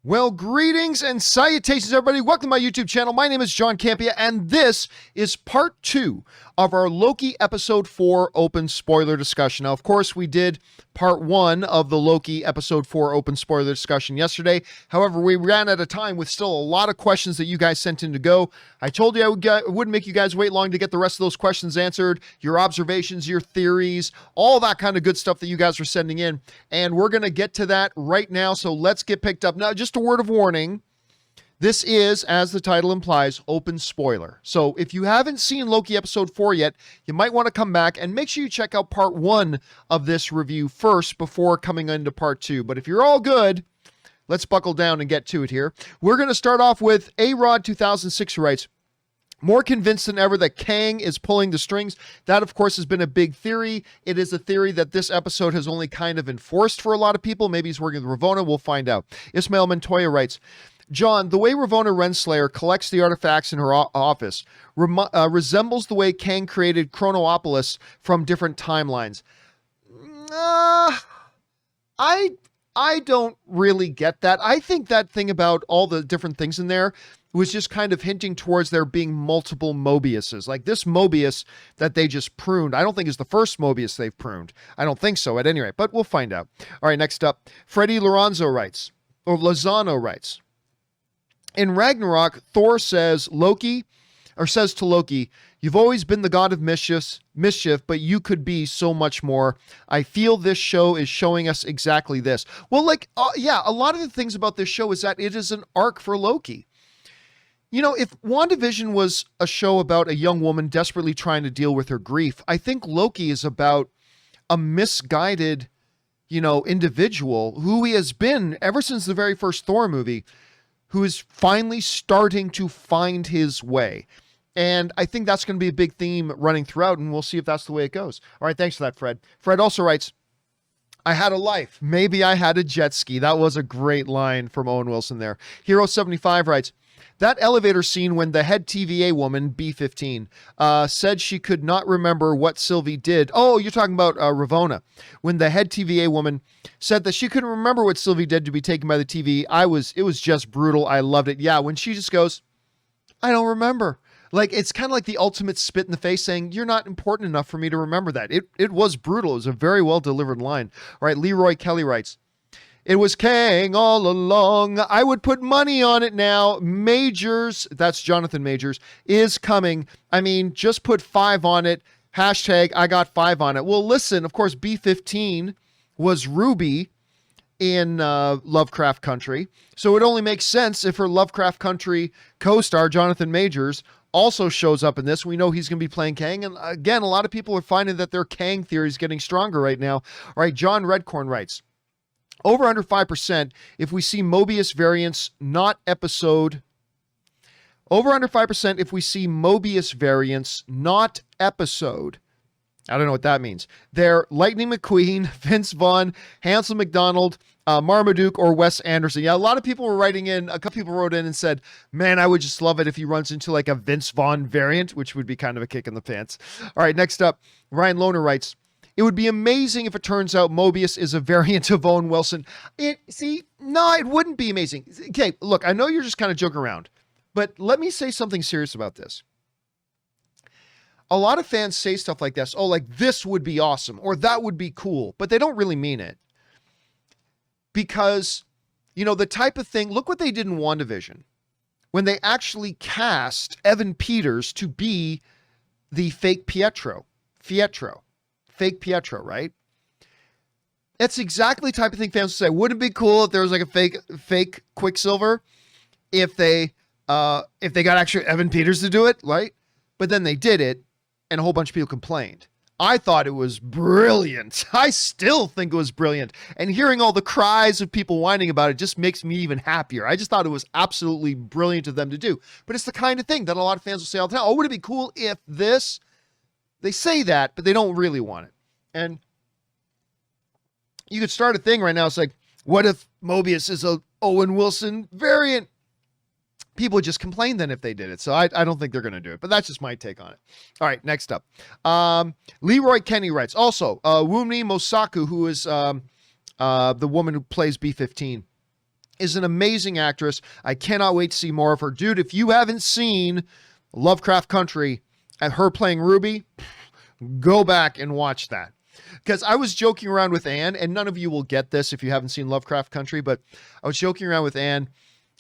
Well, greetings and salutations, everybody. Welcome to my YouTube channel. My name is John Campea, and this is part 2 of our Loki episode 4 open spoiler discussion. Now, of course, we did part 1 of the Loki episode 4 open spoiler discussion yesterday. However, we ran out of time with still a lot of questions that you guys sent in to go. I told you I wouldn't make you guys wait long to get the rest of those questions answered, your observations, your theories, all that kind of good stuff that you guys are sending in. And we're going to get to that right now, so let's get picked up. Now, just a word of warning. This is, as the title implies, open spoiler. So if you haven't seen Loki episode 4 yet, you might want to come back and make sure you check out part 1 of this review first before coming into part 2. But if you're all good, let's buckle down and get to it here. We're going to start off with A-Rod 2006 who writes, more convinced than ever that Kang is pulling the strings. That, of course, has been a big theory. It is a theory that this episode has only kind of enforced for a lot of people. Maybe he's working with Ravonna. We'll find out. Ismail Montoya writes, John, the way Ravonna Renslayer collects the artifacts in her office resembles the way Kang created Chronopolis from different timelines. I don't really get that. I think that thing about all the different things in there was just kind of hinting towards there being multiple Mobiuses. Like this Mobius that they just pruned, I don't think is the first Mobius they've pruned. I don't think so at any rate, but we'll find out. All right, next up, Freddie Lozano writes, in Ragnarok, Thor says to Loki, you've always been the god of mischief, but you could be so much more. I feel this show is showing us exactly this. Well, yeah, a lot of the things about this show is that it is an arc for Loki. You know, if WandaVision was a show about a young woman desperately trying to deal with her grief, I think Loki is about a misguided, individual who he has been ever since the very first Thor movie, who is finally starting to find his way. And I think that's going to be a big theme running throughout, and we'll see if that's the way it goes. All right, thanks for that, Fred. Fred also writes, I had a life. Maybe I had a jet ski. That was a great line from Owen Wilson there. Hero75 writes, that elevator scene when the head TVA woman, B15, said she could not remember what Sylvie did. Oh, you're talking about Ravonna. When the head TVA woman said that she couldn't remember what Sylvie did to be taken by the TV, it was just brutal. I loved it. Yeah, when she just goes, I don't remember. Like, it's kind of like the ultimate spit in the face saying, you're not important enough for me to remember that. It was brutal. It was a very well delivered line. All right, Leroy Kelly writes, it was Kang all along. I would put money on it now. Majors, that's Jonathan Majors, is coming. I mean, just put 5 on it. Hashtag I got 5 on it. Well, listen, of course, B15 was Ruby in Lovecraft Country. So it only makes sense if her Lovecraft Country co-star, Jonathan Majors, also shows up in this. We know he's going to be playing Kang. And again, a lot of people are finding that their Kang theory is getting stronger right now. All right, John Redcorn writes, over under 5% if we see Mobius variants, not episode. Over under 5% if we see Mobius variants, not episode. I don't know what that means. They're Lightning McQueen, Vince Vaughn, Hansel McDonald, Marmaduke, or Wes Anderson. Yeah, a lot of people were writing in. A couple people wrote in and said, man, I would just love it if he runs into like a Vince Vaughn variant, which would be kind of a kick in the pants. All right, next up, Ryan Lohner writes, it would be amazing if it turns out Mobius is a variant of Owen Wilson. No, it wouldn't be amazing. Okay, look, I know you're just kind of joking around, but let me say something serious about this. A lot of fans say stuff like this. Oh, like this would be awesome or that would be cool, but they don't really mean it. Because, the type of thing, look what they did in WandaVision when they actually cast Evan Peters to be the fake Pietro, right? That's exactly the type of thing fans would say. Wouldn't it be cool if there was like a fake Quicksilver if they got actually Evan Peters to do it, right? But then they did it and a whole bunch of people complained. I thought it was brilliant. I still think it was brilliant. And hearing all the cries of people whining about it just makes me even happier. I just thought it was absolutely brilliant of them to do. But it's the kind of thing that a lot of fans will say all the time. Oh, would it be cool if this? They say that, but they don't really want it. And you could start a thing right now. It's like, what if Mobius is a Owen Wilson variant? People would just complain then if they did it. So I don't think they're going to do it, but that's just my take on it. All right, next up. Leroy Kenny writes, also, Wumi Mosaku, who is the woman who plays B-15. is an amazing actress. I cannot wait to see more of her. Dude, if you haven't seen Lovecraft Country and her playing Ruby, go back and watch that. Because I was joking around with Anne, and none of you will get this if you haven't seen Lovecraft Country, but I was joking around with Anne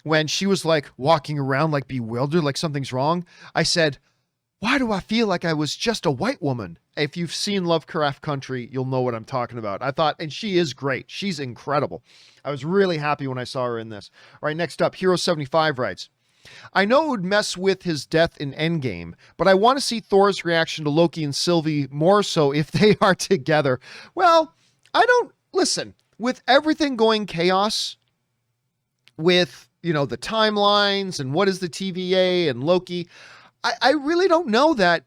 when she was like walking around like bewildered, like something's wrong. I said, why do I feel like I was just a white woman? If you've seen Lovecraft Country, you'll know what I'm talking about. I thought, and she is great. She's incredible. I was really happy when I saw her in this. All right, next up, Hero75 writes, I know it would mess with his death in Endgame, but I want to see Thor's reaction to Loki and Sylvie more so if they are together. Well, listen, with everything going chaos, with, the timelines and what is the TVA and Loki, I really don't know that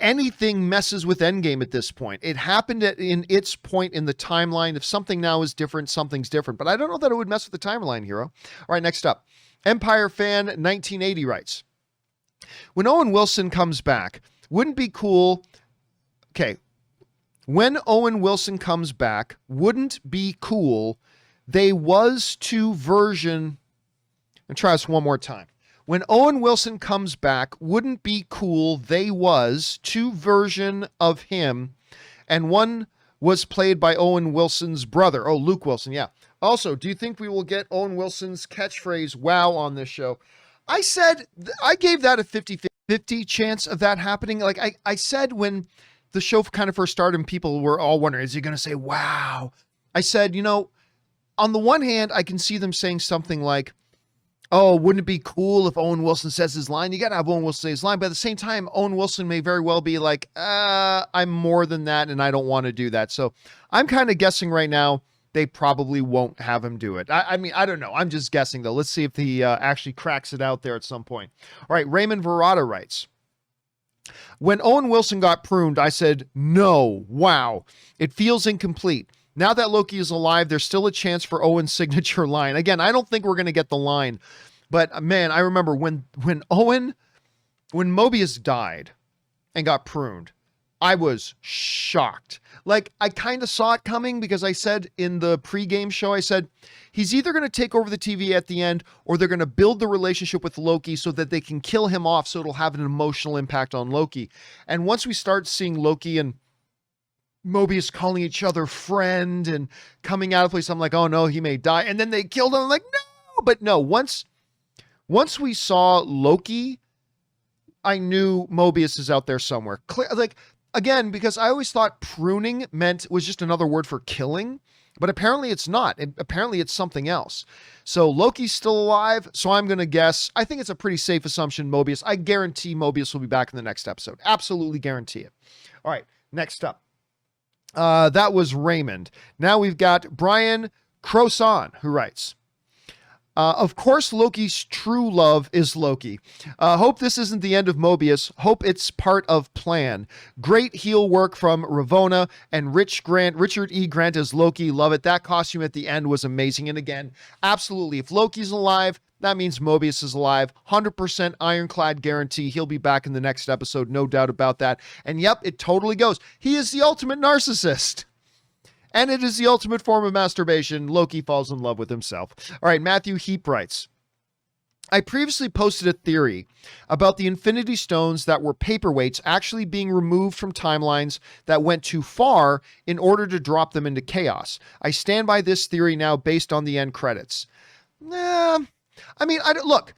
anything messes with Endgame at this point. It happened in its point in the timeline. If something now is different, something's different. But I don't know that it would mess with the timeline, Hero. All right, next up. Empire Fan 1980 writes, when Owen Wilson comes back, wouldn't be cool... Okay. When Owen Wilson comes back, wouldn't be cool... They was to version... And try this one more time. When Owen Wilson comes back, wouldn't be cool. They was two version of him, and one was played by Owen Wilson's brother. Oh, Luke Wilson. Yeah. Also, do you think we will get Owen Wilson's catchphrase "wow" on this show? I gave that a 50-50 chance of that happening. Like I said when the show kind of first started and people were all wondering, is he going to say "wow"? I said, on the one hand, I can see them saying something like, oh, wouldn't it be cool if Owen Wilson says his line? You got to have Owen Wilson say his line. But at the same time, Owen Wilson may very well be like, I'm more than that, and I don't want to do that. So I'm kind of guessing right now they probably won't have him do it. I mean, I don't know. I'm just guessing, though. Let's see if he actually cracks it out there at some point. All right, Raymond Verrata writes, when Owen Wilson got pruned, I said, no, wow, it feels incomplete. Now that Loki is alive, there's still a chance for Owen's signature line. Again, I don't think we're going to get the line, but man, I remember when Mobius died and got pruned, I was shocked. Like, I kind of saw it coming because I said in the pregame show, I said, he's either going to take over the TV at the end or they're going to build the relationship with Loki so that they can kill him off so it'll have an emotional impact on Loki. And once we start seeing Loki and Mobius calling each other friend and coming out of the place, I'm like, oh no, he may die. And then they killed him. I'm like, no, but no, once we saw Loki, I knew Mobius is out there somewhere. Like, again, because I always thought pruning was just another word for killing, but apparently it's not. Apparently it's something else. So Loki's still alive. So I'm going to guess, I think it's a pretty safe assumption, Mobius. I guarantee Mobius will be back in the next episode. Absolutely guarantee it. All right, next up. That was Raymond. Now we've got Brian Croson, who writes, of course, Loki's true love is Loki. Hope this isn't the end of Mobius. Hope it's part of plan. Great heel work from Ravonna and Richard E. Grant as Loki. Love it. That costume at the end was amazing. And again, absolutely. If Loki's alive, that means Mobius is alive. 100% ironclad guarantee he'll be back in the next episode. No doubt about that. And yep, it totally goes. He is the ultimate narcissist. And it is the ultimate form of masturbation. Loki falls in love with himself. All right, Matthew Heap writes, I previously posted a theory about the Infinity Stones that were paperweights actually being removed from timelines that went too far in order to drop them into chaos. I stand by this theory now based on the end credits. Look,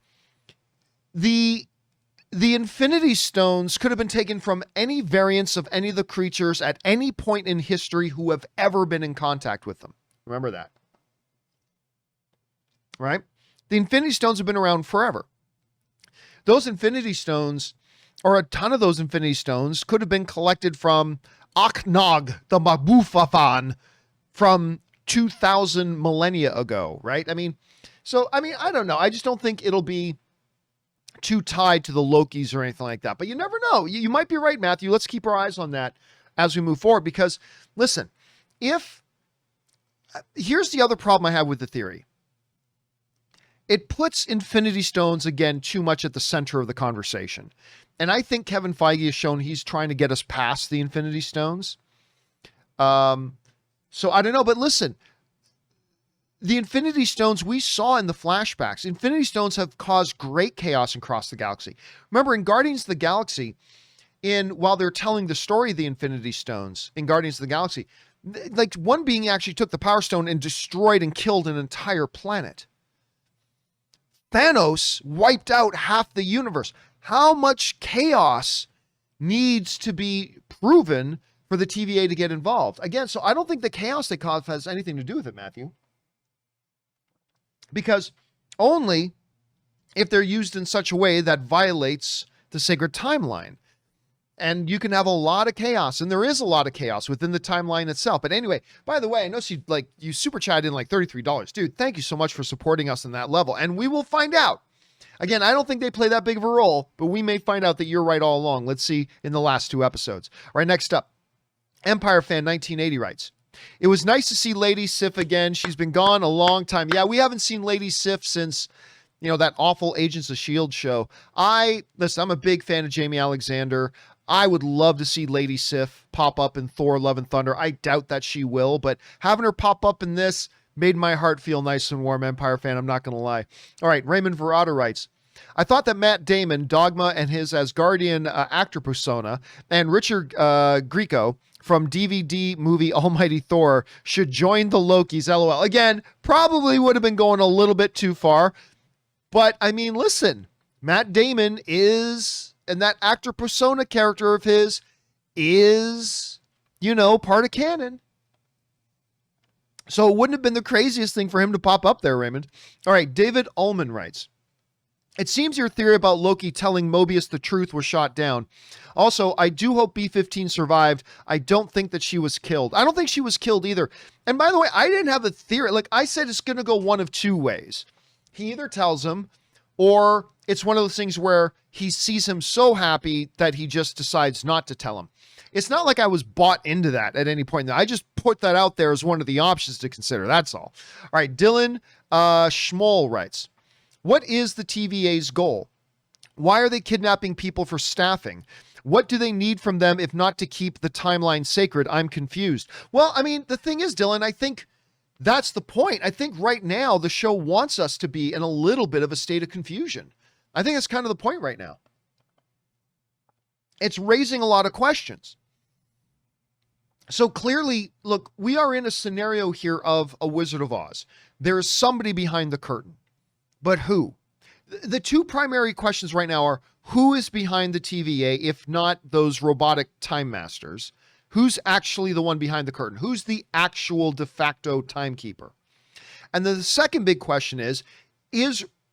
the Infinity Stones could have been taken from any variants of any of the creatures at any point in history who have ever been in contact with them. Remember that. Right? The Infinity Stones have been around forever. Those Infinity Stones, or a ton of those Infinity Stones, could have been collected from Aknog, the Mabufafan, from 2,000 millennia ago, right? I don't know. I just don't think it'll be too tied to the Lokis or anything like that. But you never know. You might be right, Matthew. Let's keep our eyes on that as we move forward. Because, listen, here's the other problem I have with the theory. It puts Infinity Stones, again, too much at the center of the conversation. And I think Kevin Feige has shown he's trying to get us past the Infinity Stones. So I don't know. But listen, the Infinity Stones we saw in the flashbacks, Infinity Stones have caused great chaos across the galaxy. Remember, in Guardians of the Galaxy, while they're telling the story of the Infinity Stones in Guardians of the Galaxy, like one being actually took the Power Stone and destroyed and killed an entire planet. Thanos wiped out half the universe. How much chaos needs to be proven for the TVA to get involved? Again, so I don't think the chaos they cause has anything to do with it, Matthew. Because only if they're used in such a way that violates the sacred timeline. And you can have a lot of chaos, and there is a lot of chaos within the timeline itself. But anyway, by the way, I know you super chatted in like $33. Dude, thank you so much for supporting us on that level. And we will find out. Again, I don't think they play that big of a role, but we may find out that you're right all along. Let's see in the last 2 episodes. All right, next up, Empire Fan 1980 writes, it was nice to see Lady Sif again. She's been gone a long time. Yeah, we haven't seen Lady Sif since, that awful Agents of S.H.I.E.L.D. show. Listen, I'm a big fan of Jamie Alexander. I would love to see Lady Sif pop up in Thor Love and Thunder. I doubt that she will, but having her pop up in this made my heart feel nice and warm, Empire Fan. I'm not going to lie. All right, Raymond Verada writes, I thought that Matt Damon, Dogma, and his Asgardian actor persona, and Richard Grieco from DVD movie Almighty Thor should join the Lokis, LOL. Again, probably would have been going a little bit too far, but I mean, listen, Matt Damon is, and that actor persona character of his is, part of canon. So it wouldn't have been the craziest thing for him to pop up there, Raymond. All right, David Ullman writes, it seems your theory about Loki telling Mobius the truth was shot down. Also, I do hope B-15 survived. I don't think that she was killed. I don't think she was killed either. And by the way, I didn't have a theory. Like I said, it's going to go one of 2 ways. He either tells him, or it's one of those things where he sees him so happy that he just decides not to tell him. It's not like I was bought into that at any point. I just put that out there as one of the options to consider. That's all. All right, Dylan Schmoll writes, what is the TVA's goal? Why are they kidnapping people for staffing? What do they need from them if not to keep the timeline sacred? I'm confused. Well, I mean, the thing is, Dylan, I think that's the point. I think right now the show wants us to be in a little bit of a state of confusion. I think that's kind of the point right now. It's raising a lot of questions. So clearly, look, we are in a scenario here of a Wizard of Oz. There is somebody behind the curtain. But who? The 2 primary questions right now are, who is behind the TVA, if not those robotic time masters? Who's actually the one behind the curtain? Who's the actual de facto timekeeper? And the second big question is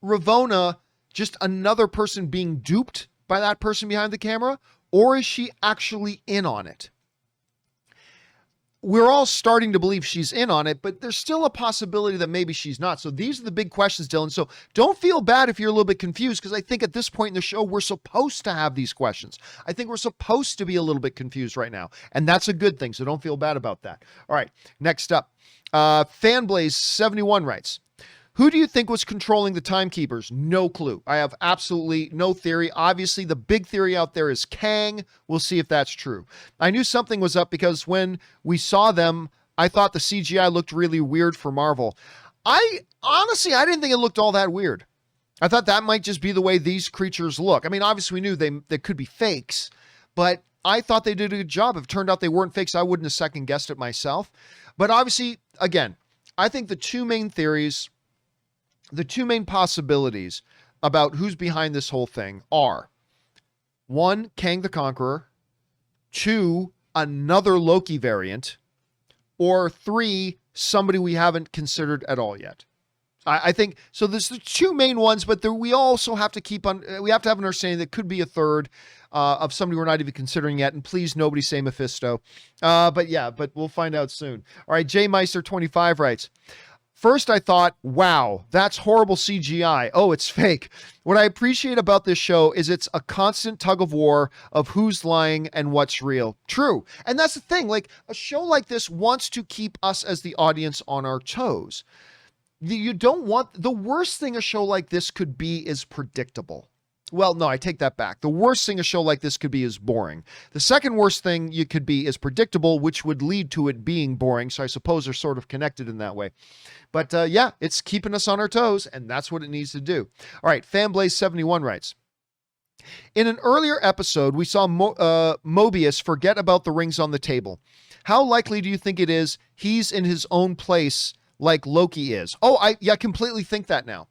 Ravonna just another person being duped by that person behind the camera? Or is she actually in on it? We're all starting to believe she's in on it, but there's still a possibility that maybe she's not. So these are the big questions, Dylan. So don't feel bad if you're a little bit confused, because I think at this point in the show, we're supposed to have these questions. I think we're supposed to be a little bit confused right now, and that's a good thing. So don't feel bad about that. All right, next up, Fanblaze71 writes, who do you think was controlling the timekeepers? No clue. I have absolutely no theory. Obviously, the big theory out there is Kang. We'll see if that's true. I knew something was up because when we saw them, I thought the CGI looked really weird for Marvel. Honestly, I didn't think it looked all that weird. I thought that might just be the way these creatures look. I mean, obviously, we knew they could be fakes, but I thought they did a good job. If it turned out they weren't fakes, I wouldn't have second guessed it myself. But obviously, again, I think the 2 main theories, the 2 main possibilities about who's behind this whole thing are 1, Kang the Conqueror, 2, another Loki variant, or 3, somebody we haven't considered at all yet. I think, so there's the 2 main ones, but we also have to we have to have an understanding that could be a third of somebody we're not even considering yet. And please, nobody say Mephisto. But we'll find out soon. All right, J Meister 25 writes, first, I thought, wow, that's horrible CGI. Oh, it's fake. What I appreciate about this show is it's a constant tug of war of who's lying and what's real. True. And that's the thing. Like, a show like this wants to keep us as the audience on our toes. You don't want, the worst thing a show like this could be is predictable. Well, no, I take that back. The worst thing a show like this could be is boring. The second worst thing you could be is predictable, which would lead to it being boring. So I suppose they're sort of connected in that way. But yeah, it's keeping us on our toes, and that's what it needs to do. All right, Fanblaze71 writes, in an earlier episode, we saw Mobius forget about the rings on the table. How likely do you think it is he's in his own place like Loki is? Oh, I completely think that now.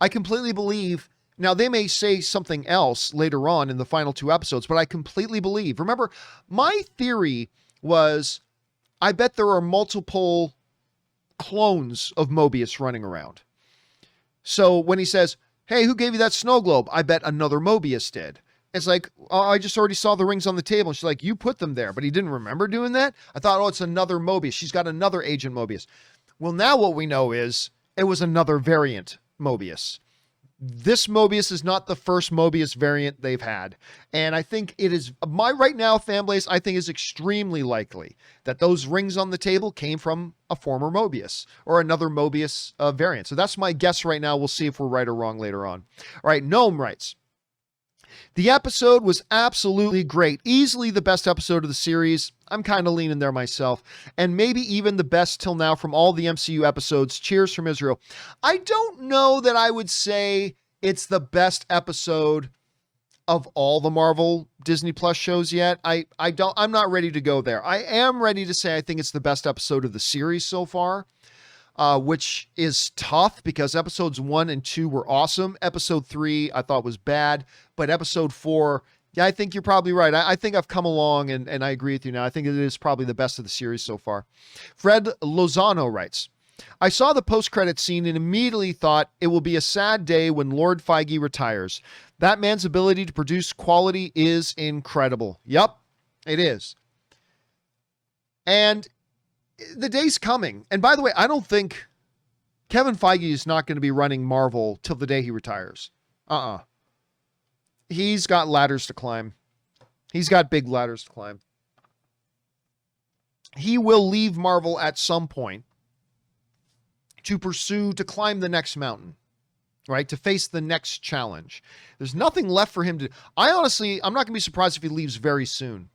I completely believe. Now, they may say something else later on in the final 2 episodes, but I completely believe. Remember, my theory was, I bet there are multiple clones of Mobius running around. So when he says, hey, who gave you that snow globe? I bet another Mobius did. It's like, oh, I just already saw the rings on the table. And she's like, you put them there, but he didn't remember doing that? I thought, oh, it's another Mobius. She's got another Agent Mobius. Well, now what we know is it was another variant Mobius. This Mobius is not the first Mobius variant they've had. And I think it is, right now, Fanblaze, I think is extremely likely that those rings on the table came from a former Mobius or another Mobius variant. So that's my guess right now. We'll see if we're right or wrong later on. All right, Gnome writes, the episode was absolutely great. Easily the best episode of the series. I'm kind of leaning there myself. And maybe even the best till now from all the MCU episodes. Cheers from Israel. I don't know that I would say it's the best episode of all the Marvel Disney Plus shows yet. I'm not ready to go there. I am ready to say I think it's the best episode of the series so far. Which is tough because episodes 1 and 2 were awesome. Episode 3 I thought was bad, but episode 4, yeah, I think you're probably right. I think I've come along and I agree with you now. I think it is probably the best of the series so far. Fred Lozano writes, I saw the post-credit scene and immediately thought it will be a sad day when Lord Feige retires. That man's ability to produce quality is incredible. Yep, it is. And the day's coming. And by the way, I don't think Kevin Feige is not going to be running Marvel till the day he retires. He's got ladders to climb. He's got big ladders to climb. He will leave Marvel at some point to climb the next mountain, right? To face the next challenge. There's nothing left for him to, I'm not going to be surprised if he leaves very soon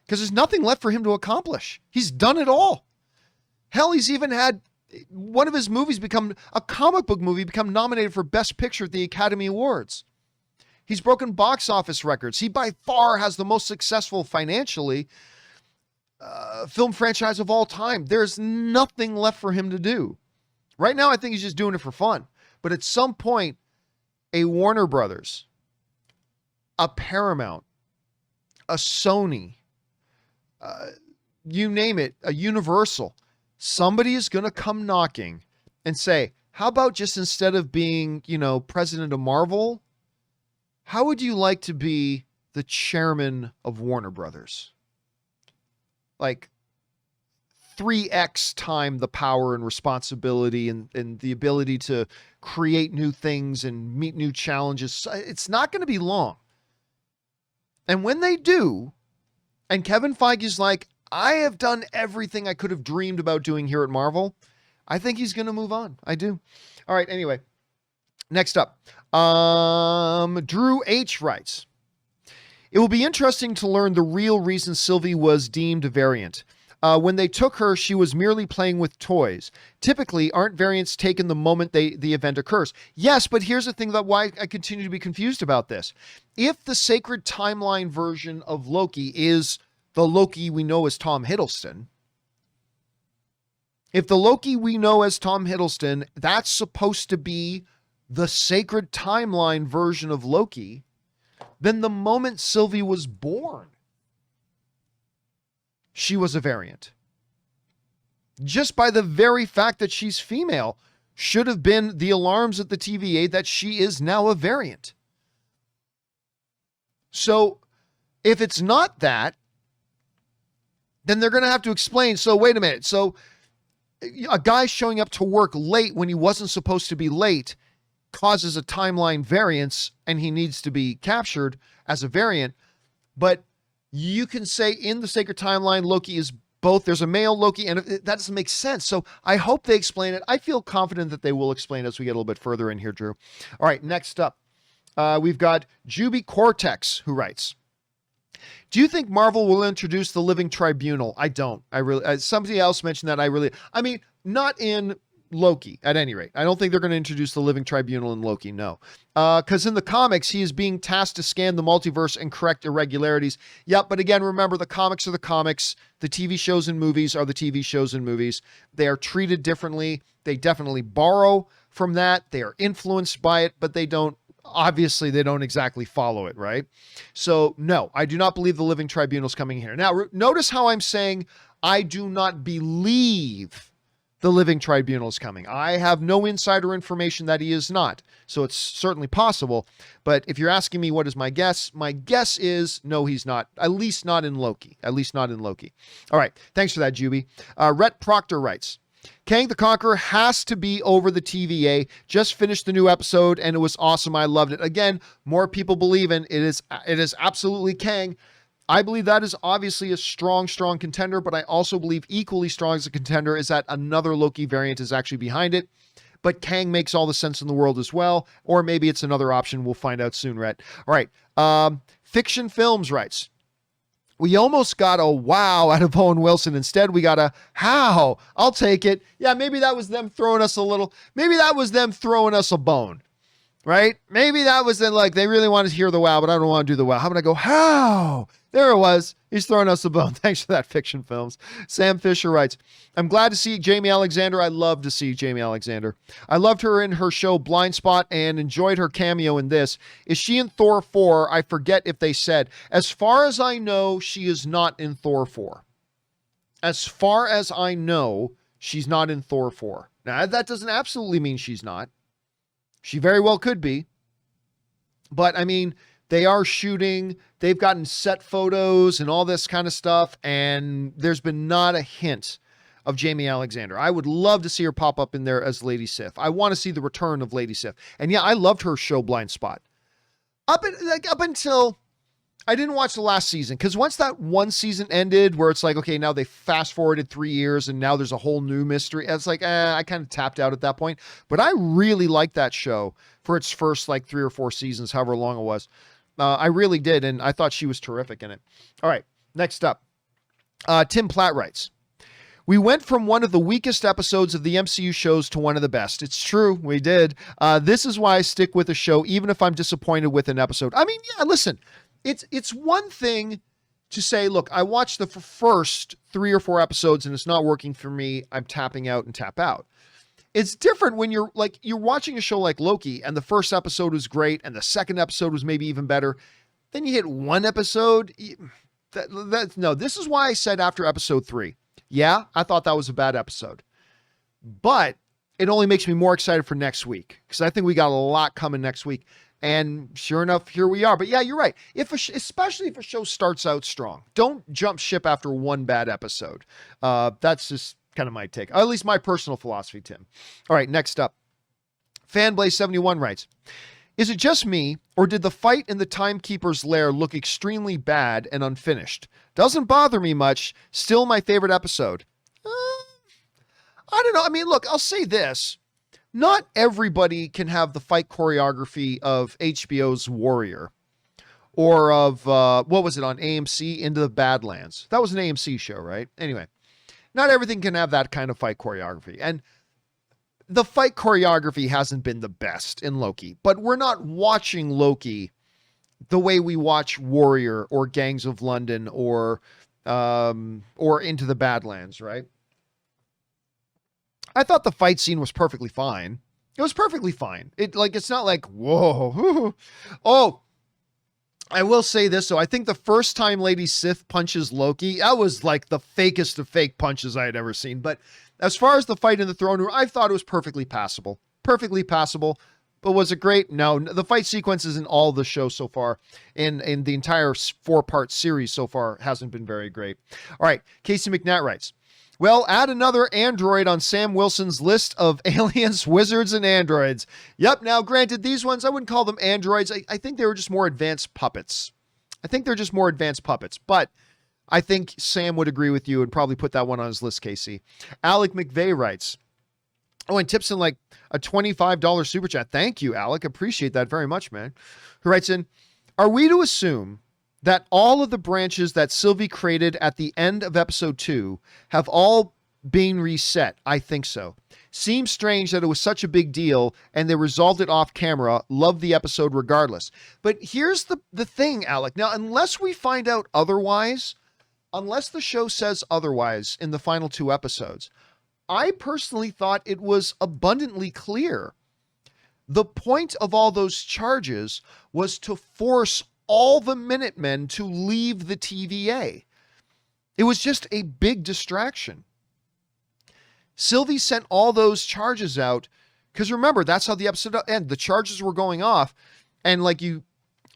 because there's nothing left for him to accomplish. He's done it all. Hell, he's even had one of his movies a comic book movie become nominated for Best Picture at the Academy Awards. He's broken box office records. He by far has the most successful financially film franchise of all time. There's nothing left for him to do. Right now, I think he's just doing it for fun. But at some point, a Warner Brothers, a Paramount, a Sony, you name it, a Universal, somebody is going to come knocking and say, how about just instead of being, president of Marvel, how would you like to be the chairman of Warner Brothers? Like 3x time the power and responsibility and the ability to create new things and meet new challenges. It's not going to be long. And when they do, and Kevin Feige's like, I have done everything I could have dreamed about doing here at Marvel, I think he's going to move on. I do. All right. Anyway, next up, Drew H writes, it will be interesting to learn the real reason Sylvie was deemed a variant. When they took her, she was merely playing with toys. Typically, aren't variants taken the moment the event occurs? Yes, but here's the thing about why I continue to be confused about this. If the sacred timeline version of Loki is the Loki we know as Tom Hiddleston, if the Loki we know as Tom Hiddleston, that's supposed to be the sacred timeline version of Loki, then the moment Sylvie was born, she was a variant. Just by the very fact that she's female should have been the alarms at the TVA that she is now a variant. So if it's not that, then they're going to have to explain. So wait a minute. So a guy showing up to work late when he wasn't supposed to be late causes a timeline variance and he needs to be captured as a variant. But you can say in the sacred timeline, Loki is both. There's a male Loki, and that doesn't make sense. So I hope they explain it. I feel confident that they will explain as we get a little bit further in here, Drew. All right, next up. We've got Juby Cortex, who writes, do you think Marvel will introduce the Living Tribunal? I don't. I really, somebody else mentioned that. I mean, not in Loki, at any rate. I don't think they're going to introduce the Living Tribunal in Loki, no. Because in the comics, he is being tasked to scan the multiverse and correct irregularities. Yep, but again, remember, the comics are the comics. The TV shows and movies are the TV shows and movies. They are treated differently. They definitely borrow from that. They are influenced by it, but they don't exactly follow it, right? So no, I do not believe the Living Tribunal is coming here. Now, notice how I'm saying I do not believe the Living Tribunal is coming. I have no insider information that he is not. So it's certainly possible. But if you're asking me what is my guess is no, he's not. At least not in Loki. All right. Thanks for that, Juby. Rhett Proctor writes, Kang the Conqueror has to be over the TVA. Just finished the new episode and it was awesome. I loved it. Again, more people believe in it is absolutely Kang. I believe that is obviously a strong contender, but I also believe equally strong as a contender is that another Loki variant is actually behind it. But Kang makes all the sense in the world as well. Or maybe it's another option. We'll find out soon, Rhett. All right. Fiction Films writes, we almost got a wow out of Owen Wilson. Instead, we got a how. I'll take it. Yeah, maybe that was them throwing us a bone, right? Maybe that was then like, they really wanted to hear the wow, but I don't want to do the wow. How about I go, how? There it was. He's throwing us a bone. Thanks for that, Fiction Films. Sam Fisher writes, I'm glad to see Jamie Alexander. I love to see Jamie Alexander. I loved her in her show Blind Spot and enjoyed her cameo in this. Is she in Thor 4? I forget if they said. As far as I know, she is not in Thor 4. As far as I know, she's not in Thor 4. Now, that doesn't absolutely mean she's not. She very well could be. But, I mean, they are shooting, they've gotten set photos and all this kind of stuff, and there's been not a hint of Jamie Alexander. I would love to see her pop up in there as Lady Sif. I want to see the return of Lady Sif. And yeah, I loved her show Blind Spot. Up until I didn't watch the last season, because once that one season ended where it's like, okay, now they fast forwarded 3 years and now there's a whole new mystery. It's like, I kind of tapped out at that point. But I really liked that show for its first like 3 or 4 seasons, however long it was. I really did, and I thought she was terrific in it. All right, next up. Tim Platt writes, we went from one of the weakest episodes of the MCU shows to one of the best. It's true, we did. This is why I stick with a show, even if I'm disappointed with an episode. I mean, yeah, listen, it's one thing to say, look, I watched the first 3 or 4 episodes and it's not working for me. I'm tapping out and tap out. It's different when you're watching a show like Loki and the first episode was great and the second episode was maybe even better. Then you hit one episode. No, this is why I said after episode 3, yeah, I thought that was a bad episode, but it only makes me more excited for next week because I think we got a lot coming next week. And sure enough, here we are. But yeah, you're right. Especially if a show starts out strong, don't jump ship after one bad episode. That's just kind of my take, at least my personal philosophy, Tim. All right, next up. Fanblaze71 writes, is it just me, or did the fight in the Timekeeper's lair look extremely bad and unfinished? Doesn't bother me much. Still my favorite episode. I don't know. I mean, look, I'll say this. Not everybody can have the fight choreography of HBO's Warrior or of, what was it on AMC, Into the Badlands. That was an AMC show, right? Anyway. Not everything can have that kind of fight choreography. And the fight choreography hasn't been the best in Loki, but we're not watching Loki the way we watch Warrior or Gangs of London or Into the Badlands, right? I thought the fight scene was perfectly fine. It was perfectly fine. It's not like, whoa. Oh, I will say this, though. I think the first time Lady Sif punches Loki, that was like the fakest of fake punches I had ever seen. But as far as the fight in the throne room, I thought it was perfectly passable. Perfectly passable. But was it great? No. The fight sequences in all the show so far, in the entire 4-part series so far, hasn't been very great. All right. Casey McNatt writes, well, add another android on Sam Wilson's list of aliens, wizards, and androids. Yep. Now, granted, these ones, I wouldn't call them androids. I think they were just more advanced puppets. But I think Sam would agree with you and probably put that one on his list, Casey. Alec McVeigh writes, Oh, and tips in like a $25 super chat. Thank you, Alec. Appreciate that very much, man. Who writes in, are we to assume that all of the branches that Sylvie created at the end of episode 2 have all been reset? I think so. Seems strange that it was such a big deal and they resolved it off camera. Love the episode regardless. But here's the thing, Alec. Now, unless we find out otherwise, unless the show says otherwise in the final 2 episodes, I personally thought it was abundantly clear. The point of all those charges was to force all the Minutemen to leave the TVA. It was just a big distraction. Sylvie sent all those charges out because remember, that's how the episode ended. The charges were going off and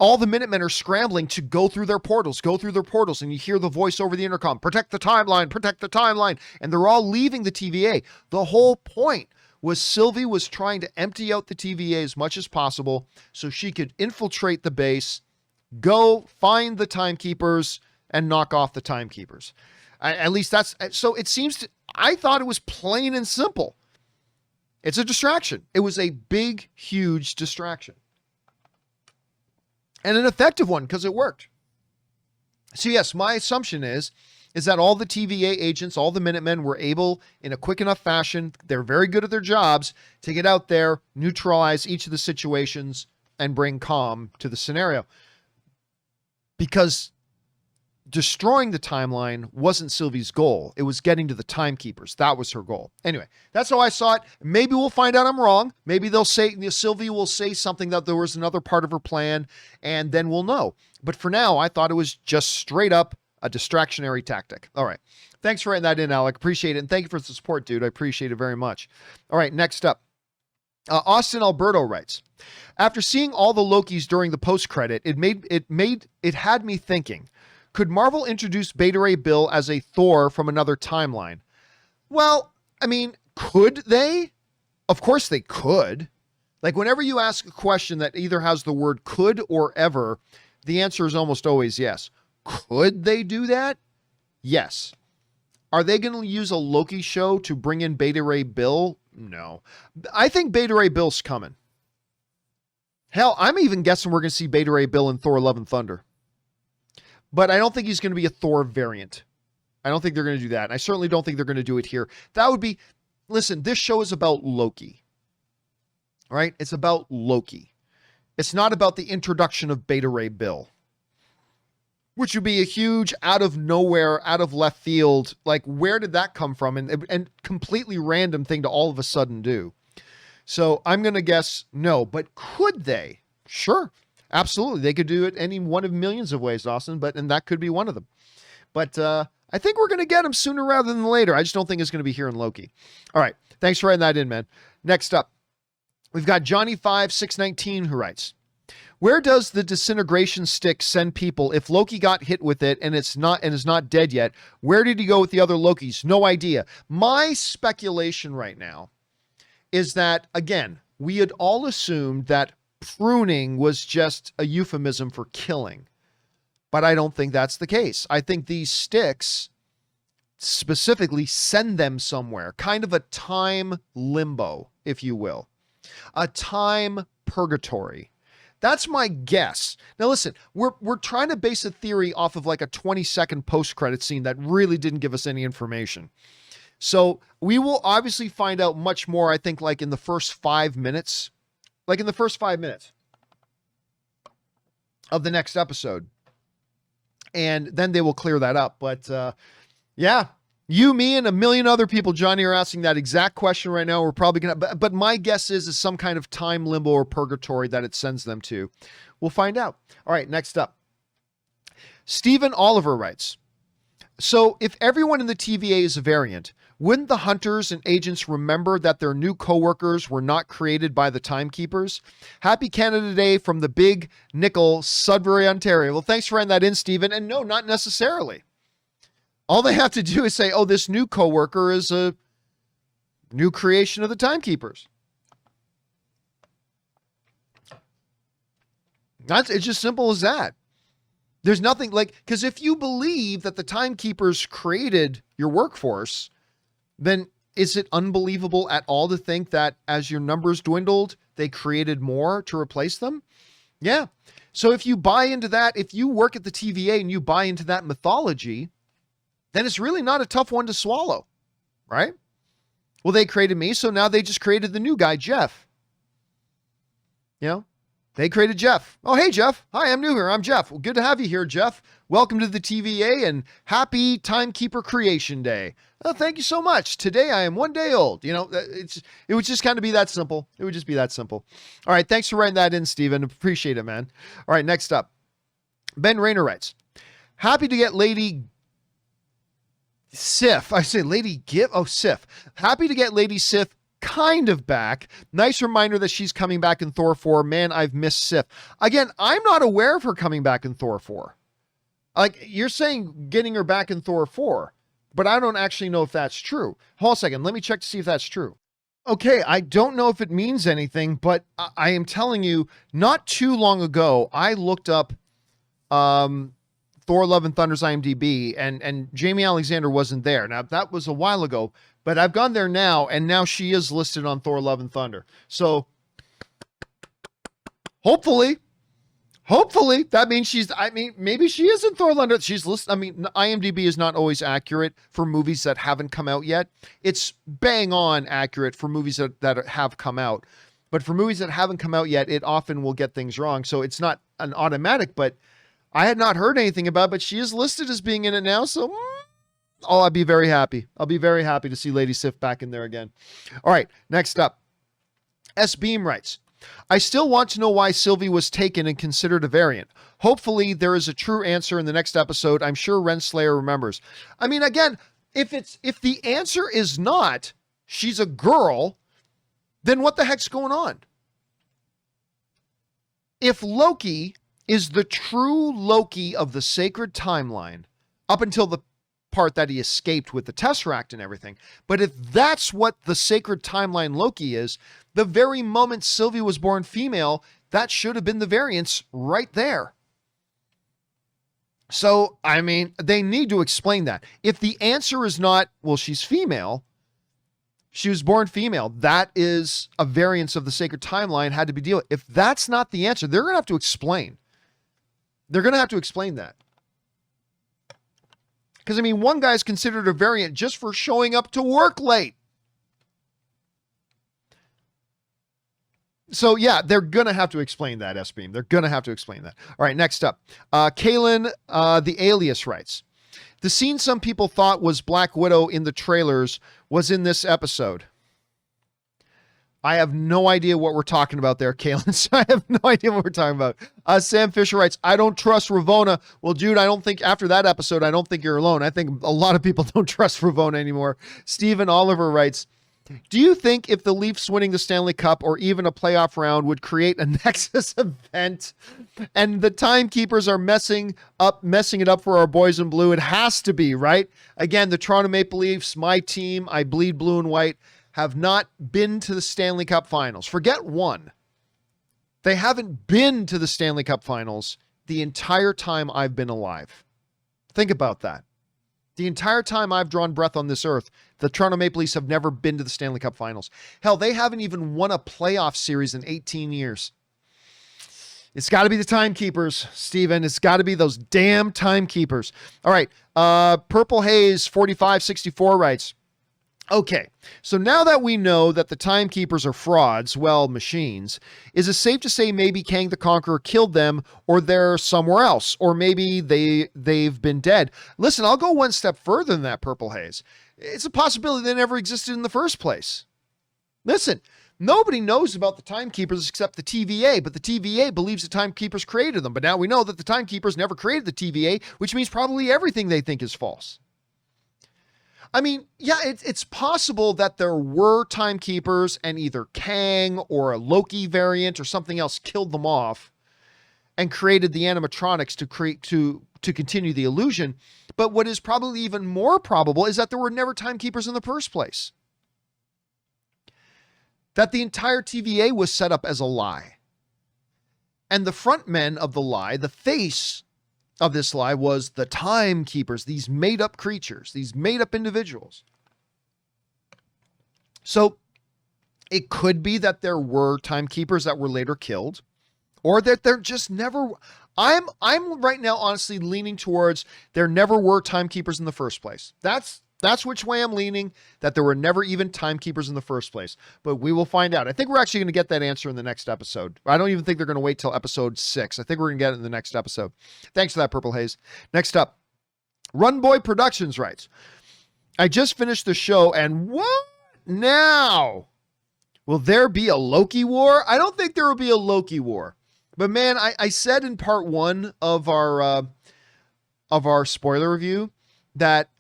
all the Minutemen are scrambling to go through their portals, and you hear the voice over the intercom, protect the timeline, and they're all leaving the TVA. The whole point was Sylvie was trying to empty out the TVA as much as possible so she could infiltrate the base, go find the timekeepers, and knock off the timekeepers. At least that's, so it seems to, I thought it was plain and simple. It's a distraction. It was a big, huge distraction. And an effective one because it worked. So yes, my assumption is that all the TVA agents, all the Minutemen were able in a quick enough fashion, they're very good at their jobs, to get out there, neutralize each of the situations, and bring calm to the scenario. Because destroying the timeline wasn't Sylvie's goal. It was getting to the timekeepers. That was her goal. Anyway, that's how I saw it. Maybe we'll find out I'm wrong. Maybe Sylvie will say something that there was another part of her plan, and then we'll know. But for now, I thought it was just straight up a distractionary tactic. All right. Thanks for writing that in, Alec. Appreciate it. And thank you for the support, dude. I appreciate it very much. All right, next up. Austin Alberto writes, after seeing all the Lokis during the post-credit, it had me thinking, could Marvel introduce Beta Ray Bill as a Thor from another timeline? Well, I mean, could they? Of course they could. Like whenever you ask a question that either has the word could or ever, the answer is almost always yes. Could they do that? Yes. Are they going to use a Loki show to bring in Beta Ray Bill? No. I think Beta Ray Bill's coming. Hell, I'm even guessing we're going to see Beta Ray Bill in Thor Love and Thunder. But I don't think he's going to be a Thor variant. I don't think they're going to do that. And I certainly don't think they're going to do it here. That would be, listen, this show is about Loki. Right? It's about Loki. It's not about the introduction of Beta Ray Bill. Which would be a huge out of nowhere, out of left field. Like, where did that come from? And completely random thing to all of a sudden do. So I'm going to guess no. But could they? Sure. Absolutely. They could do it any one of millions of ways, Austin, and that could be one of them. But I think we're going to get him sooner rather than later. I just don't think it's going to be here in Loki. All right. Thanks for writing that in, man. Next up, we've got Johnny5619 who writes, where does the disintegration stick send people if Loki got hit with it and is not dead yet? Where did he go with the other Lokis? No idea. My speculation right now is that, again, we had all assumed that pruning was just a euphemism for killing. But I don't think that's the case. I think these sticks specifically send them somewhere, kind of a time limbo, if you will. A time purgatory. That's my guess. Now listen, we're trying to base a theory off of like a 20-second post-credit scene that really didn't give us any information. So we will obviously find out much more, I think, like in the first 5 minutes. Like in the first 5 minutes of the next episode. And then they will clear that up. But yeah, you, me, and a million other people, Johnny, are asking that exact question right now. We're probably going to, but my guess is some kind of time limbo or purgatory that it sends them to. We'll find out. All right, next up. Stephen Oliver writes, so if everyone in the TVA is a variant, wouldn't the hunters and agents remember that their new coworkers were not created by the timekeepers? Happy Canada Day from the Big Nickel, Sudbury, Ontario. Well, thanks for writing that in, Stephen. And no, not necessarily. All they have to do is say, oh, this new coworker is a new creation of the timekeepers. It's just simple as that. There's nothing like, because if you believe that the timekeepers created your workforce, then is it unbelievable at all to think that as your numbers dwindled, they created more to replace them? Yeah. So if you buy into that, if you work at the TVA and you buy into that mythology, then it's really not a tough one to swallow, right? Well, they created me, so now they just created the new guy, Jeff. You know, they created Jeff. Oh, hey, Jeff. Hi, I'm new here. I'm Jeff. Well, good to have you here, Jeff. Welcome to the TVA and happy Timekeeper Creation Day. Oh, thank you so much. Today I am 1 day old. You know, it would just kind of be that simple. It would just be that simple. All right. Thanks for writing that in, Steven. Appreciate it, man. All right. Next up, Ben Rayner writes, happy to get Lady Sif. I say Lady Giff. Oh, Sif. Happy to get Lady Sif kind of back. Nice reminder that she's coming back in Thor 4. Man, I've missed Sif. Again, I'm not aware of her coming back in Thor 4. Like, you're saying getting her back in Thor 4, but I don't actually know if that's true. Hold on a second. Let me check to see if that's true. Okay, I don't know if it means anything, but I am telling you, not too long ago, I looked up Thor Love and Thunder's IMDb, and Jamie Alexander wasn't there. Now, that was a while ago, but I've gone there now, and now she is listed on Thor Love and Thunder. So, hopefully, that means maybe she is in Thor Love and Thunder. She's listed. I mean, IMDb is not always accurate for movies that haven't come out yet. It's bang on accurate for movies that have come out. But for movies that haven't come out yet, it often will get things wrong. So, it's not an automatic, but I had not heard anything about it, but she is listed as being in it now. So, I'd be very happy. I'll be very happy to see Lady Sif back in there again. All right, next up. S. Beam writes, I still want to know why Sylvie was taken and considered a variant. Hopefully there is a true answer in the next episode. I'm sure Renslayer remembers. I mean, again, if the answer is not, she's a girl, then what the heck's going on? If Loki is the true Loki of the sacred timeline, up until the part that he escaped with the Tesseract and everything, but if that's what the sacred timeline Loki is, the very moment Sylvie was born female, that should have been the variance right there. So, I mean, they need to explain that. If the answer is not, well, she's female, she was born female, that is a variance of the sacred timeline, had to be dealt with. If that's not the answer, they're going to have to explain. They're going to have to explain that. Because, I mean, one guy's considered a variant just for showing up to work late. So, yeah, they're going to have to explain that, S-Beam. They're going to have to explain that. All right, next up. Kaylin, the Alias writes, the scene some people thought was Black Widow in the trailers was in this episode. I have no idea what we're talking about there, Kaylin. So I have no idea what we're talking about. Sam Fisher writes, I don't trust Ravonna. Well, Jude, I don't think after that episode, I don't think you're alone. I think a lot of people don't trust Ravonna anymore. Stephen Oliver writes, do you think if the Leafs winning the Stanley Cup or even a playoff round would create a Nexus event and the timekeepers are messing it up for our boys in blue? It has to be, right? Again, the Toronto Maple Leafs, my team, I bleed blue and white, have not been to the Stanley Cup Finals. Forget one. They haven't been to the Stanley Cup Finals the entire time I've been alive. Think about that. The entire time I've drawn breath on this earth, the Toronto Maple Leafs have never been to the Stanley Cup Finals. Hell, they haven't even won a playoff series in 18 years. It's got to be the timekeepers, Steven. It's got to be those damn timekeepers. All right. Purple Haze 4564 writes, okay, so now that we know that the timekeepers are frauds, well, machines, is it safe to say maybe Kang the Conqueror killed them, or they're somewhere else, or maybe they've been dead? Listen, I'll go one step further than that, Purple Haze. It's a possibility they never existed in the first place. Listen, nobody knows about the timekeepers except the TVA, but the TVA believes the timekeepers created them. But now we know that the timekeepers never created the TVA, which means probably everything they think is false. I mean, yeah, it's possible that there were timekeepers and either Kang or a Loki variant or something else killed them off and created the animatronics to continue the illusion. But what is probably even more probable is that there were never timekeepers in the first place. That the entire TVA was set up as a lie. And the front men of the lie, the face of this lie, was the timekeepers, these made-up creatures, these made-up individuals. So it could be that there were timekeepers that were later killed, or that they're just never. I'm right now honestly leaning towards there never were timekeepers in the first place. That's which way I'm leaning, that there were never even timekeepers in the first place. But we will find out. I think we're actually going to get that answer in the next episode. I don't even think they're going to wait till episode 6. I think we're going to get it in the next episode. Thanks for that, Purple Haze. Next up, Run Boy Productions writes, I just finished the show and what now? Will there be a Loki war? I don't think there will be a Loki war. But man, I said in part 1 of our spoiler review that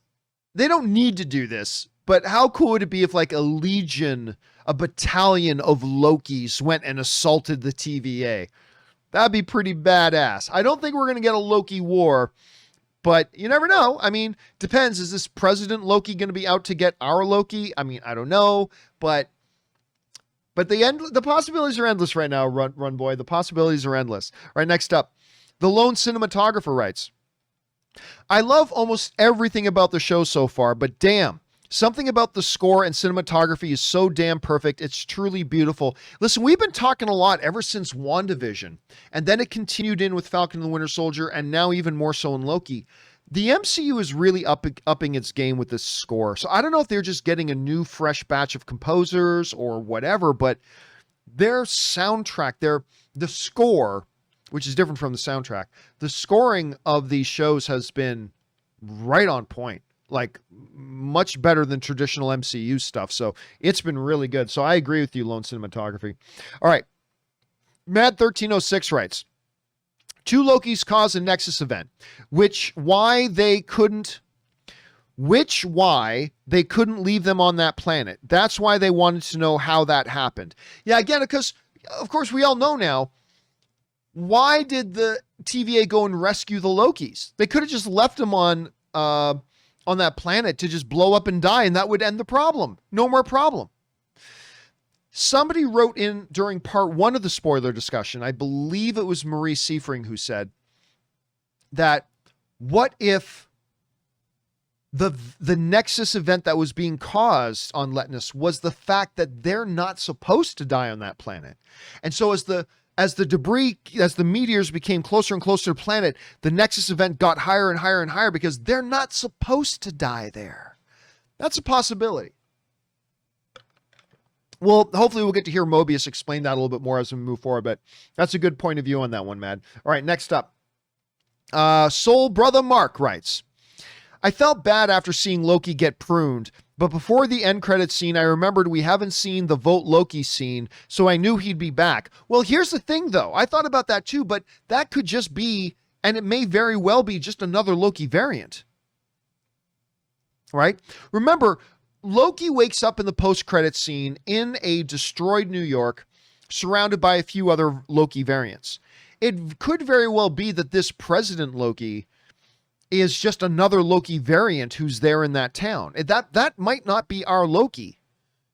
they don't need to do this, but how cool would it be if like a legion, a battalion of Lokis went and assaulted the TVA? That'd be pretty badass. I don't think we're going to get a Loki war, but you never know. I mean, depends. Is this President Loki going to be out to get our Loki? I mean, I don't know, but the possibilities are endless right now, Run Boy. The possibilities are endless. All right, next up, The Lone Cinematographer writes, I love almost everything about the show so far, but damn, something about the score and cinematography is so damn perfect. It's truly beautiful. Listen, we've been talking a lot ever since WandaVision, and then it continued in with Falcon and the Winter Soldier, and now even more so in Loki. The MCU is really upping its game with this score. So I don't know if they're just getting a new, fresh batch of composers or whatever, but their soundtrack, the score, which is different from the soundtrack, the scoring of these shows has been right on point, like much better than traditional MCU stuff. So it's been really good. So I agree with you, Lone Cinematography. All right. Mad1306 writes, 2 Lokis cause a Nexus event, why they couldn't leave them on that planet. That's why they wanted to know how that happened. Yeah, again, because of course we all know now, why did the TVA go and rescue the Lokis? They could have just left them on that planet to just blow up and die, and that would end the problem. No more problem. Somebody wrote in during part 1 of the spoiler discussion, I believe it was Marie Seifring who said that what if the Nexus event that was being caused on Letnus was the fact that they're not supposed to die on that planet. And so as the meteors became closer and closer to the planet, the Nexus event got higher and higher and higher because they're not supposed to die there. That's a possibility. Well, hopefully we'll get to hear Mobius explain that a little bit more as we move forward, but that's a good point of view on that one, Mad. All right, next up. Soul Brother Mark writes, I felt bad after seeing Loki get pruned, but before the end credits scene, I remembered we haven't seen the Vote Loki scene, so I knew he'd be back. Well, here's the thing, though. I thought about that, too, but that could just be, and it may very well be, just another Loki variant. Right? Remember, Loki wakes up in the post-credits scene in a destroyed New York, surrounded by a few other Loki variants. It could very well be that this President Loki is just another Loki variant who's there in that town. That might not be our Loki.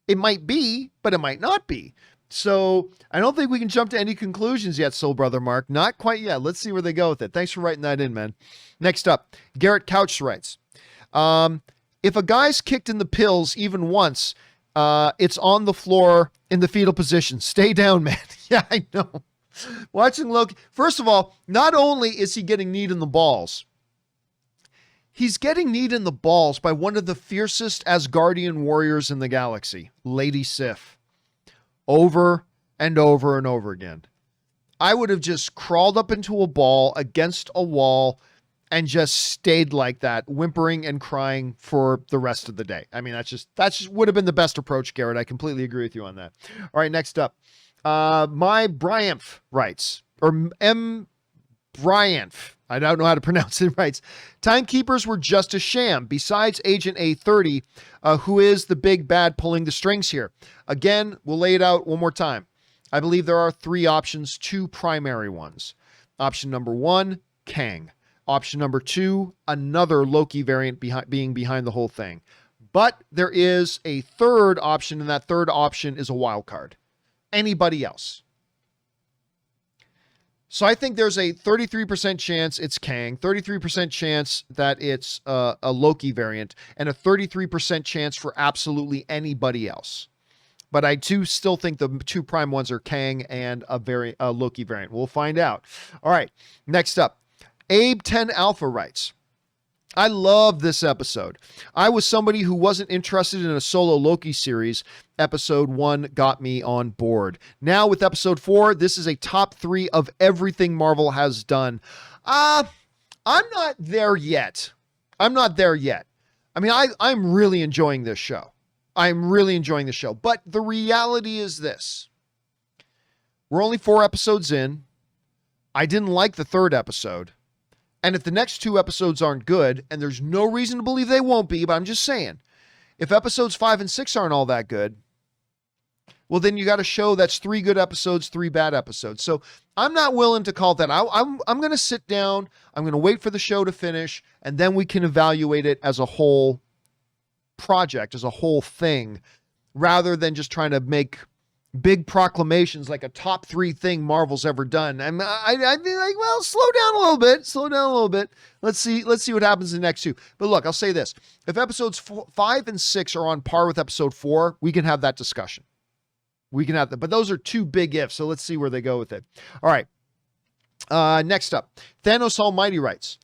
It might be, but it might not be. So I don't think we can jump to any conclusions yet, Soul Brother Mark. Not quite yet. Let's see where they go with it. Thanks for writing that in, man. Next up, Garrett Couch writes, if a guy's kicked in the pills even once, it's on the floor in the fetal position. Stay down, man. Yeah, I know. Watching Loki. First of all, not only is he getting kneed in the balls, he's getting kneed in the balls by one of the fiercest Asgardian warriors in the galaxy, Lady Sif. Over and over and over again. I would have just crawled up into a ball against a wall and just stayed like that, whimpering and crying for the rest of the day. I mean, that's just would have been the best approach, Garrett. I completely agree with you on that. All right, next up. My Bryantf writes, or M. Bryantf, I don't know how to pronounce it, writes, timekeepers were just a sham, besides Agent A30, who is the big bad pulling the strings here. Again, we'll lay it out one more time. I believe there are 3 options, 2 primary ones. Option number 1, Kang. Option number 2, another Loki variant being behind the whole thing. But there is a third option, and that third option is a wild card. Anybody else. So I think there's a 33% chance it's Kang, 33% chance that it's a Loki variant, and a 33% chance for absolutely anybody else. But I do still think the two prime ones are Kang and a Loki variant. We'll find out. All right, next up, Abe 10 Alpha writes, I love this episode. I was somebody who wasn't interested in a solo Loki series. Episode 1 got me on board. Now with episode 4, this is a top 3 of everything Marvel has done. I'm not there yet. I mean, I'm really enjoying this show. But the reality is this. We're only 4 episodes in. I didn't like the 3rd episode. And if the next 2 episodes aren't good, and there's no reason to believe they won't be, but I'm just saying, if episodes 5 and 6 aren't all that good, well, then you got a show that's 3 good episodes, 3 bad episodes. So I'm not willing to call that. I'm going to sit down. I'm going to wait for the show to finish, and then we can evaluate it as a whole project, as a whole thing, rather than just trying to make big proclamations like a top 3 thing Marvel's ever done. I'd be like, well, slow down a little bit. Let's see what happens in the next 2. But look, I'll say this. If episodes 5 and 6 are on par with episode 4, we can have that discussion. But those are 2 big ifs. So let's see where they go with it. All right. Next up, Thanos Almighty writes,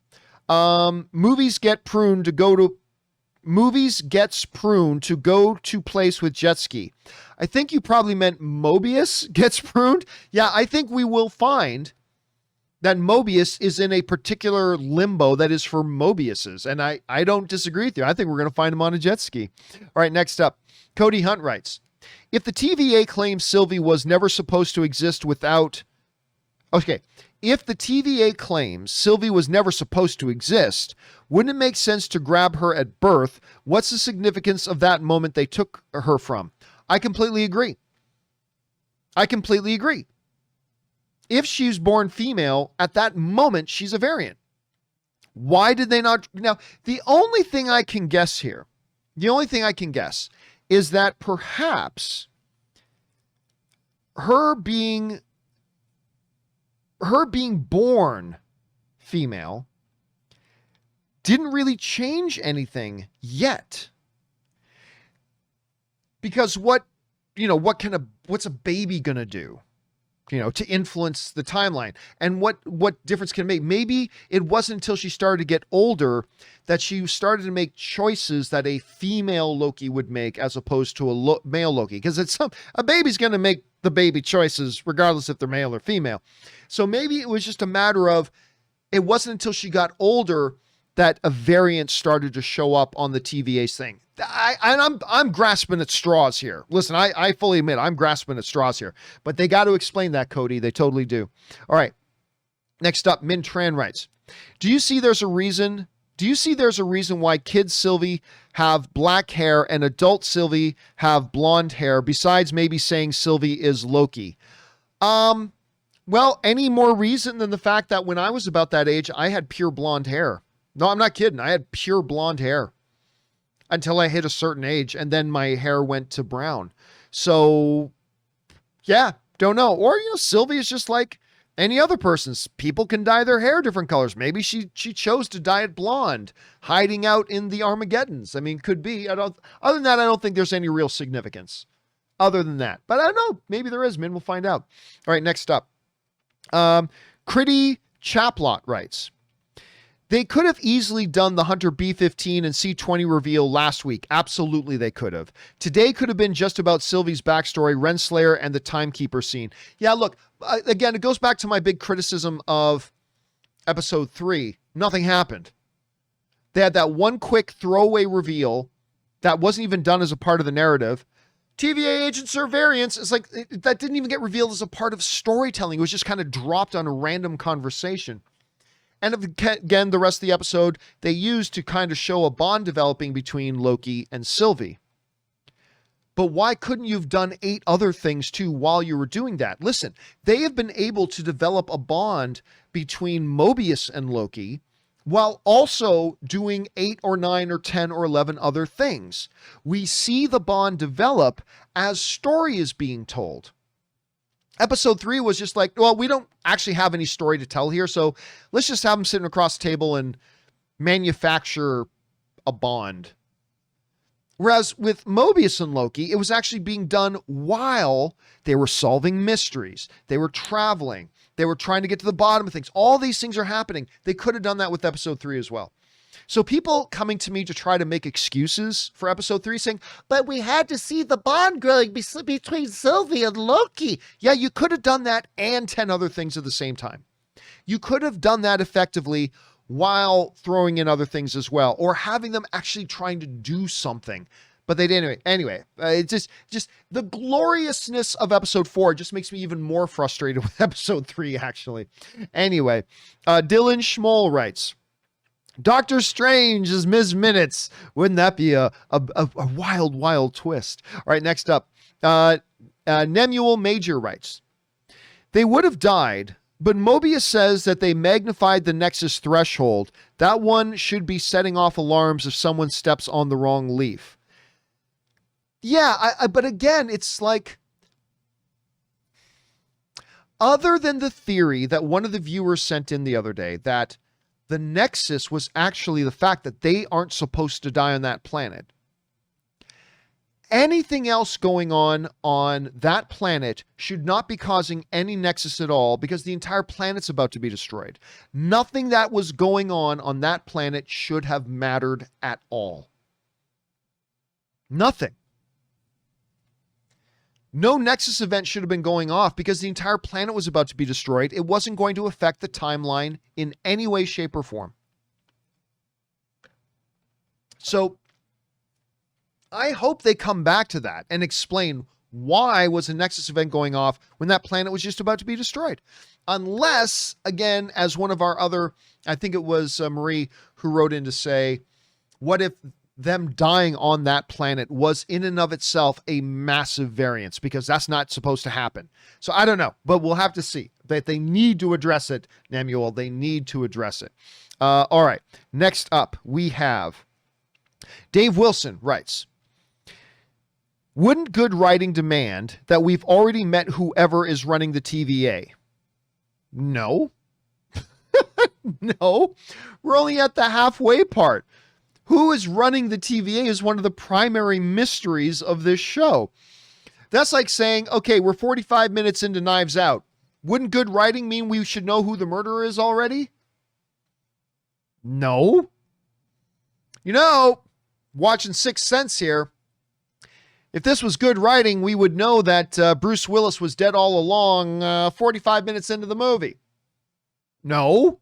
movies gets pruned to go to place with jet ski. I think you probably meant Mobius gets pruned. Yeah, I think we will find that Mobius is in a particular limbo that is for Mobiuses. And I don't disagree with you. I think we're going to find him on a jet ski. All right, next up, Cody Hunt writes, if the TVA claims Sylvie was never supposed to exist without... Okay, if the TVA claims Sylvie was never supposed to exist, wouldn't it make sense to grab her at birth? What's the significance of that moment they took her from? I completely agree. If she's born female, at that moment, she's a variant. Why did they not? Now, the only thing I can guess is that perhaps her being born female didn't really change anything yet. Because what's a baby gonna do, to influence the timeline? And what difference can it make? Maybe it wasn't until she started to get older that she started to make choices that a female Loki would make as opposed to a male Loki. Because a baby's gonna make the baby choices regardless if they're male or female. So maybe it was just a matter of, it wasn't until she got older that a variant started to show up on the TVA's thing. I'm grasping at straws here. Listen, I fully admit I'm grasping at straws here, but they got to explain that, Cody. They totally do. All right. Next up, Min Tran writes, do you see there's a reason why kids Sylvie have black hair and adult Sylvie have blonde hair, besides maybe saying Sylvie is Loki? Well, any more reason than the fact that when I was about that age, I had pure blonde hair. No, I'm not kidding. I had pure blonde hair until I hit a certain age, and then my hair went to brown. So, yeah, don't know. Or, Sylvie is just like any other person. People can dye their hair different colors. Maybe she chose to dye it blonde, hiding out in the Armageddons. I mean, could be. Other than that, I don't think there's any real significance other than that. But I don't know. Maybe there is, Min. We'll find out. All right, next up. Critty Chaplot writes, they could have easily done the Hunter B-15 and C-20 reveal last week. Absolutely, they could have. Today could have been just about Sylvie's backstory, Renslayer, and the Timekeeper scene. Yeah, look, again, it goes back to my big criticism of episode 3. Nothing happened. They had that one quick throwaway reveal that wasn't even done as a part of the narrative. TVA agents are variants. It's like, that didn't even get revealed as a part of storytelling. It was just kind of dropped on a random conversation. And again, the rest of the episode, they used to kind of show a bond developing between Loki and Sylvie. But why couldn't you have done 8 other things too while you were doing that? Listen, they have been able to develop a bond between Mobius and Loki while also doing 8 or 9 or 10 or 11 other things. We see the bond develop as story is being told. Episode 3 was just like, well, we don't actually have any story to tell here, so let's just have them sitting across the table and manufacture a bond. Whereas with Mobius and Loki, it was actually being done while they were solving mysteries. They were traveling. They were trying to get to the bottom of things. All these things are happening. They could have done that with episode 3 as well. So people coming to me to try to make excuses for episode 3 saying, but we had to see the bond growing between Sylvie and Loki. Yeah, you could have done that and 10 other things at the same time. You could have done that effectively while throwing in other things as well, or having them actually trying to do something. But they didn't. Anyway, it's just the gloriousness of episode 4 just makes me even more frustrated with episode 3, actually. Anyway, Dylan Schmoll writes, Doctor Strange is Ms. Minutes. Wouldn't that be a wild, wild twist? All right, next up. Nemuel Major writes, they would have died, but Mobius says that they magnified the Nexus threshold. That one should be setting off alarms if someone steps on the wrong leaf. Yeah, but again, it's like, other than the theory that one of the viewers sent in the other day, that the Nexus was actually the fact that they aren't supposed to die on that planet. Anything else going on that planet should not be causing any Nexus at all, because the entire planet's about to be destroyed. Nothing that was going on that planet should have mattered at all. Nothing. No Nexus event should have been going off because the entire planet was about to be destroyed. It wasn't going to affect the timeline in any way, shape, or form. So I hope they come back to that and explain why was a Nexus event going off when that planet was just about to be destroyed. Unless, again, as one of our other, I think it was Marie who wrote in to say, what if them dying on that planet was in and of itself a massive variance, because that's not supposed to happen. So I don't know, but we'll have to see. But they need to address it, Nemuel. They need to address it. All right. Next up, we have Dave Wilson writes, wouldn't good writing demand that we've already met whoever is running the TVA? No. No. We're only at the halfway part. Who is running the TVA is one of the primary mysteries of this show. That's like saying, okay, we're 45 minutes into Knives Out. Wouldn't good writing mean we should know who the murderer is already? No. You know, watching Sixth Sense here, if this was good writing, we would know that Bruce Willis was dead all along 45 minutes into the movie. No.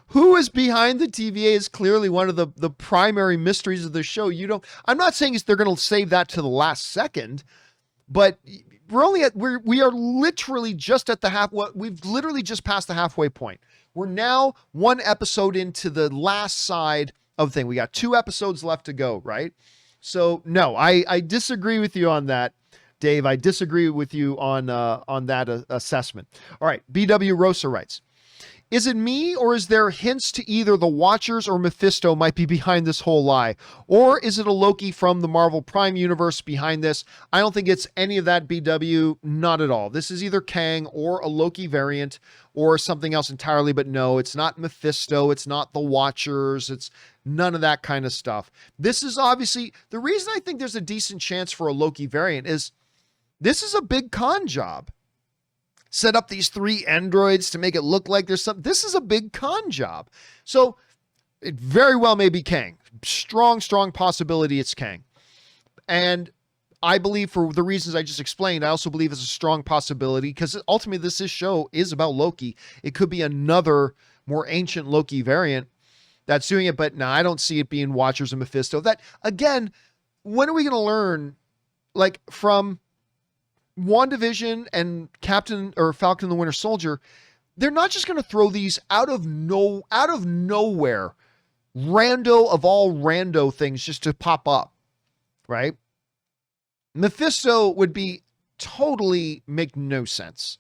Who is behind the TVA is clearly one of the primary mysteries of the show. I'm not saying they're going to save that to the last second, but we are literally just at the we've literally just passed the halfway point. We're now one episode into the last side of the thing. We got 2 episodes left to go, right? So no, I disagree with you on that, Dave. I disagree with you on that assessment. All right. BW Rosa writes, is it me, or is there hints to either the Watchers or Mephisto might be behind this whole lie? Or is it a Loki from the Marvel Prime universe behind this? I don't think it's any of that, BW. Not at all. This is either Kang or a Loki variant or something else entirely, but no, it's not Mephisto. It's not the Watchers. It's none of that kind of stuff. This is obviously, the reason I think there's a decent chance for a Loki variant is this is a big con job. Set up these 3 androids to make it look like there's something. This is a big con job. So it very well may be Kang. Strong possibility it's Kang. And I believe, for the reasons I just explained, I also believe it's a strong possibility because ultimately this show is about Loki. It could be another more ancient Loki variant that's doing it, but no, I don't see it being Watchers and Mephisto. That, again, when are we going to learn, like, from WandaVision and Falcon and the Winter Soldier? They're not just going to throw these out of nowhere, rando of all rando things just to pop up, right? Mephisto would be totally make no sense.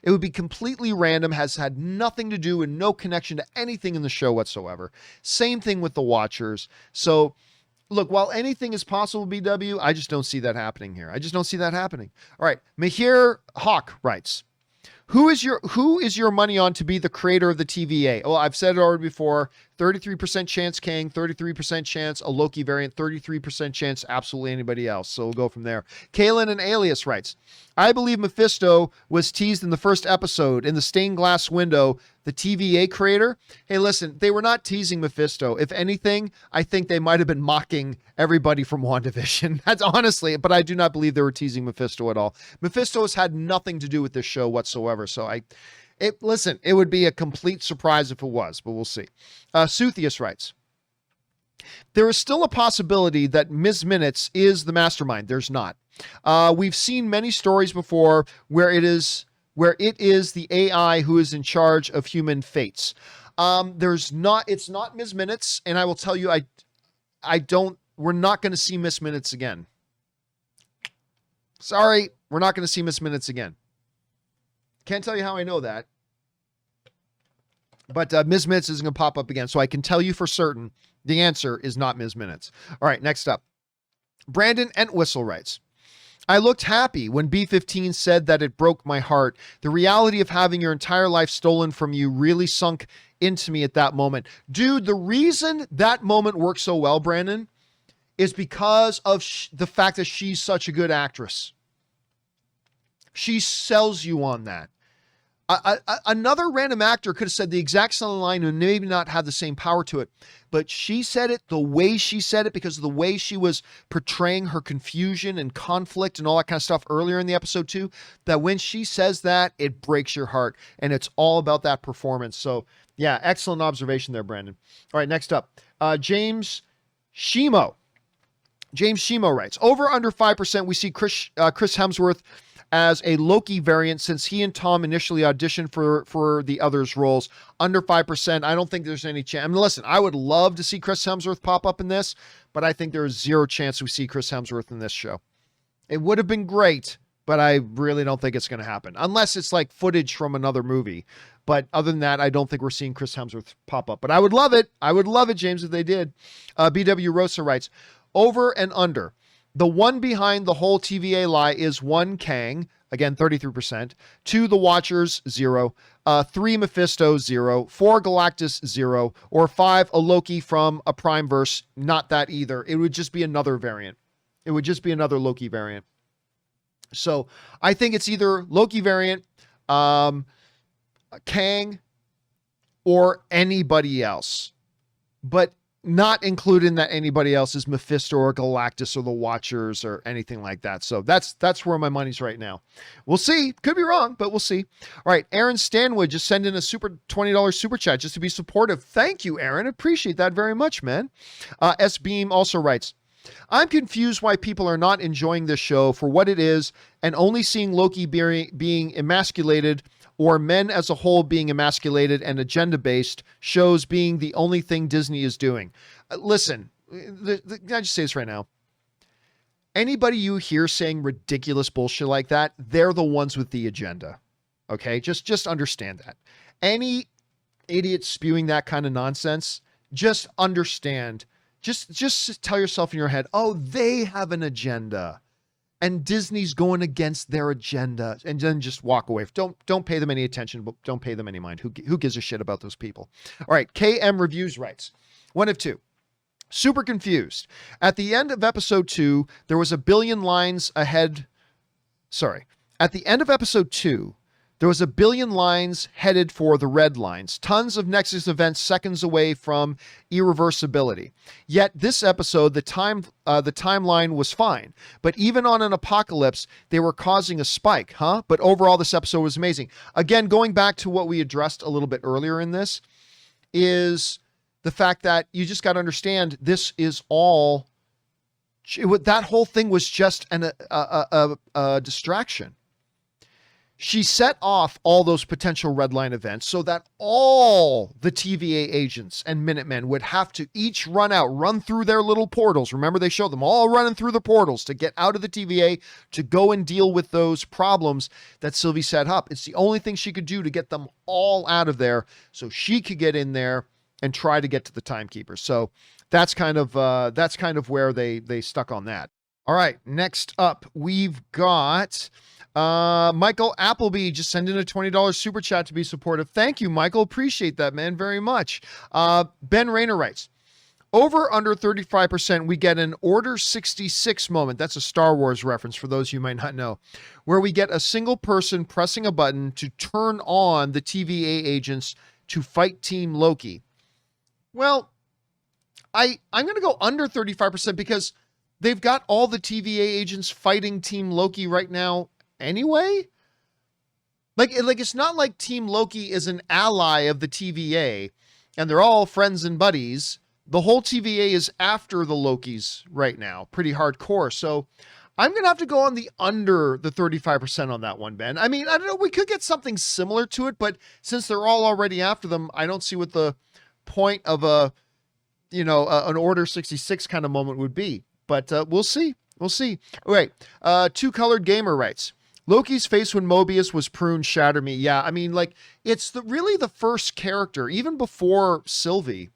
It would be completely random, has had nothing to do and no connection to anything in the show whatsoever. Same thing with the Watchers. So look, while anything is possible, BW, I just don't see that happening here. I just don't see that happening. All right. Mahir Hawk writes, who is your money on to be the creator of the TVA? Well, I've said it already before. 33% chance Kang, 33% chance a Loki variant, 33% chance absolutely anybody else. So we'll go from there. Kaylin and Alias writes, I believe Mephisto was teased in the first episode in the stained glass window, the TVA creator. Hey, listen, they were not teasing Mephisto. If anything, I think they might have been mocking everybody from WandaVision. That's honestly, but I do not believe they were teasing Mephisto at all. Mephisto has had nothing to do with this show whatsoever. So listen, it would be a complete surprise if it was, but we'll see. Suthius writes, there is still a possibility that Ms. Minutes is the mastermind. There's not. We've seen many stories before where it is the AI who is in charge of human fates. It's not Ms. Minutes, and I will tell you, we're not going to see Miss Minutes again. Sorry, we're not going to see Miss Minutes again. Can't tell you how I know that. But Ms. Minutes isn't going to pop up again. So I can tell you for certain the answer is not Ms. Minutes. All right, next up. Brandon Entwistle writes, I looked happy when B-15 said that it broke my heart. The reality of having your entire life stolen from you really sunk into me at that moment. Dude, the reason that moment worked so well, Brandon, is because of the fact that she's such a good actress. She sells you on that. Another random actor could have said the exact same line and maybe not have the same power to it, but she said it the way she said it because of the way she was portraying her confusion and conflict and all that kind of stuff earlier in the episode too, that when she says that, it breaks your heart, and it's all about that performance. So yeah, excellent observation there, Brandon. All right, next up, James Shimo. James Shimo writes, over under 5% we see Chris Hemsworth as a Loki variant since he and Tom initially auditioned for the others' roles. Under 5%, I don't think there's any chance. I mean, listen, I would love to see Chris Hemsworth pop up in this, but I think there's zero chance we see Chris Hemsworth in this show. It would have been great, but I really don't think it's going to happen. Unless it's like footage from another movie. But other than that, I don't think we're seeing Chris Hemsworth pop up. But I would love it. I would love it, James, if they did. BW Rosa writes, over and under. The one behind the whole TVA lie is 1 Kang, again 33%, 2 The Watchers, 0, 3 Mephisto, 0, 4 Galactus, 0, or 5 a Loki from a Primeverse, not that either. It would just be another variant. It would just be another Loki variant. So I think it's either Loki variant, Kang, or anybody else. But not including that anybody else is Mephisto or Galactus or the Watchers or anything like that. So that's where my money's right now. We'll see. Could be wrong, but we'll see. All right. Aaron Stanwood just sent in a super $20 super chat just to be supportive. Thank you, Aaron. Appreciate that very much, man. S Beam also writes, I'm confused why people are not enjoying this show for what it is and only seeing Loki being emasculated, or men as a whole being emasculated and agenda-based shows being the only thing Disney is doing. Listen, can I just say this right now? Anybody you hear saying ridiculous bullshit like that, they're the ones with the agenda. Okay? Just understand that. Any idiot spewing that kind of nonsense, just understand. Just tell yourself in your head, oh, they have an agenda. And Disney's going against their agenda, and then just walk away. Don't pay them any attention, but don't pay them any mind. Who gives a shit about those people? All right. KM Reviews writes, 1 of 2. Super confused. At the end of episode 2, there was a billion lines ahead. Sorry. At the end of episode 2, there was a billion lines headed for the red lines. Tons of Nexus events seconds away from irreversibility. Yet this episode, the timeline was fine. But even on an apocalypse, they were causing a spike, huh? But overall, this episode was amazing. Again, going back to what we addressed a little bit earlier in this, is the fact that you just got to understand this is all. That whole thing was just a distraction. She set off all those potential red line events so that all the TVA agents and Minutemen would have to each run through their little portals. Remember, they showed them all running through the portals to get out of the TVA to go and deal with those problems that Sylvie set up. It's the only thing she could do to get them all out of there so she could get in there and try to get to the timekeepers. So that's kind of where they stuck on that. All right, next up, we've got Michael Appleby just sent in a $20 super chat to be supportive. Thank you, Michael. Appreciate that, man, very much. Ben Rayner writes, over under 35%, we get an Order 66 moment. That's a Star Wars reference for those you might not know, where we get a single person pressing a button to turn on the TVA agents to fight Team Loki. Well, I'm going to go under 35% because they've got all the TVA agents fighting Team Loki right now anyway. Like it's not like Team Loki is an ally of the TVA and they're all friends and buddies. The whole TVA is after the Lokis right now, pretty hardcore. So I'm going to have to go on the under the 35% on that one, Ben. I mean, I don't know. We could get something similar to it, but since they're all already after them, I don't see what the point of an Order 66 kind of moment would be. But we'll see. We'll see. All right. Two Colored Gamer writes, Loki's face when Mobius was pruned shattered me. Yeah, I mean, like, it's really the first character, even before Sylvie,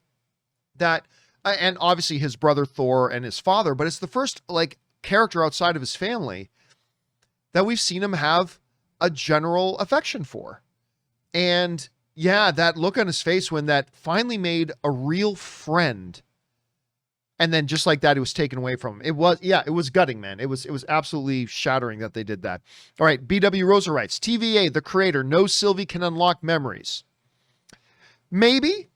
that, and obviously his brother Thor and his father, but it's the first like character outside of his family that we've seen him have a general affection for. And yeah, that look on his face when that finally made a real friend. And then just like that, it was taken away from him. It was gutting, man. It was absolutely shattering that they did that. All right. BW Rosa writes, TVA, the creator, knows Sylvie can unlock memories. Maybe,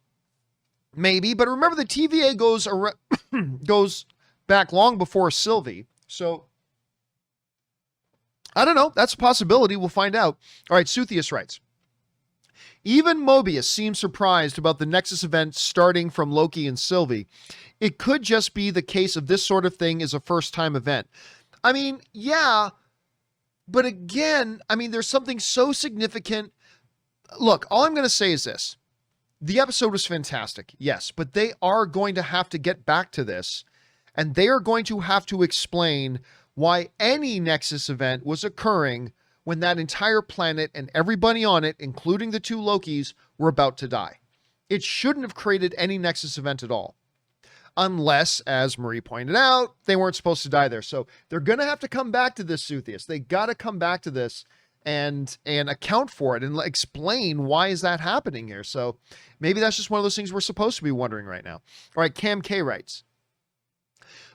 but remember the TVA goes back long before Sylvie. So I don't know. That's a possibility. We'll find out. All right. Suthius writes, even Mobius seems surprised about the Nexus event starting from Loki and Sylvie. It could just be the case of this sort of thing is a first-time event. I mean, yeah, but again, I mean, there's something so significant. Look, all I'm going to say is this. The episode was fantastic, yes, but they are going to have to get back to this, and they are going to have to explain why any Nexus event was occurring when that entire planet and everybody on it, including the two Lokis, were about to die. It shouldn't have created any Nexus event at all. Unless, as Marie pointed out, they weren't supposed to die there. So they're going to have to come back to this, Suthius. They got to come back to this and account for it and explain why is that happening here. So maybe that's just one of those things we're supposed to be wondering right now. All right, Cam K writes,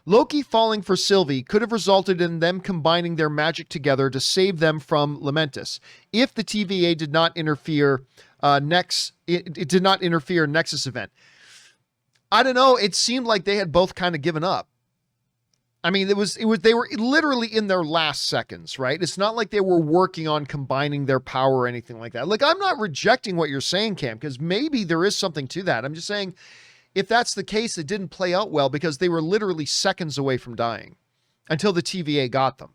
Loki falling for Sylvie could have resulted in them combining their magic together to save them from Lamentus. If the TVA did not interfere, it did not interfere Nexus event. I don't know. It seemed like they had both kind of given up. I mean, they were literally in their last seconds, right? It's not like they were working on combining their power or anything like that. Like, I'm not rejecting what you're saying, Cam, because maybe there is something to that. I'm just saying, if that's the case, it didn't play out well because they were literally seconds away from dying until the TVA got them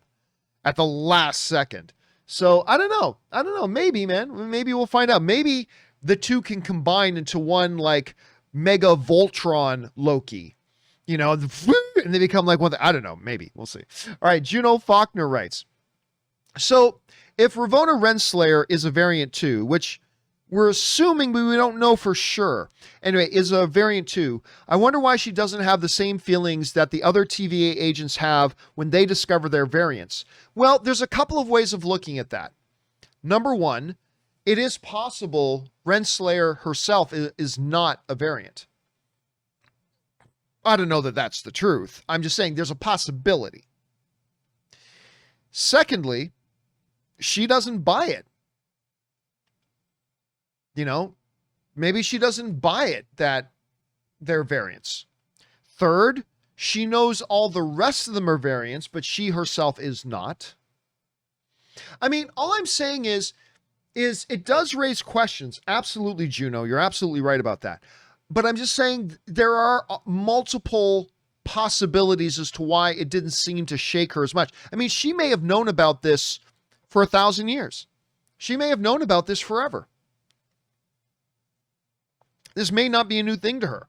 at the last second. So I don't know. Maybe, man. Maybe we'll find out. Maybe the two can combine into one like Mega Voltron Loki, and they become like one. I don't know. Maybe we'll see. All right. Juno Faulkner writes, so if Ravonna Renslayer is a variant 2, which we're assuming, but we don't know for sure. Anyway, is a variant 2. I wonder why she doesn't have the same feelings that the other TVA agents have when they discover their variants. Well, there's a couple of ways of looking at that. Number one, it is possible Renslayer herself is not a variant. I don't know that that's the truth. I'm just saying there's a possibility. Secondly, she doesn't buy it. Maybe she doesn't buy it that they're variants. Third, she knows all the rest of them are variants, but she herself is not. I mean, all I'm saying is it does raise questions. Absolutely, Juno. You're absolutely right about that. But I'm just saying there are multiple possibilities as to why it didn't seem to shake her as much. I mean, she may have known about this for 1,000 years. She may have known about this forever. This may not be a new thing to her.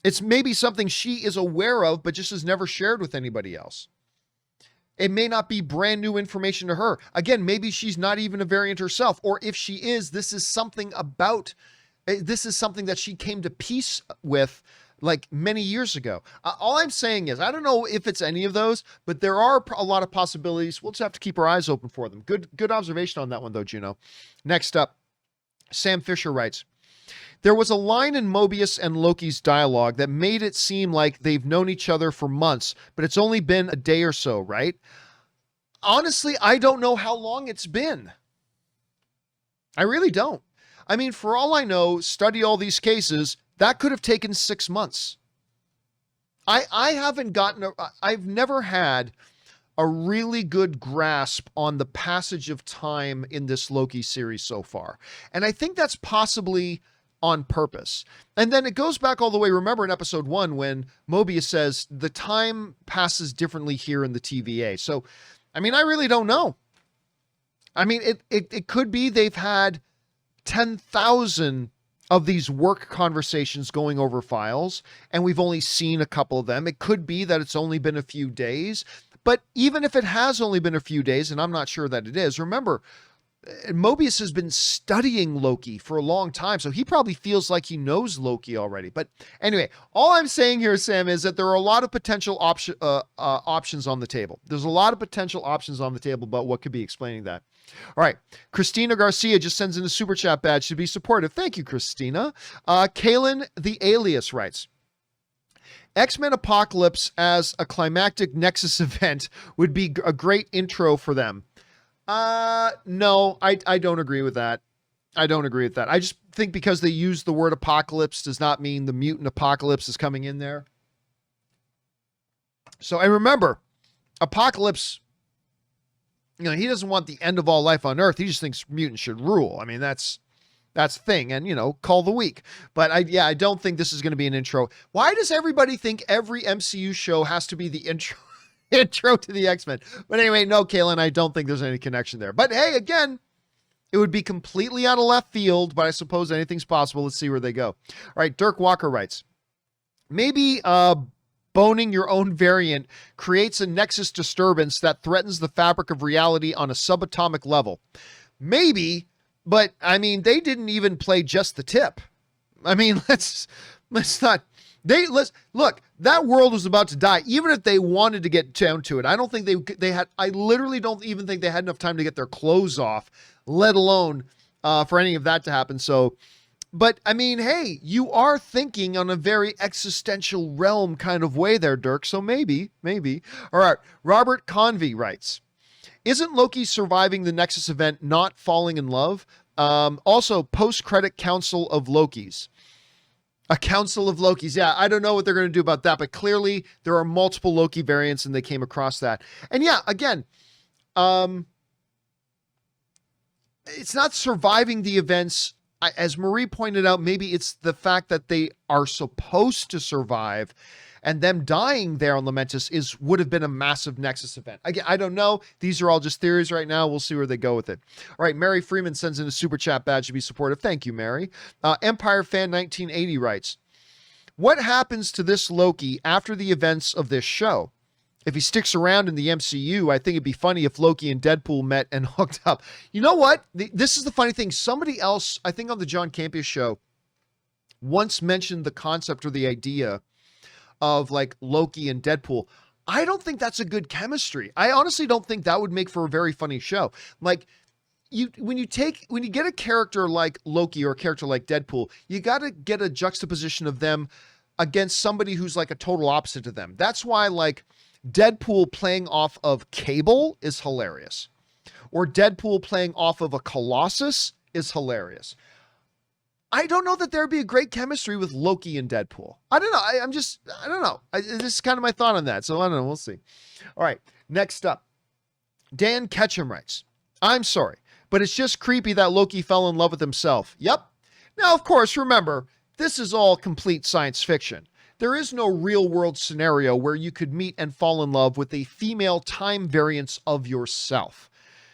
It's maybe something she is aware of, but just has never shared with anybody else. It may not be brand new information to her. Again, maybe she's not even a variant herself. Or if she is, this is something that she came to peace with like many years ago. All I'm saying is, I don't know if it's any of those, but there are a lot of possibilities. We'll just have to keep our eyes open for them. Good observation on that one, though, Juno. Next up, Sam Fisher writes, there was a line in Mobius and Loki's dialogue that made it seem like they've known each other for months, but it's only been a day or so, right? Honestly, I don't know how long it's been. I really don't. I mean, for all I know, study all these cases, that could have taken 6 months. I've never had a really good grasp on the passage of time in this Loki series so far. And I think that's possibly on purpose. And then it goes back all the way. Remember in episode 1 when Mobius says the time passes differently here in the TVA. So, I mean, I really don't know. I mean, it could be they've had 10,000 of these work conversations going over files, and we've only seen a couple of them. It could be that it's only been a few days, but even if it has only been a few days, and I'm not sure that it is, remember, Mobius has been studying Loki for a long time, so he probably feels like he knows Loki already. But anyway, all I'm saying here, Sam, is that there are a lot of potential options on the table. There's a lot of potential options on the table about what could be explaining that. All right. Christina Garcia just sends in a super chat badge to be supportive. Thank you, Christina. Kaylin the Alias writes, X-Men Apocalypse as a climactic Nexus event would be a great intro for them. No, I don't agree with that. I don't agree with that. I just think because they use the word apocalypse does not mean the mutant apocalypse is coming in there. So, and remember, Apocalypse, you know, he doesn't want the end of all life on Earth. He just thinks mutants should rule. I mean, that's the thing. And, you know, call the weak. But I don't think this is going to be an intro. Why does everybody think every MCU show has to be the intro to the X-Men? But anyway, no, Kaylin, I don't think there's any connection there. But hey, again, it would be completely out of left field, but I suppose anything's possible. Let's see where they go. All right, Dirk Walker writes, maybe boning your own variant creates a nexus disturbance that threatens the fabric of reality on a subatomic level. Maybe, but I mean, they didn't even play just the tip. I mean, let's look, that world was about to die. Even if they wanted to get down to it, I don't think I literally don't even think they had enough time to get their clothes off, let alone for any of that to happen. So, but I mean, hey, you are thinking on a very existential realm kind of way there, Dirk. So maybe. All right. Robert Convey writes, isn't Loki surviving the Nexus event not falling in love? Also, post-credit council of Lokis. A council of Lokis. Yeah, I don't know what they're going to do about that, but clearly there are multiple Loki variants and they came across that. And yeah, again, it's not surviving the events. As Marie pointed out, maybe it's the fact that they are supposed to survive, and them dying there on Lamentus would have been a massive Nexus event. Again, I don't know. These are all just theories right now. We'll see where they go with it. All right, Mary Freeman sends in a super chat badge to be supportive. Thank you, Mary. Empire Fan 1980 writes, what happens to this Loki after the events of this show? If he sticks around in the MCU, I think it'd be funny if Loki and Deadpool met and hooked up. You know what? This is the funny thing. Somebody else, I think on the John Campea Show, once mentioned the concept or the idea of like Loki and Deadpool. I don't think that's a good chemistry. I honestly don't think that would make for a very funny show. Like when you get a character like Loki or a character like Deadpool, you got to get a juxtaposition of them against somebody who's like a total opposite to them. That's why like Deadpool playing off of Cable is hilarious. Or Deadpool playing off of a Colossus is hilarious. I don't know that there'd be a great chemistry with Loki and Deadpool. I don't know. I don't know. This is kind of my thought on that. So I don't know. We'll see. All right. Next up, Dan Ketchum writes, I'm sorry, but it's just creepy that Loki fell in love with himself. Yep. Now, of course, remember, this is all complete science fiction. There is no real world scenario where you could meet and fall in love with a female time variance of yourself.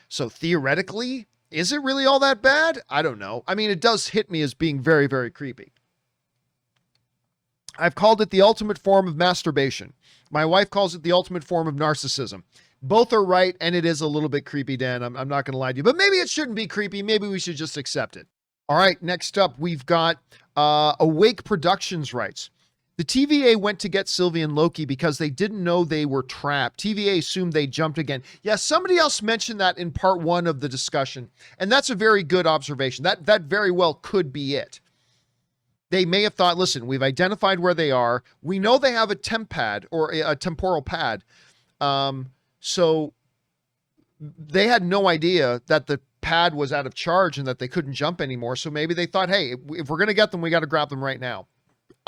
So theoretically, is it really all that bad? I don't know. I mean, it does hit me as being very, very creepy. I've called it the ultimate form of masturbation. My wife calls it the ultimate form of narcissism. Both are right, and it is a little bit creepy, Dan. I'm not going to lie to you. But maybe it shouldn't be creepy. Maybe we should just accept it. All right, next up, we've got Awake Productions writes, The TVA went to get Sylvie and Loki because they didn't know they were trapped. TVA assumed they jumped again. Yeah, somebody else mentioned that in part 1 of the discussion, and that's a very good observation. That very well could be it. They may have thought, listen, we've identified where they are. We know they have a temp pad or a temporal pad. So they had no idea that the pad was out of charge and that they couldn't jump anymore. So maybe they thought, hey, if we're going to get them, we got to grab them right now.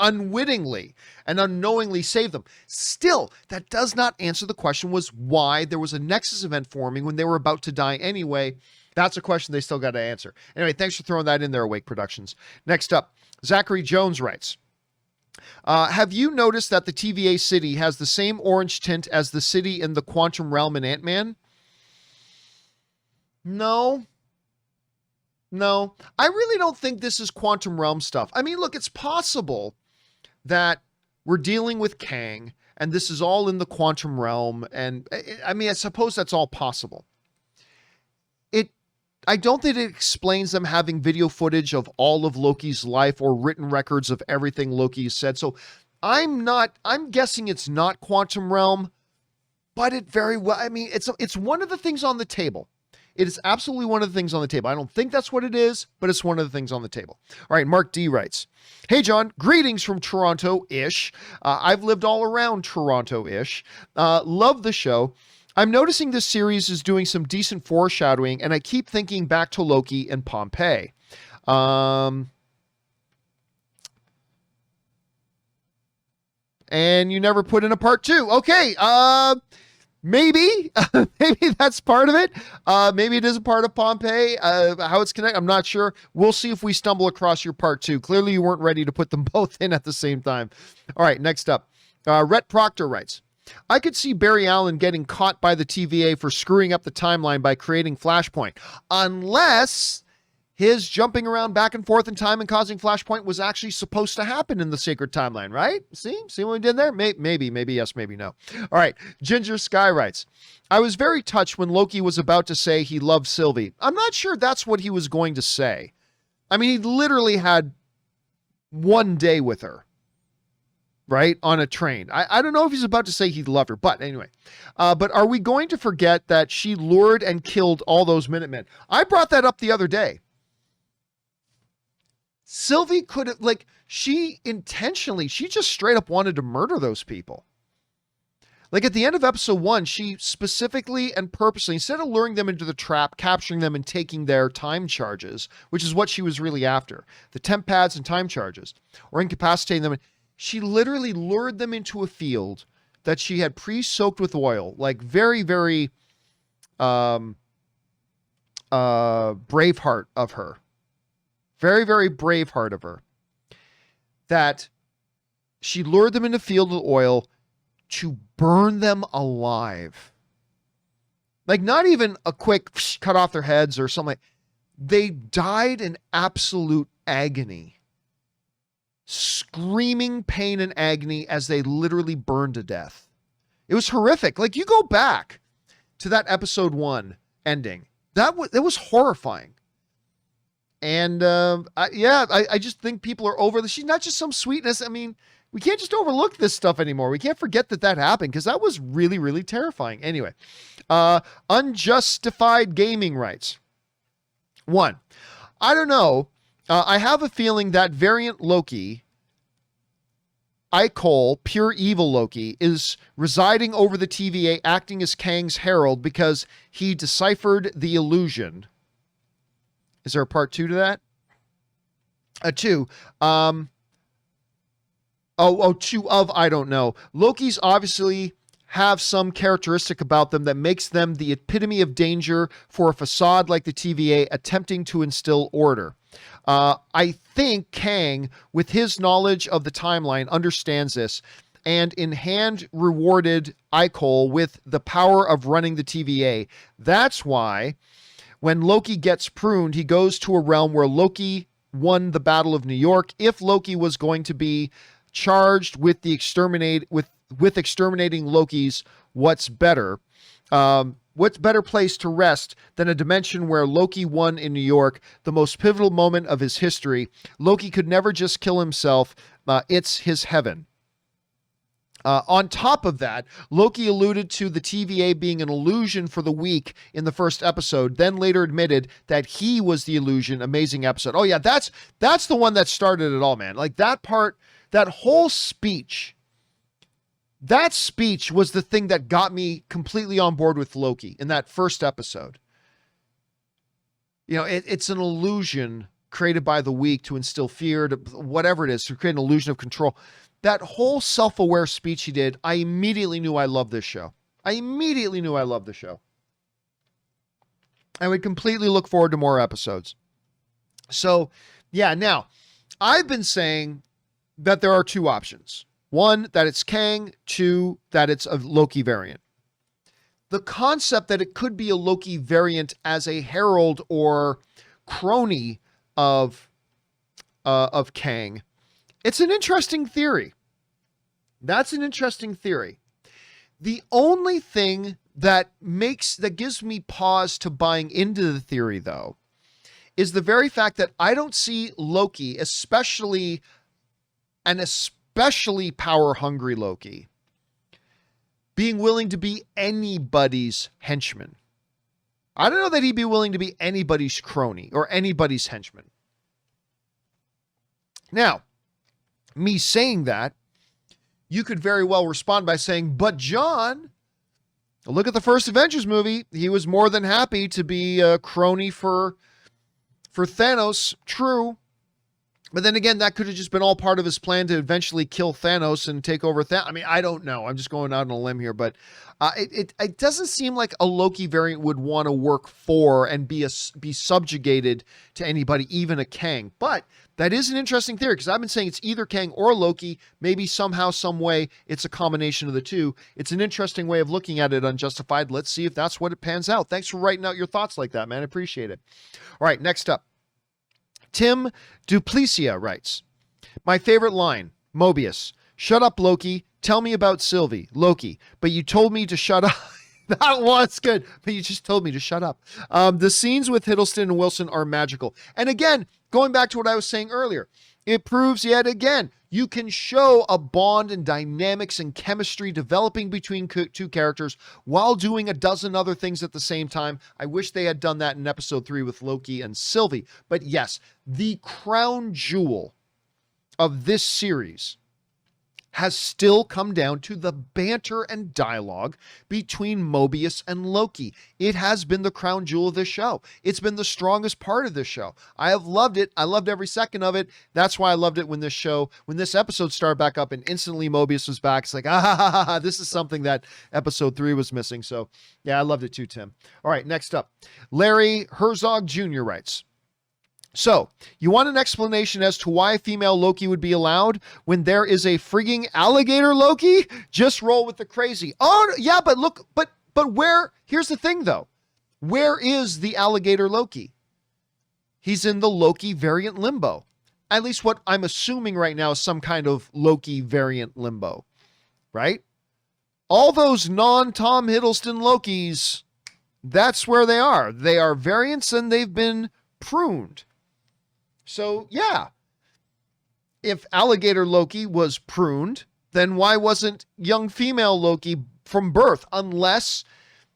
Unwittingly and unknowingly save them. Still, that does not answer the question was why there was a Nexus event forming when they were about to die anyway. That's a question they still got to answer. Anyway, thanks for throwing that in there, Awake Productions. Next up, Zachary Jones writes, have you noticed that the TVA city has the same orange tint as the city in the Quantum Realm in Ant-Man? No. I really don't think this is Quantum Realm stuff. I mean, look, it's possible that we're dealing with Kang and this is all in the Quantum Realm. And I mean, I suppose that's all possible. I don't think it explains them having video footage of all of Loki's life or written records of everything Loki has said. So I'm guessing it's not Quantum Realm, but it very well, I mean, it's one of the things on the table. It is absolutely one of the things on the table. I don't think that's what it is, but it's one of the things on the table. All right, Mark D writes, hey, John, greetings from Toronto-ish. I've lived all around Toronto-ish. Love the show. I'm noticing this series is doing some decent foreshadowing, and I keep thinking back to Loki and Pompeii. And you never put in a part 2. Okay, maybe that's part of it. Maybe it is a part of Pompeii. How it's connected, I'm not sure. We'll see if we stumble across your part 2. Clearly, you weren't ready to put them both in at the same time. All right, next up. Rhett Proctor writes, I could see Barry Allen getting caught by the TVA for screwing up the timeline by creating Flashpoint, unless his jumping around back and forth in time and causing Flashpoint was actually supposed to happen in the sacred timeline, right? See what we did there? Maybe yes, maybe no. All right, Ginger Sky writes, I was very touched when Loki was about to say he loved Sylvie. I'm not sure that's what he was going to say. I mean, he literally had one day with her. Right? On a train. I don't know if he's about to say he loved her, but anyway. But are we going to forget that she lured and killed all those Minutemen? I brought that up the other day. Sylvie could have, she just straight up wanted to murder those people. Like at the end of episode 1, she specifically and purposely, instead of luring them into the trap, capturing them and taking their time charges, which is what she was really after, the temp pads and time charges, or incapacitating them, she literally lured them into a field that she had pre-soaked with oil, like very, very Braveheart of her. Very, very Braveheart of her. That she lured them into a field with oil to burn them alive. Like not even a quick cut off their heads or something. They died in absolute agony. Screaming pain and agony as they literally burned to death. It was horrific. Like you go back to that episode 1 ending. That was horrifying. And I just think people are over this. She's not just some sweetness. I mean, we can't just overlook this stuff anymore. We can't forget that happened because that was really, really terrifying. Anyway, Unjustified Gaming writes, 1, I don't know. I have a feeling that variant Loki, I call pure evil Loki, is residing over the TVA acting as Kang's herald because he deciphered the illusion. Is there a part 2 to that? 2. 2 of I don't know. Loki's obviously have some characteristic about them that makes them the epitome of danger for a facade like the TVA attempting to instill order. I think Kang, with his knowledge of the timeline, understands this, and in hand rewarded Icole with the power of running the TVA. That's why when Loki gets pruned, he goes to a realm where Loki won the Battle of New York. If Loki was going to be charged with the exterminating Lokis, what's better? What's better place to rest than a dimension where Loki won in New York, the most pivotal moment of his history? Loki could never just kill himself. It's his heaven. On top of that, Loki alluded to the TVA being an illusion for the week in the first episode, then later admitted that he was the illusion. Amazing episode. Oh yeah, that's the one that started it all, man. Like that part, that whole speech, that speech was the thing that got me completely on board with Loki in that first episode. You know, it's an illusion created by the weak to instill fear, to whatever it is, to create an illusion of control. That whole self-aware speech he did, I immediately knew I loved this show. I would completely look forward to more episodes. So, yeah, now, I've been saying that there are two options. One, that it's Kang. Two, that it's a Loki variant. The concept that it could be a Loki variant as a herald or crony of Kang, it's an interesting theory. That's an interesting theory. The only thing that gives me pause to buying into the theory, though, is the very fact that I don't see Loki, especially power-hungry Loki, being willing to be anybody's henchman. I don't know that he'd be willing to be anybody's crony or anybody's henchman. Now, me saying that, you could very well respond by saying, but John, look at the first Avengers movie. He was more than happy to be a crony for Thanos. True. But then again, that could have just been all part of his plan to eventually kill Thanos and take over Thanos. I mean, I don't know. I'm just going out on a limb here, but it doesn't seem like a Loki variant would want to work for and be subjugated to anybody, even a Kang. But that is an interesting theory because I've been saying it's either Kang or Loki. Maybe somehow, some way, it's a combination of the two. It's an interesting way of looking at it, Unjustified. Let's see if that's what it pans out. Thanks for writing out your thoughts like that, man. I appreciate it. All right, next up. Tim Duplicia writes, my favorite line, Mobius, shut up, Loki. Tell me about Sylvie, Loki, but you told me to shut up. That was good, but you just told me to shut up. The scenes with Hiddleston and Wilson are magical. And again, going back to what I was saying earlier, it proves yet again, you can show a bond and dynamics and chemistry developing between two characters while doing a dozen other things at the same time. I wish they had done that in episode 3 with Loki and Sylvie. But yes, the crown jewel of this series has still come down to the banter and dialogue between Mobius and Loki. It has been the crown jewel of this show. It's been the strongest part of this show. I have loved it. I loved every second of it. That's why I loved it when this episode started back up and instantly Mobius was back. It's like, this is something that episode 3 was missing. So yeah, I loved it too, Tim. All right, next up, Larry Herzog Jr. writes, so, you want an explanation as to why female Loki would be allowed when there is a frigging alligator Loki? Just roll with the crazy. Oh, yeah, but look, but where, here's the thing though. Where is the alligator Loki? He's in the Loki variant limbo. At least what I'm assuming right now is some kind of Loki variant limbo, right? All those non-Tom Hiddleston Lokis, that's where they are. They are variants and they've been pruned. So, yeah, if alligator Loki was pruned, then why wasn't young female Loki from birth? Unless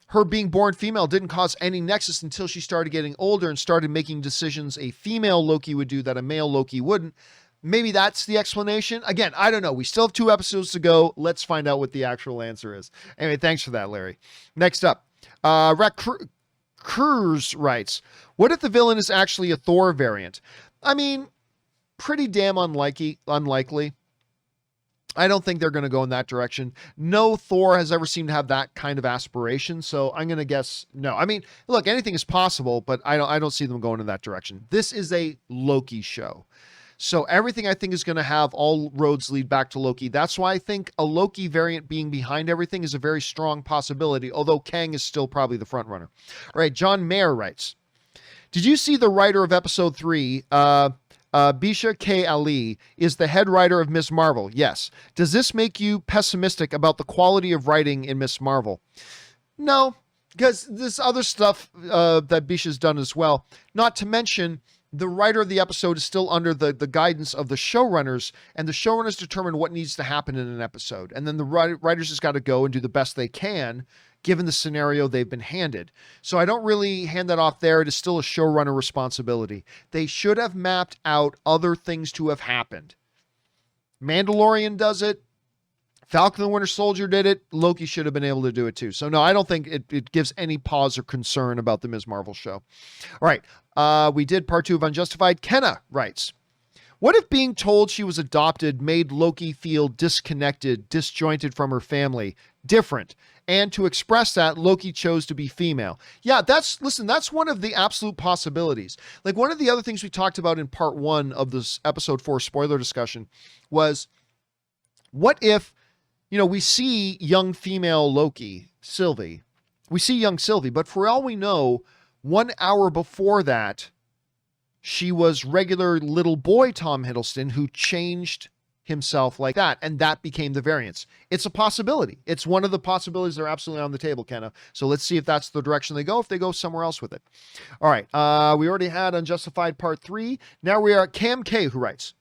her being born female didn't cause any nexus until she started getting older and started making decisions a female Loki would do that a male Loki wouldn't. Maybe that's the explanation. Again, I don't know. We still have 2 episodes to go. Let's find out what the actual answer is. Anyway, thanks for that, Larry. Next up, Cruz writes, what if the villain is actually a Thor variant? I mean, pretty damn unlikely. I don't think they're going to go in that direction. No Thor has ever seemed to have that kind of aspiration, so I'm going to guess no. I mean, look, anything is possible, but I don't see them going in that direction. This is a Loki show. So everything I think is going to have all roads lead back to Loki. That's why I think a Loki variant being behind everything is a very strong possibility, although Kang is still probably the front runner. All right, John Mayer writes, did you see the writer of episode 3, Bisha K. Ali, is the head writer of Miss Marvel? Yes. Does this make you pessimistic about the quality of writing in Miss Marvel? No, because there's other stuff that Bisha's done as well. Not to mention, the writer of the episode is still under the guidance of the showrunners, and the showrunners determine what needs to happen in an episode. And then the writers just got to go and do the best they can, given the scenario they've been handed. So I don't really hand that off there. It is still a showrunner responsibility. They should have mapped out other things to have happened. Mandalorian does it. Falcon and the Winter Soldier did it. Loki should have been able to do it too. So no, I don't think it gives any pause or concern about the Ms. Marvel show. All right. We did part 2 of Unjustified. Kenna writes, what if being told she was adopted made Loki feel disconnected, disjointed from her family, different? And to express that, Loki chose to be female. Yeah, that's one of the absolute possibilities. Like, one of the other things we talked about in part 1 of this episode 4 spoiler discussion was, what if, we see young female Loki, Sylvie. We see young Sylvie, but for all we know, 1 hour before that, she was regular little boy Tom Hiddleston who changed himself like that, and that became the variance. It's a possibility. It's one of the possibilities that are absolutely on the table, Kenna. So let's see if that's the direction they go, if they go somewhere else with it. All right. We already had Unjustified Part 3. Now we are at Cam K, who writes,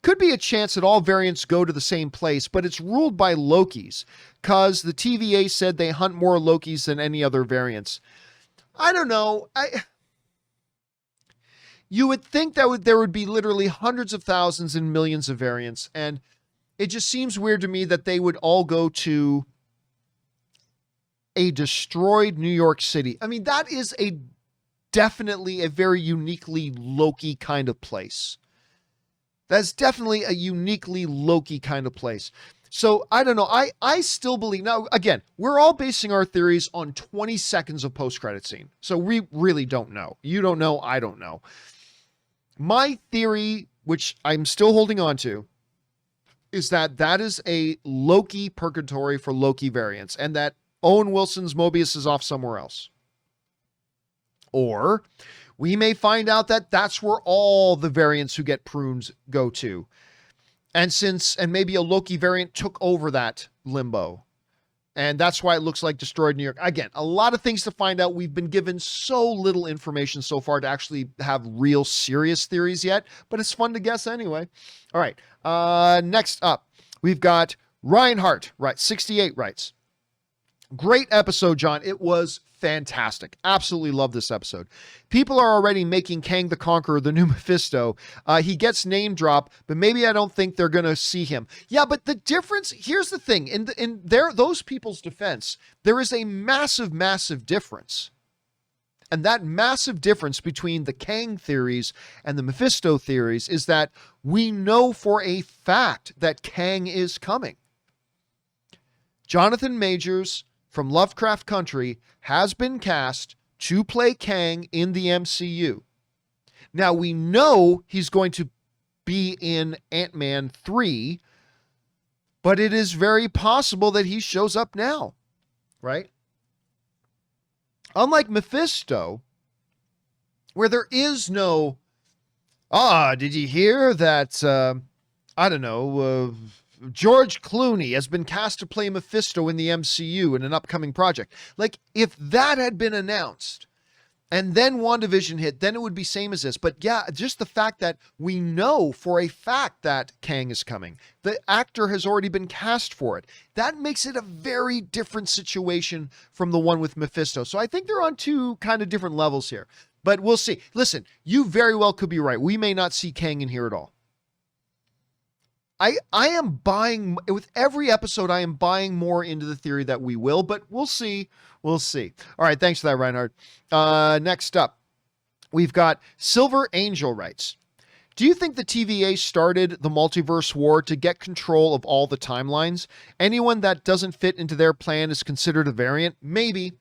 could be a chance that all variants go to the same place, but it's ruled by Lokis, because the TVA said they hunt more Lokis than any other variants. I don't know. You would think that there would be literally hundreds of thousands and millions of variants, and it just seems weird to me that they would all go to a destroyed New York City. I mean, that is definitely a very uniquely Loki kind of place. That's definitely a uniquely Loki kind of place. So I don't know. I still believe, now again, we're all basing our theories on 20 seconds of post-credit scene. So we really don't know. You don't know. I don't know. My theory, which I'm still holding on to, is that is a Loki purgatory for Loki variants, and that Owen Wilson's Mobius is off somewhere else. Or we may find out that that's where all the variants who get prunes go to. And maybe a Loki variant took over that limbo. And that's why it looks like destroyed New York. Again, a lot of things to find out. We've been given so little information so far to actually have real serious theories yet, but it's fun to guess anyway. All right. Next up, we've got Reinhardt, right? 68 writes, great episode, John. It was fantastic. Absolutely love this episode. People are already making Kang the Conqueror the new Mephisto. He gets name drop, but maybe I don't think they're going to see him. Yeah, but the difference, here's the thing. In those people's defense, there is a massive, massive difference. And that massive difference between the Kang theories and the Mephisto theories is that we know for a fact that Kang is coming. Jonathan Majors from Lovecraft Country has been cast to play Kang in the MCU. Now, we know he's going to be in Ant-Man 3, but it is very possible that he shows up now, right? Unlike Mephisto, where there is no, did you hear that, George Clooney has been cast to play Mephisto in the MCU in an upcoming project. Like, if that had been announced and then WandaVision hit, then it would be same as this. But yeah, just the fact that we know for a fact that Kang is coming, the actor has already been cast for it, that makes it a very different situation from the one with Mephisto. So I think they're on two kind of different levels here, but we'll see. Listen, you very well could be right. We may not see Kang in here at all. I am buying, with every episode, I am buying more into the theory that we will, but we'll see. We'll see. All right, thanks for that, Reinhardt. Next up, we've got Silver Angel writes, do you think the TVA started the multiverse war to get control of all the timelines? Anyone that doesn't fit into their plan is considered a variant? Maybe.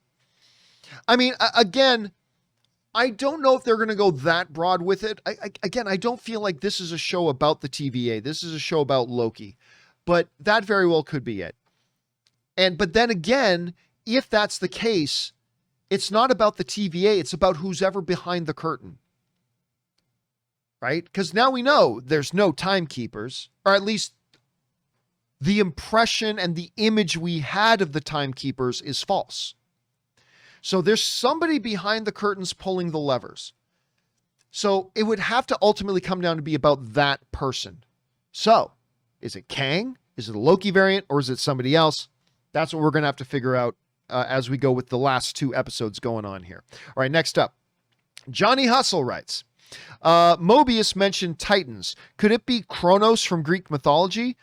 I mean, again, I don't know if they're going to go that broad with it. I don't feel like this is a show about the TVA. This is a show about Loki, but that very well could be it. But then again, if that's the case, it's not about the TVA. It's about who's ever behind the curtain, right? Because now we know there's no timekeepers, or at least the impression and the image we had of the timekeepers is false. So there's somebody behind the curtains pulling the levers. So it would have to ultimately come down to be about that person. So is it Kang? Is it a Loki variant, or is it somebody else? That's what we're going to have to figure out as we go with the last 2 episodes going on here. All right, next up. Johnny Hustle writes, Mobius mentioned Titans. Could it be Kronos from Greek mythology?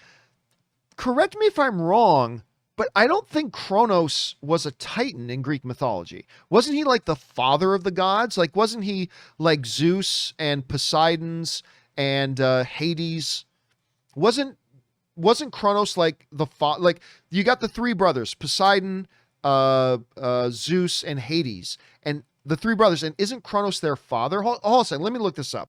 Correct me if I'm wrong, but I don't think Kronos was a Titan in Greek mythology. Wasn't he like the father of the gods? Like, wasn't he like Zeus and Poseidon's and Hades? Wasn't Kronos like the like you got the 3 brothers, Poseidon, Zeus, and Hades, and the 3 brothers, and isn't Kronos their father? Hold on a second, let me look this up.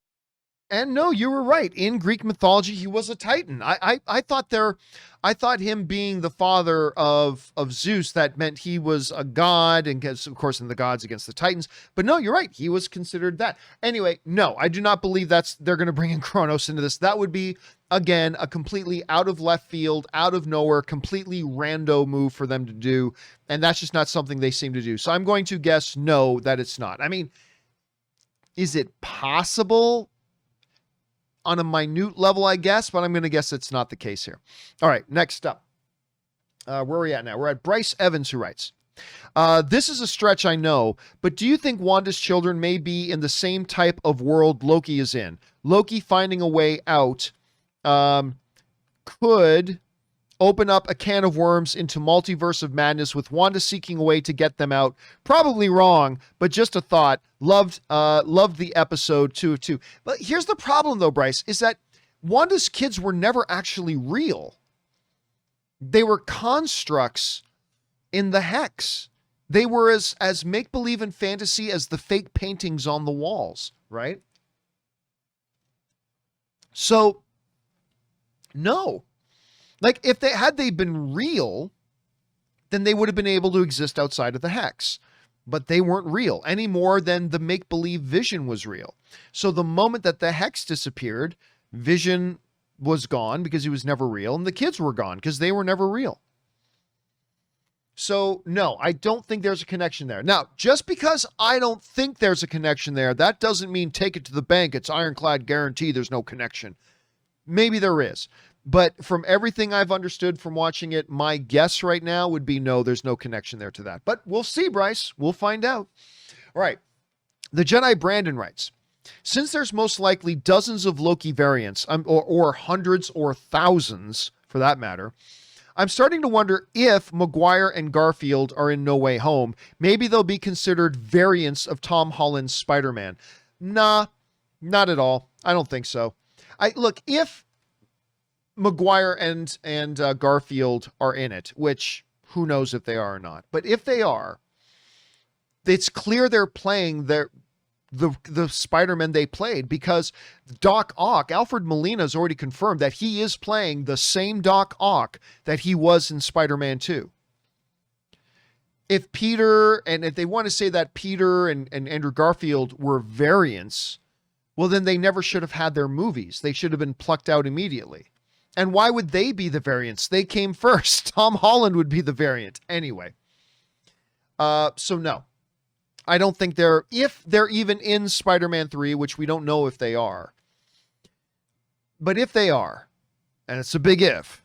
And no, you were right. In Greek mythology, he was a Titan. I thought him being the father of Zeus, that meant he was a god, and of course in the gods against the Titans. But no, you're right. He was considered that. Anyway, no, I do not believe they're going to bring in Kronos into this. That would be, again, a completely out of left field, out of nowhere, completely rando move for them to do. And that's just not something they seem to do. So I'm going to guess no, that it's not. I mean, is it possible? On a minute level, I guess, but I'm going to guess it's not the case here. All right, next up. Where are we at now? We're at Bryce Evans, who writes, this is a stretch, I know, but do you think Wanda's children may be in the same type of world Loki is in? Loki finding a way out could open up a can of worms into multiverse of madness with Wanda seeking a way to get them out. Probably wrong, but just a thought. Loved the episode 2 of 2. But here's the problem though, Bryce, is that Wanda's kids were never actually real. They were constructs in the Hex. They were as make-believe and fantasy as the fake paintings on the walls, right? So, no. Like, if they been real, then they would have been able to exist outside of the Hex. But they weren't real any more than the make-believe Vision was real. So the moment that the Hex disappeared, Vision was gone because he was never real, and the kids were gone because they were never real. So, no, I don't think there's a connection there. Now, just because I don't think there's a connection there, that doesn't mean take it to the bank. It's ironclad guarantee there's no connection. Maybe there is. But from everything I've understood from watching it, my guess right now would be no, there's no connection there to that. But we'll see, Bryce. We'll find out. All right. The Jedi Brandon writes, since there's most likely dozens of Loki variants, or hundreds or thousands for that matter, I'm starting to wonder if Maguire and Garfield are in No Way Home. Maybe they'll be considered variants of Tom Holland's Spider-Man. Nah, not at all. I don't think so. Look, if Maguire and Garfield are in it, which who knows if they are or not, but if they are, it's clear they're playing the Spider-Man they played, because Doc Ock, Alfred Molina, has already confirmed that he is playing the same Doc Ock that he was in Spider-Man 2. If they want to say that Peter and Andrew Garfield were variants, well, then they never should have had their movies. They should have been plucked out immediately. And why would they be the variants? They came first. Tom Holland would be the variant anyway. So no, I don't think if they're even in Spider-Man 3, which we don't know if they are. But if they are, and it's a big if,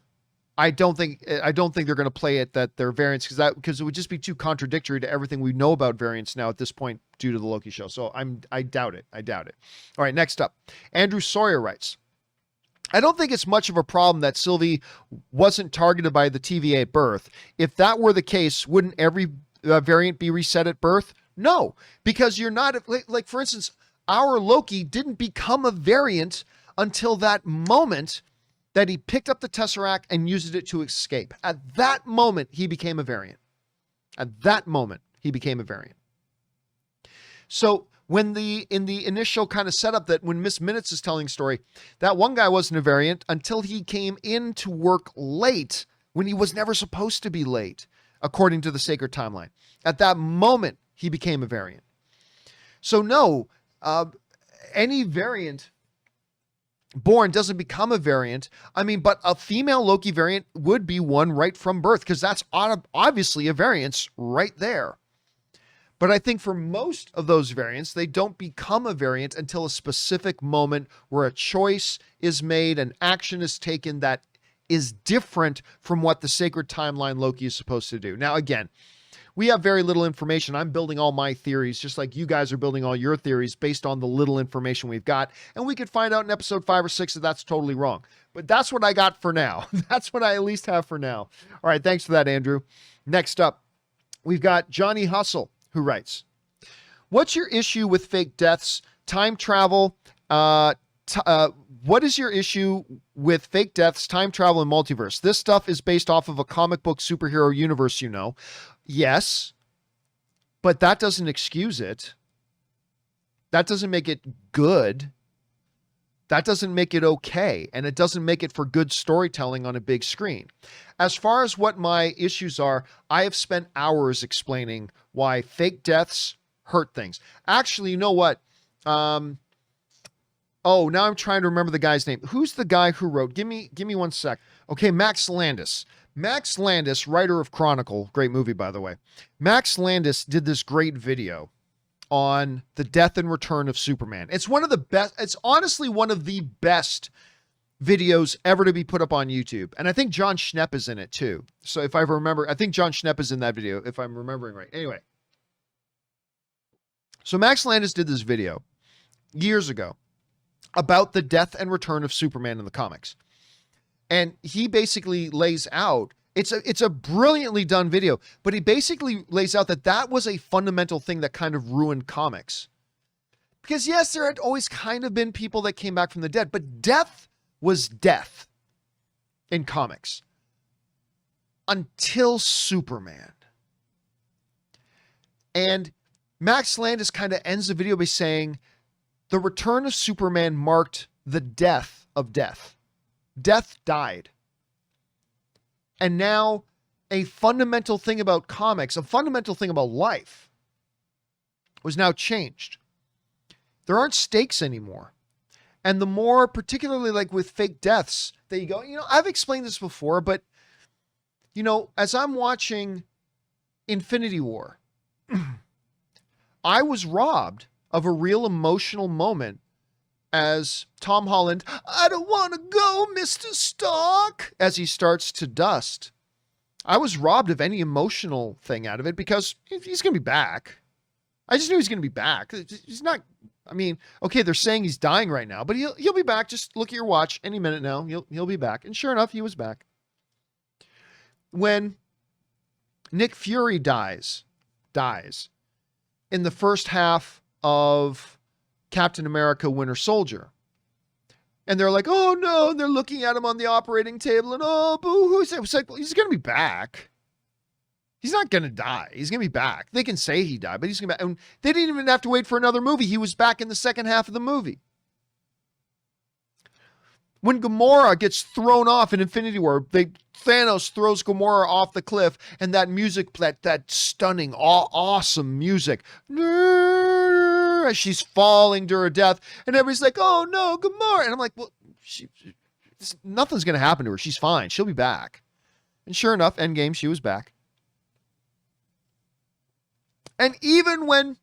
I don't think they're going to play it that they're variants, because it would just be too contradictory to everything we know about variants now at this point due to the Loki show. So I doubt it. All right, next up, Andrew Sawyer writes, I don't think it's much of a problem that Sylvie wasn't targeted by the TVA at birth. If that were the case, wouldn't every variant be reset at birth? No, because you're not, like for instance, our Loki didn't become a variant until that moment that he picked up the Tesseract and used it to escape. At that moment, he became a variant. So in the initial kind of setup, that when Miss Minutes is telling story, that one guy wasn't a variant until he came in to work late when he was never supposed to be late, according to the sacred timeline. At that moment, he became a variant. So no, any variant born doesn't become a variant. I mean, but a female Loki variant would be one right from birth, because that's obviously a variance right there. But I think for most of those variants, they don't become a variant until a specific moment where a choice is made, an action is taken that is different from what the sacred timeline Loki is supposed to do. Now, again, we have very little information. I'm building all my theories, just like you guys are building all your theories based on the little information we've got. And we could find out in episode 5 or 6 that that's totally wrong. But that's what I got for now. That's what I at least have for now. All right, thanks for that, Andrew. Next up, we've got Johnny Hustle, who writes, what's your issue with fake deaths, time travel? What is your issue with fake deaths, time travel, and multiverse? This stuff is based off of a comic book superhero universe, you know. Yes, but that doesn't excuse it. That doesn't make it good. That doesn't make it okay. And it doesn't make it for good storytelling on a big screen. As far as what my issues are, I have spent hours explaining why fake deaths hurt things. Actually, you know what? Oh, now I'm trying to remember the guy's name. Who's the guy who wrote? Give me 1 sec. Okay, Max Landis. Max Landis, writer of Chronicle, great movie, by the way. Max Landis did this great video on the death and return of Superman. It's one of the best. It's honestly one of the best videos ever to be put up on YouTube. And I think John Schnepp is in it too. So if I remember, I think John Schnepp is in that video, if I'm remembering right. Anyway. So Max Landis did this video years ago about the death and return of Superman in the comics. And he basically lays out, it's a brilliantly done video, but he basically lays out that was a fundamental thing that kind of ruined comics. Because yes, there had always kind of been people that came back from the dead, but death was death in comics until Superman. And Max Landis kind of ends the video by saying, the return of Superman marked the death of death. Death died. And now a fundamental thing about comics, a fundamental thing about life was now changed. There aren't stakes anymore. And the more, particularly like with fake deaths, that you go, I've explained this before, but, as I'm watching Infinity War, I was robbed of a real emotional moment as Tom Holland, I don't want to go, Mr. Stark, as he starts to dust. I was robbed of any emotional thing out of it because he's going to be back. I just knew he's going to be back. He's not, okay, they're saying he's dying right now, but he'll be back. Just look at your watch any minute now. He'll be back. And sure enough, he was back. When Nick Fury dies in the first half of Captain America Winter Soldier. And they're like, oh no, and they're looking at him on the operating table and oh, boo-hoo. It's like, well, he's going to be back. He's not going to die. He's going to be back. They can say he died, but he's going to be back. And they didn't even have to wait for another movie. He was back in the second half of the movie. When Gamora gets thrown off in Infinity War, Thanos throws Gamora off the cliff, and that music, that stunning, awesome music, as she's falling to her death, and everybody's like, oh no, Gamora. And I'm like, well, nothing's going to happen to her. She's fine. She'll be back. And sure enough, Endgame, she was back. And even when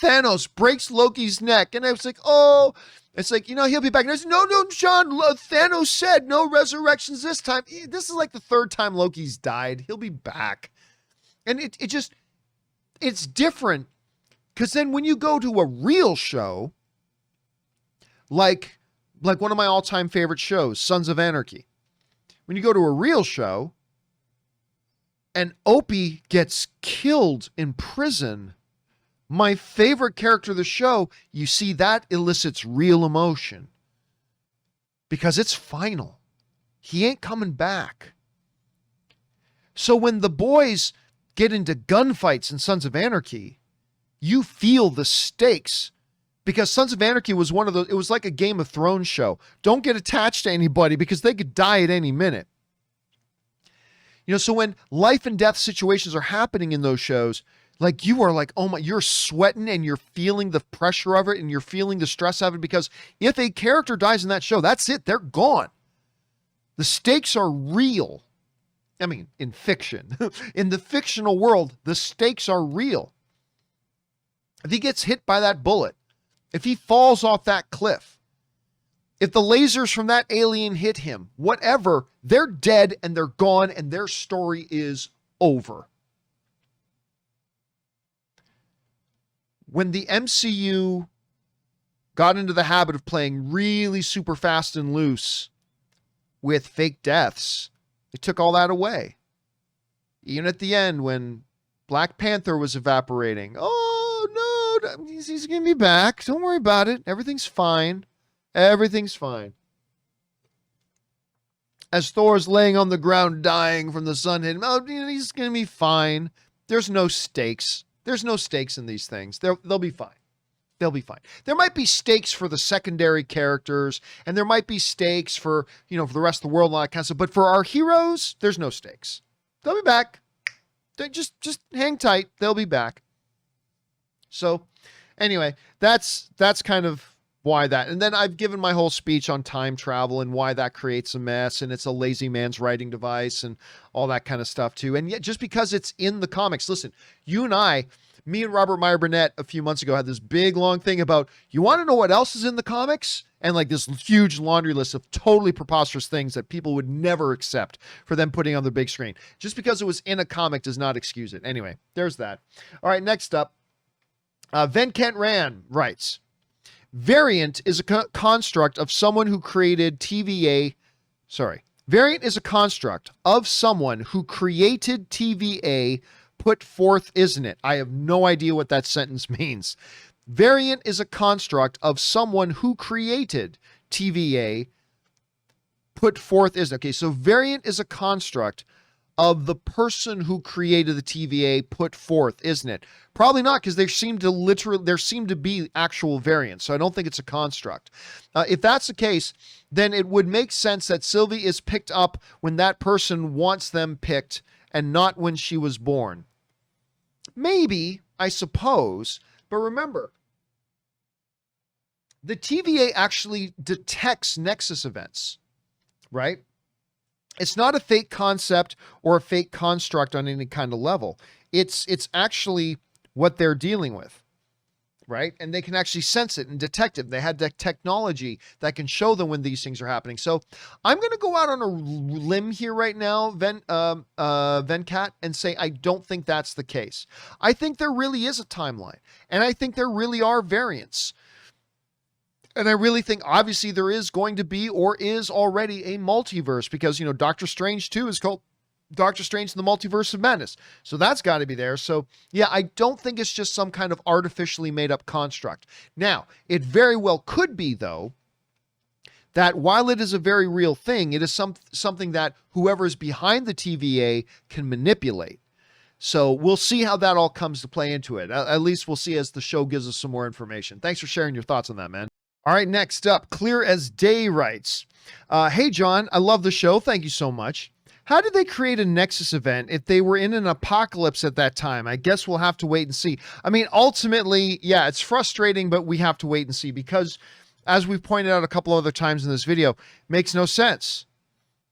Thanos breaks Loki's neck, and I was like, oh, it's like, he'll be back. And I said, no, John, Thanos said no resurrections this time. This is like the third time Loki's died. He'll be back. And it's different. Because then when you go to a real show, like one of my all-time favorite shows, Sons of Anarchy. When you go to a real show and Opie gets killed in prison, my favorite character of the show, you see that elicits real emotion. Because it's final. He ain't coming back. So when the boys get into gunfights in Sons of Anarchy, you feel the stakes. Because Sons of Anarchy was one of those, it was like a Game of Thrones show. Don't get attached to anybody because they could die at any minute. So when life and death situations are happening in those shows, like you are like, oh my, you're sweating and you're feeling the pressure of it and you're feeling the stress of it, because if a character dies in that show, that's it. They're gone. The stakes are real. I mean, in fiction. In the fictional world, the stakes are real. If he gets hit by that bullet, if he falls off that cliff, if the lasers from that alien hit him, whatever, they're dead and they're gone and their story is over. When the MCU got into the habit of playing really super fast and loose with fake deaths, they took all that away. Even at the end when Black Panther was evaporating, oh no, he's going to be back. Don't worry about it. Everything's fine. Everything's fine. As Thor's laying on the ground dying from the sun hitting him, he's going to be fine. There's no stakes. There's no stakes in these things. They'll be fine. They'll be fine. There might be stakes for the secondary characters, and there might be stakes for, for the rest of the world and all that kind of stuff. But for our heroes, there's no stakes. They'll be back. Just hang tight. They'll be back. So anyway, that's kind of why that. And then I've given my whole speech on time travel and why that creates a mess, and it's a lazy man's writing device and all that kind of stuff too. And yet, just because it's in the comics, listen, you and me and Robert Meyer Burnett a few months ago had this big long thing about, you want to know what else is in the comics? And like this huge laundry list of totally preposterous things that people would never accept for them putting on the big screen. Just because it was in a comic does not excuse it. Anyway, there's that. All right, next up, Ven Kent Rand writes, Variant is a construct of someone who created TVA. Variant is a construct of someone who created TVA put forth, isn't it? I have no idea what that sentence means. Variant is a construct of someone who created TVA put forth, isn't it? Okay, so variant is a construct of the person who created the TVA put forth, isn't it? Probably not, because there seem to be actual variants, so I don't think it's a construct. If that's the case, then it would make sense that Sylvie is picked up when that person wants them picked and not when she was born. Maybe, I suppose, but remember, the TVA actually detects Nexus events, right? It's not a fake concept or a fake construct on any kind of level. It's actually what they're dealing with, right? And they can actually sense it and detect it. They had the technology that can show them when these things are happening. So I'm going to go out on a limb here right now, Venkat, and say I don't think that's the case. I think there really is a timeline, and I think there really are variants. And I really think, obviously, there is going to be or is already a multiverse because, Doctor Strange 2 is called Doctor Strange in the Multiverse of Madness. So that's got to be there. So, yeah, I don't think it's just some kind of artificially made up construct. Now, it very well could be, though, that while it is a very real thing, it is something that whoever is behind the TVA can manipulate. So we'll see how that all comes to play into it. At least we'll see as the show gives us some more information. Thanks for sharing your thoughts on that, man. All right, next up, Clear as Day writes, hey, John, I love the show. Thank you so much. How did they create a Nexus event if they were in an apocalypse at that time? I guess we'll have to wait and see. I mean, ultimately, yeah, it's frustrating, but we have to wait and see because, as we've pointed out a couple other times in this video, makes no sense.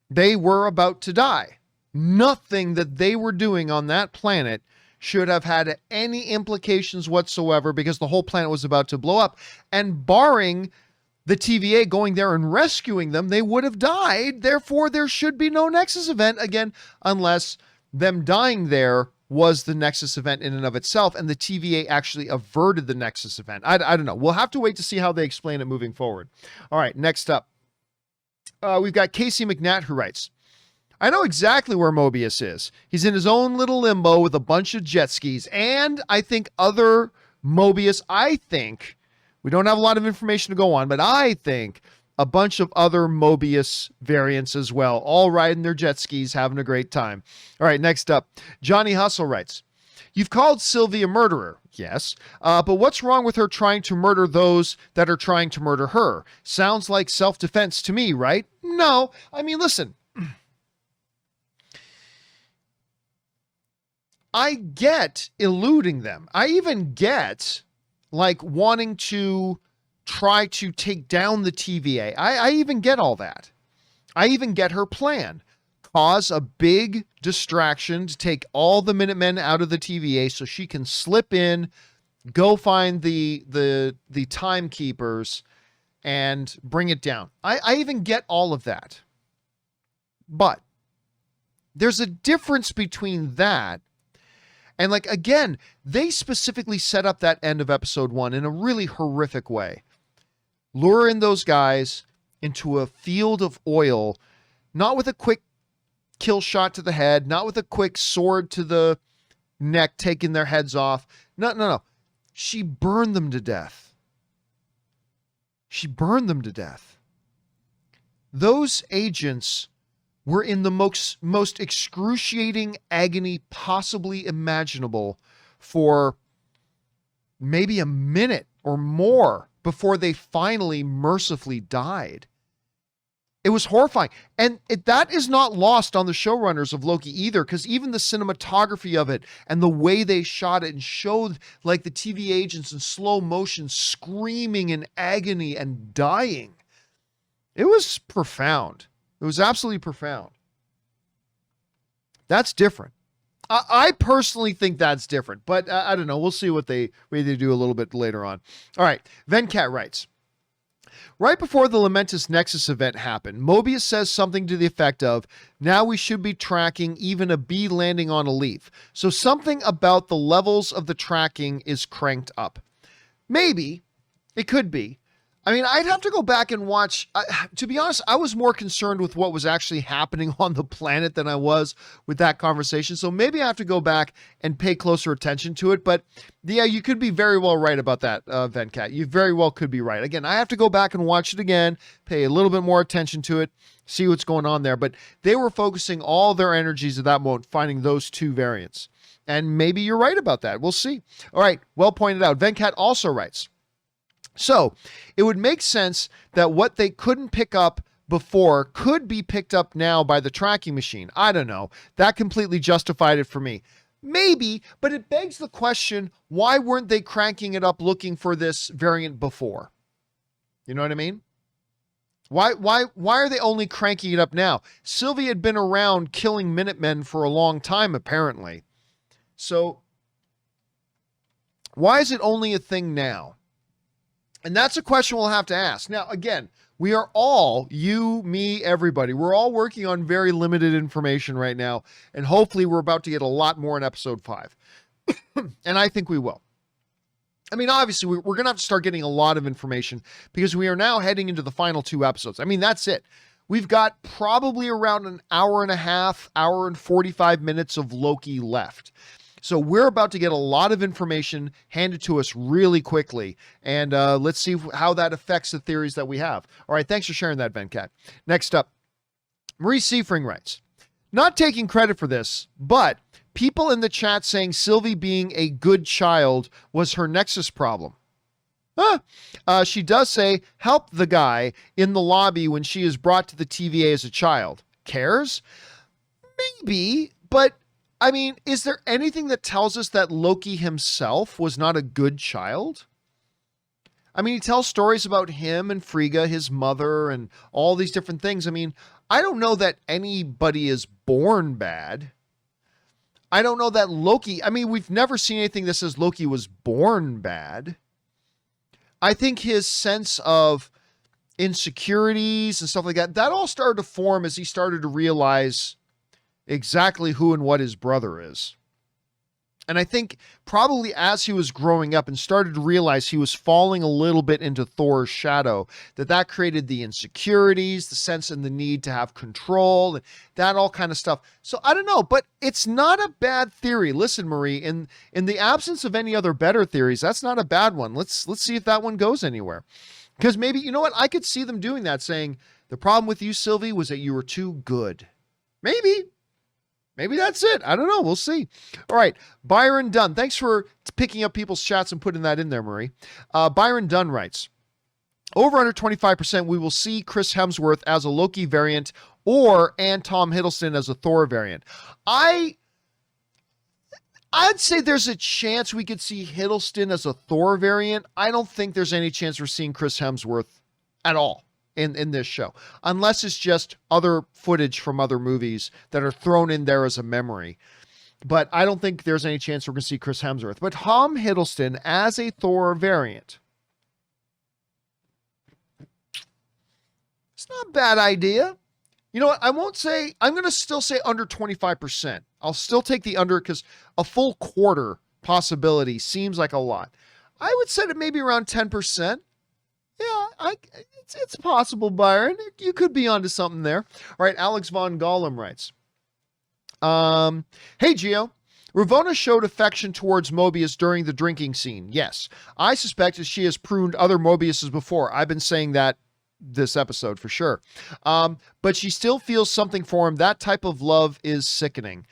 They were about to die. Nothing that they were doing on that planet should have had any implications whatsoever because the whole planet was about to blow up. And barring the TVA going there and rescuing them, they would have died. Therefore, there should be no Nexus event again, unless them dying there was the Nexus event in and of itself, and the TVA actually averted the Nexus event. I don't know. We'll have to wait to see how they explain it moving forward. All right, next up, we've got Casey McNatt who writes, I know exactly where Mobius is. He's in his own little limbo with a bunch of jet skis. And I think other Mobius, we don't have a lot of information to go on, but I think a bunch of other Mobius variants as well, all riding their jet skis, having a great time. All right, next up, Johnny Hustle writes, you've called Sylvie a murderer. Yes, but what's wrong with her trying to murder those that are trying to murder her? Sounds like self-defense to me, right? No, I mean, listen. I get eluding them. I even get like wanting to try to take down the TVA. I even get all that. I even get her plan. cause a big distraction to take all the Minutemen out of the TVA so she can slip in, go find the timekeepers and bring it down. I even get all of that. But there's a difference between that and, like, again, they specifically set up that end of episode 1 in a really horrific way. Lure in those guys into a field of oil, not with a quick kill shot to the head, not with a quick sword to the neck, taking their heads off. No. She burned them to death. She burned them to death. Those agents were in the most excruciating agony possibly imaginable for maybe a minute or more before they finally mercifully died. It was horrifying. And that is not lost on the showrunners of Loki either, because even the cinematography of it and the way they shot it and showed, like, the TV agents in slow motion screaming in agony and dying. It was profound. It was absolutely profound. That's different. I personally think that's different, but I don't know. We'll see what they do a little bit later on. All right. Venkat writes, right before the Lamentis Nexus event happened, Mobius says something to the effect of, now we should be tracking even a bee landing on a leaf. So something about the levels of the tracking is cranked up. Maybe. It could be. I mean, I'd have to go back and watch. To be honest, I was more concerned with what was actually happening on the planet than I was with that conversation. So maybe I have to go back and pay closer attention to it. But yeah, you could be very well right about that, Venkat. You very well could be right. Again, I have to go back and watch it again, pay a little bit more attention to it, see what's going on there. But they were focusing all their energies at that moment, finding those two variants. And maybe you're right about that. We'll see. All right. Well pointed out. Venkat also writes, so it would make sense that what they couldn't pick up before could be picked up now by the tracking machine. I don't know. That completely justified it for me. Maybe, but it begs the question, why weren't they cranking it up looking for this variant before? You know what I mean? Why are they only cranking it up now? Sylvie had been around killing Minutemen for a long time, apparently. So why is it only a thing now? And that's a question we'll have to ask. Now, again, we are all, you, me, everybody, we're all working on very limited information right now. And hopefully we're about to get a lot more in episode 5. And I think we will. I mean, obviously, we're going to have to start getting a lot of information because we are now heading into the final 2 episodes. I mean, that's it. We've got probably around an hour and a half, hour and 45 minutes of Loki left. So we're about to get a lot of information handed to us really quickly. And let's see how that affects the theories that we have. All right. Thanks for sharing that, Venkat. Next up, Marie Seifring writes, not taking credit for this, but people in the chat saying Sylvie being a good child was her Nexus problem. She does say, help the guy in the lobby when she is brought to the TVA as a child. Cares? Maybe, but I mean, is there anything that tells us that Loki himself was not a good child? I mean, he tells stories about him and Frigga, his mother, and all these different things. I mean, I don't know that anybody is born bad. I don't know that Loki, I mean, we've never seen anything that says Loki was born bad. I think his sense of insecurities and stuff like that, that all started to form as he started to realize exactly who and what his brother is. And I think probably as he was growing up and started to realize he was falling a little bit into Thor's shadow, that created the insecurities, the sense and the need to have control, and that all kind of stuff. So I don't know, but it's not a bad theory. Listen, Marie, in the absence of any other better theories, that's not a bad one. Let's see if that one goes anywhere. Because maybe, you know what? I could see them doing that, saying the problem with you, Sylvie, was that you were too good. Maybe that's it. I don't know. We'll see. All right. Byron Dunn. Thanks for picking up people's chats and putting that in there, Marie. Byron Dunn writes, over under 25%, we will see Chris Hemsworth as a Loki variant and Tom Hiddleston as a Thor variant. I'd say there's a chance we could see Hiddleston as a Thor variant. I don't think there's any chance we're seeing Chris Hemsworth at all. in this show, unless it's just other footage from other movies that are thrown in there as a memory. But I don't think there's any chance we're going to see Chris Hemsworth. But Tom Hiddleston as a Thor variant. It's not a bad idea. You know what? I won't say, I'm going to still say under 25%. I'll still take the under because a full quarter possibility seems like a lot. I would set it maybe around 10%. Yeah, it's possible, Byron. You could be onto something there. All right, Alex Von Gollum writes, hey, Gio. Ravonna showed affection towards Mobius during the drinking scene. Yes. I suspect that she has pruned other Mobiuses before. I've been saying that this episode for sure. But she still feels something for him. That type of love is sickening.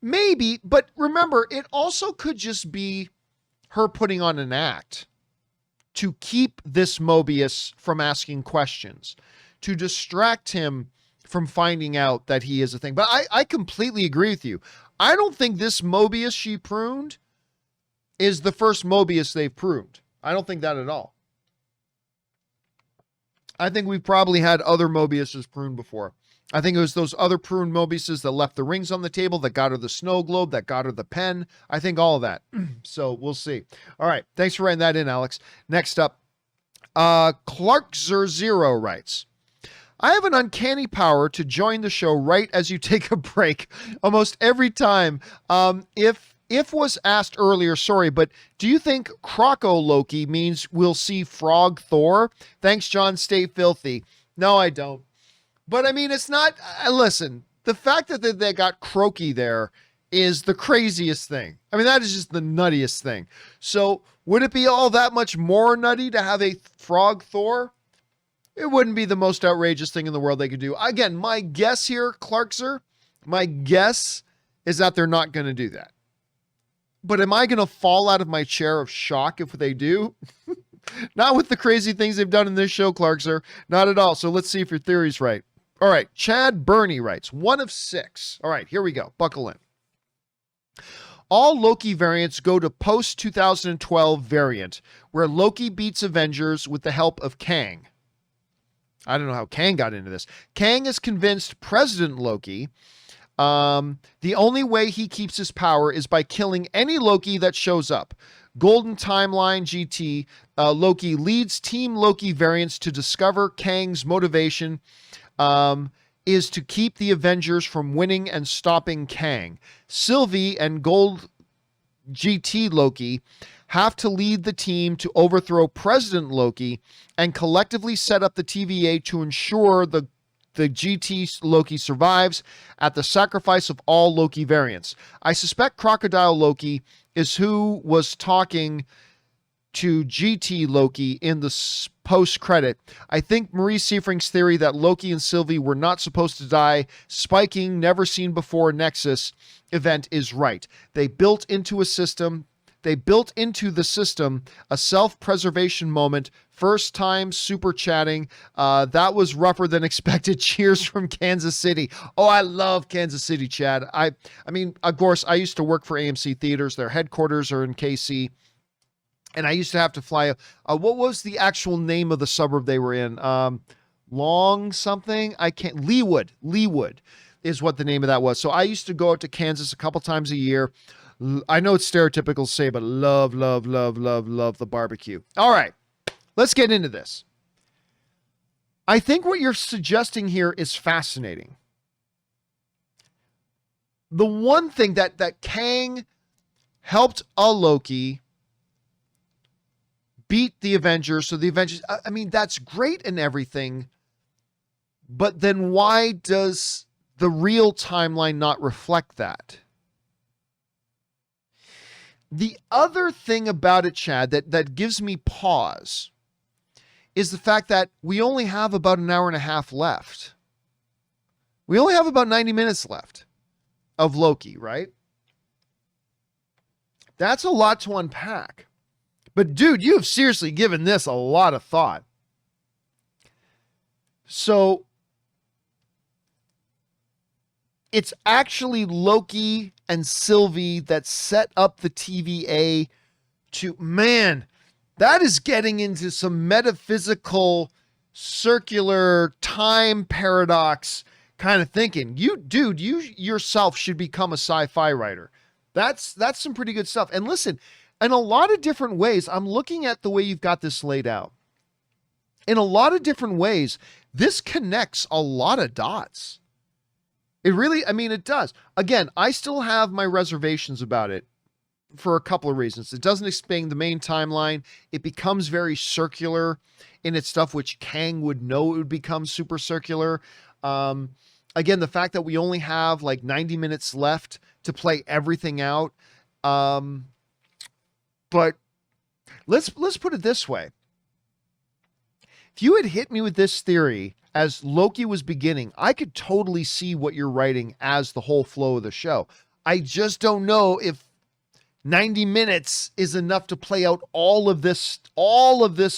Maybe, but remember, it also could just be her putting on an act to keep this Mobius from asking questions, to distract him from finding out that he is a thing. But I completely agree with you. I don't think this Mobius she pruned is the first Mobius they've pruned. I don't think that at all. I think we've probably had other Mobiuses pruned before. I think it was those other pruned Mobiuses that left the rings on the table, that got her the snow globe, that got her the pen. I think all of that. So we'll see. All right. Thanks for writing that in, Alex. Next up, Clark0 writes, I have an uncanny power to join the show right as you take a break almost every time. If was asked earlier, sorry, but do you think Croco Loki means we'll see Frog Thor? Thanks, John. Stay filthy. No, I don't. But I mean, it's not, listen, the fact that they got Croaky there is the craziest thing. I mean, that is just the nuttiest thing. So would it be all that much more nutty to have a Frog Thor? It wouldn't be the most outrageous thing in the world they could do. Again, my guess here, Clarkser, my guess is that they're not going to do that. But am I going to fall out of my chair of shock if they do? Not with the crazy things they've done in this show, Clarkser. Not at all. So let's see if your theory's right. All right. Chad Burney writes, 1 of 6. All right, here we go. Buckle in. All Loki variants go to post-2012 variant, where Loki beats Avengers with the help of Kang. I don't know how Kang got into this. Kang is convinced President Loki, the only way he keeps his power is by killing any Loki that shows up. Golden Timeline GT, Loki leads Team Loki variants to discover Kang's motivation is to keep the Avengers from winning and stopping Kang. Sylvie and Gold GT Loki have to lead the team to overthrow President Loki and collectively set up the TVA to ensure the GT Loki survives at the sacrifice of all Loki variants. I suspect Crocodile Loki is who was talking to GT Loki in the post-credit. I think Marie Seifring's theory that Loki and Sylvie were not supposed to die, spiking never seen before Nexus event is right. They built into the system a self-preservation moment. First time super chatting. That was rougher than expected. Cheers from Kansas City. Oh, I love Kansas City, Chad. I mean, of course, I used to work for AMC Theaters. Their headquarters are in KC. And I used to have to fly. What was the actual name of the suburb they were in? Long something? Leewood. Leewood is what the name of that was. So I used to go out to Kansas a couple times a year. I know it's stereotypical to say, but love the barbecue. All right, let's get into this. I think what you're suggesting here is fascinating. The one thing that Kang helped a Loki beat the Avengers, so the Avengers, I mean, that's great and everything, but then why does the real timeline not reflect that? The other thing about it, Chad, that gives me pause is the fact that we only have about an hour and a half left. We only have about 90 minutes left of Loki, right? That's a lot to unpack. But dude, you have seriously given this a lot of thought. So it's actually Loki and Sylvie that set up the TVA to, man, that is getting into some metaphysical circular time paradox kind of thinking. You yourself should become a sci-fi writer. That's some pretty good stuff. And listen, in a lot of different ways, I'm looking at the way you've got this laid out. In a lot of different ways, this connects a lot of dots. It really, I mean, it does. Again, I still have my reservations about it for a couple of reasons. It doesn't explain the main timeline. It becomes very circular in its stuff, which Kang would know it would become super circular. Again, the fact that we only have like 90 minutes left to play everything out. But let's put it this way. If you had hit me with this theory as Loki was beginning, I could totally see what you're writing as the whole flow of the show. I just don't know if 90 minutes is enough to play out all of this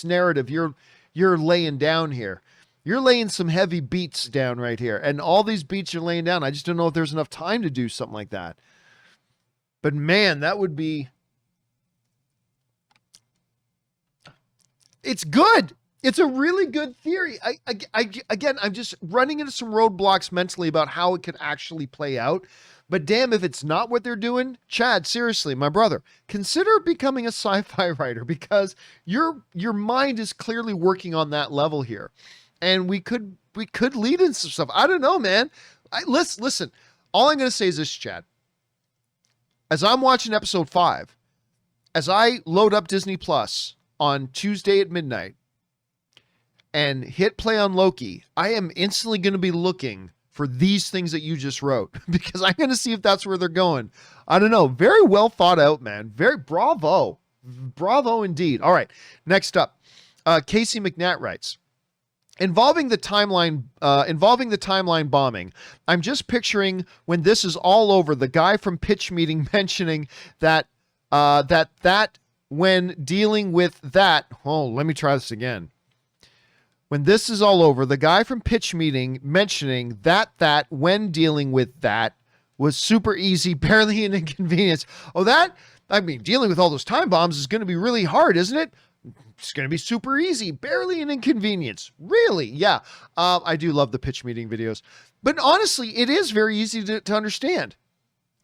narrative you're laying down here. You're laying some heavy beats down right here. And all these beats you're laying down, I just don't know if there's enough time to do something like that. But man, that would be... It's good. It's a really good theory. Again, I'm just running into some roadblocks mentally about how it could actually play out. But damn, if it's not what they're doing, Chad, seriously, my brother, consider becoming a sci-fi writer, because your mind is clearly working on that level here. And we could lead into some stuff. I don't know, man. Listen, all I'm going to say is this, Chad. As I'm watching episode 5, as I load up Disney Plus on Tuesday at midnight and hit play on Loki, I am instantly going to be looking for these things that you just wrote, because I'm going to see if that's where they're going. I don't know. Very well thought out, man. Very bravo. Bravo indeed. All right. Next up, Casey McNatt writes, involving the timeline bombing, I'm just picturing when this is all over, the guy from Pitch Meeting mentioning that when dealing with that, oh, let me try this again. When this is all over, the guy from Pitch Meeting mentioning that when dealing with that was super easy, barely an inconvenience. Oh, dealing with all those time bombs is going to be really hard, isn't it? It's going to be super easy, barely an inconvenience. Really? Yeah. I do love the Pitch Meeting videos. But honestly, it is very easy to understand.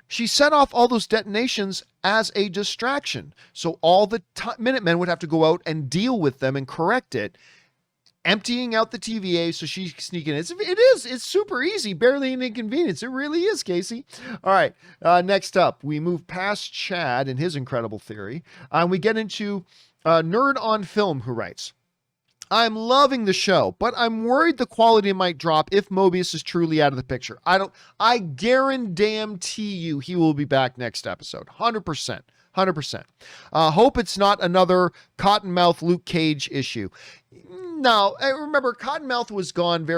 She set off all those detonations as a distraction. So all the Minutemen would have to go out and deal with them and correct it, emptying out the TVA so she can sneak in. It's super easy, barely an inconvenience. It really is, Casey. All right, next up, we move past Chad and his incredible theory. We get into Nerd on Film, who writes, I'm loving the show, but I'm worried the quality might drop if Mobius is truly out of the picture. I guarantee you he will be back next episode. 100%. 100%. Hope it's not another Cottonmouth Luke Cage issue. No, remember, Cottonmouth was gone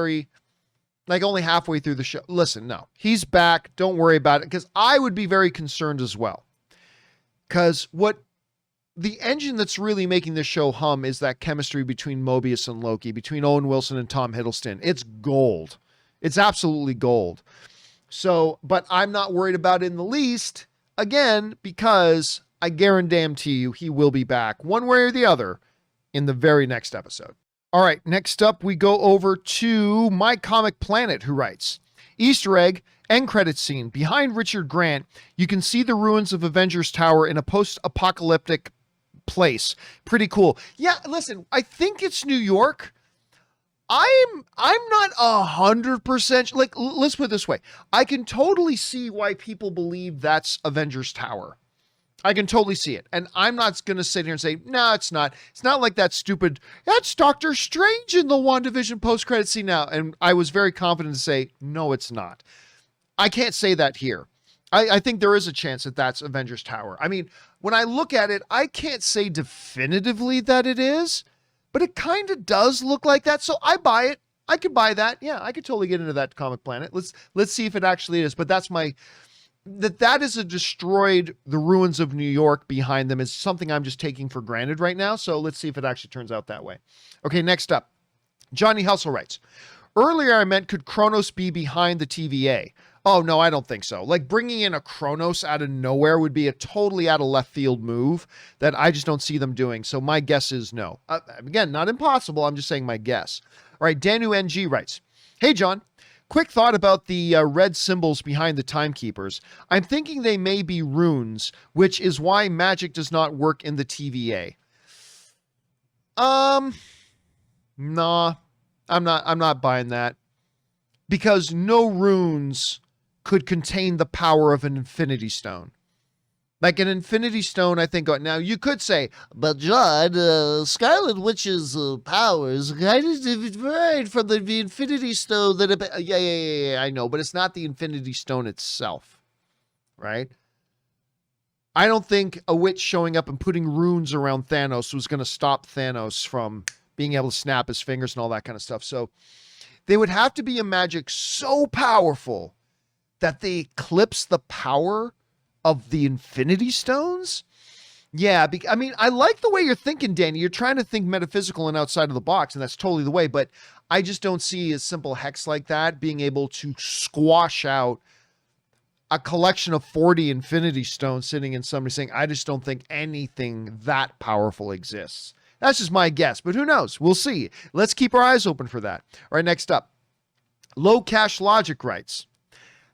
only halfway through the show. Listen, no, he's back. Don't worry about it, because I would be very concerned as well. Because the engine that's really making this show hum is that chemistry between Mobius and Loki, between Owen Wilson and Tom Hiddleston. It's gold. It's absolutely gold. So, but I'm not worried about it in the least, again, because I guarantee you he will be back one way or the other in the very next episode. All right, next up, we go over to My Comic Planet, who writes, Easter egg, end credits scene. Behind Richard Grant, you can see the ruins of Avengers Tower in a post-apocalyptic place. Pretty cool. Yeah, listen, I think it's New York. I'm not 100%, let's put it this way. I can totally see why people believe that's Avengers Tower. I can totally see it. And I'm not going to sit here and say, no, it's not. It's not like that stupid, that's Doctor Strange in the WandaVision post-credit scene now. And I was very confident to say, no, it's not. I can't say that here. I think there is a chance that that's Avengers Tower. I mean, when I look at it, I can't say definitively that it is, but it kind of does look like that. So I buy it. I could buy that. Yeah, I could totally get into that Comic Planet. Let's see if it actually is. But that's that is a destroyed, the ruins of New York behind them is something I'm just taking for granted right now. So let's see if it actually turns out that way. Okay, next up, Johnny Hustle writes, earlier I meant, could Kronos be behind the TVA? Oh, no, I don't think so. Like bringing in a Kronos out of nowhere would be a totally out of left field move that I just don't see them doing. So my guess is no. Again, not impossible. I'm just saying my guess. All right. Danu NG writes, "Hey, John, quick thought about the red symbols behind the timekeepers. I'm thinking they may be runes, which is why magic does not work in the TVA." Nah, I'm not buying that, because no runes could contain the power of an infinity stone. Like an infinity stone, I think. Now, you could say, but John, Scarlet Witch's powers kind of different from the infinity stone. Yeah, I know. But it's not the infinity stone itself, right? I don't think a witch showing up and putting runes around Thanos was going to stop Thanos from being able to snap his fingers and all that kind of stuff. So they would have to be a magic so powerful that they eclipse the power of the Infinity Stones? Yeah, I mean, I like the way you're thinking, Danny. You're trying to think metaphysical and outside of the box, and that's totally the way, but I just don't see a simple hex like that being able to squash out a collection of 40 Infinity Stones sitting in somebody saying, I just don't think anything that powerful exists. That's just my guess, but who knows? We'll see. Let's keep our eyes open for that. All right, next up. Low Cash Logic writes,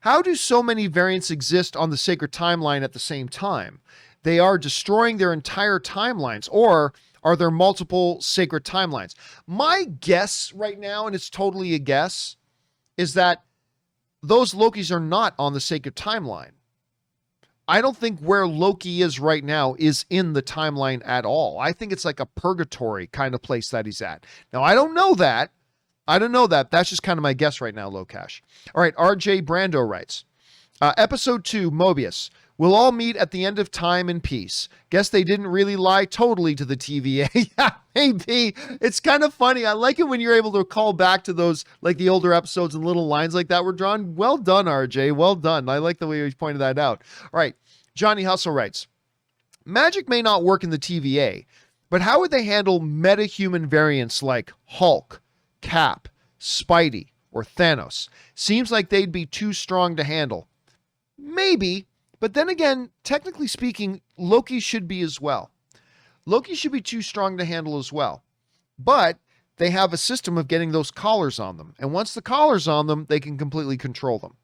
"How do so many variants exist on the sacred timeline at the same time? They are destroying their entire timelines, or are there multiple sacred timelines?" My guess right now, and it's totally a guess, is that those Lokis are not on the sacred timeline. I don't think where Loki is right now is in the timeline at all. I think it's like a purgatory kind of place that he's at. Now, I don't know that. That's just kind of my guess right now, Low Cash. All right, RJ Brando writes, episode 2, Mobius. "We'll all meet at the end of time in peace. Guess they didn't really lie totally to the TVA." Yeah, maybe. It's kind of funny. I like it when you're able to call back to those, like the older episodes and little lines like that were drawn. Well done, RJ. Well done. I like the way you pointed that out. All right, Johnny Hustle writes, "Magic may not work in the TVA, but how would they handle meta-human variants like Hulk, Cap, Spidey, or Thanos? Seems like they'd be too strong to handle." Maybe, but then again, technically speaking, Loki should be as well. Loki should be too strong to handle as well. But they have a system of getting those collars on them. And once the collar's on them, they can completely control them.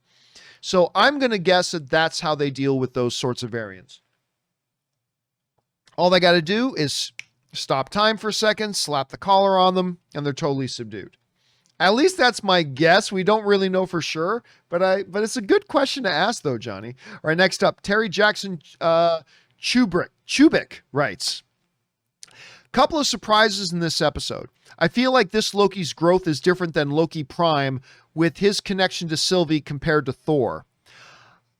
So I'm going to guess that that's how they deal with those sorts of variants. All they got to do is stop time for a second, slap the collar on them, and they're totally subdued. At least that's my guess. We don't really know for sure, but it's a good question to ask though, Johnny. All right, next up, Terry Jackson Chubik writes, "Couple of surprises in this episode. I feel like this Loki's growth is different than Loki Prime with his connection to Sylvie compared to Thor."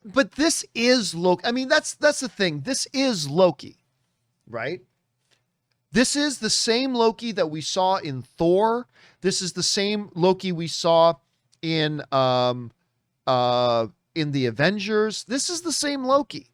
But this is Loki. I mean, that's the thing. This is Loki, right? This is the same Loki that we saw in Thor. This is the same Loki we saw in the Avengers. This is the same Loki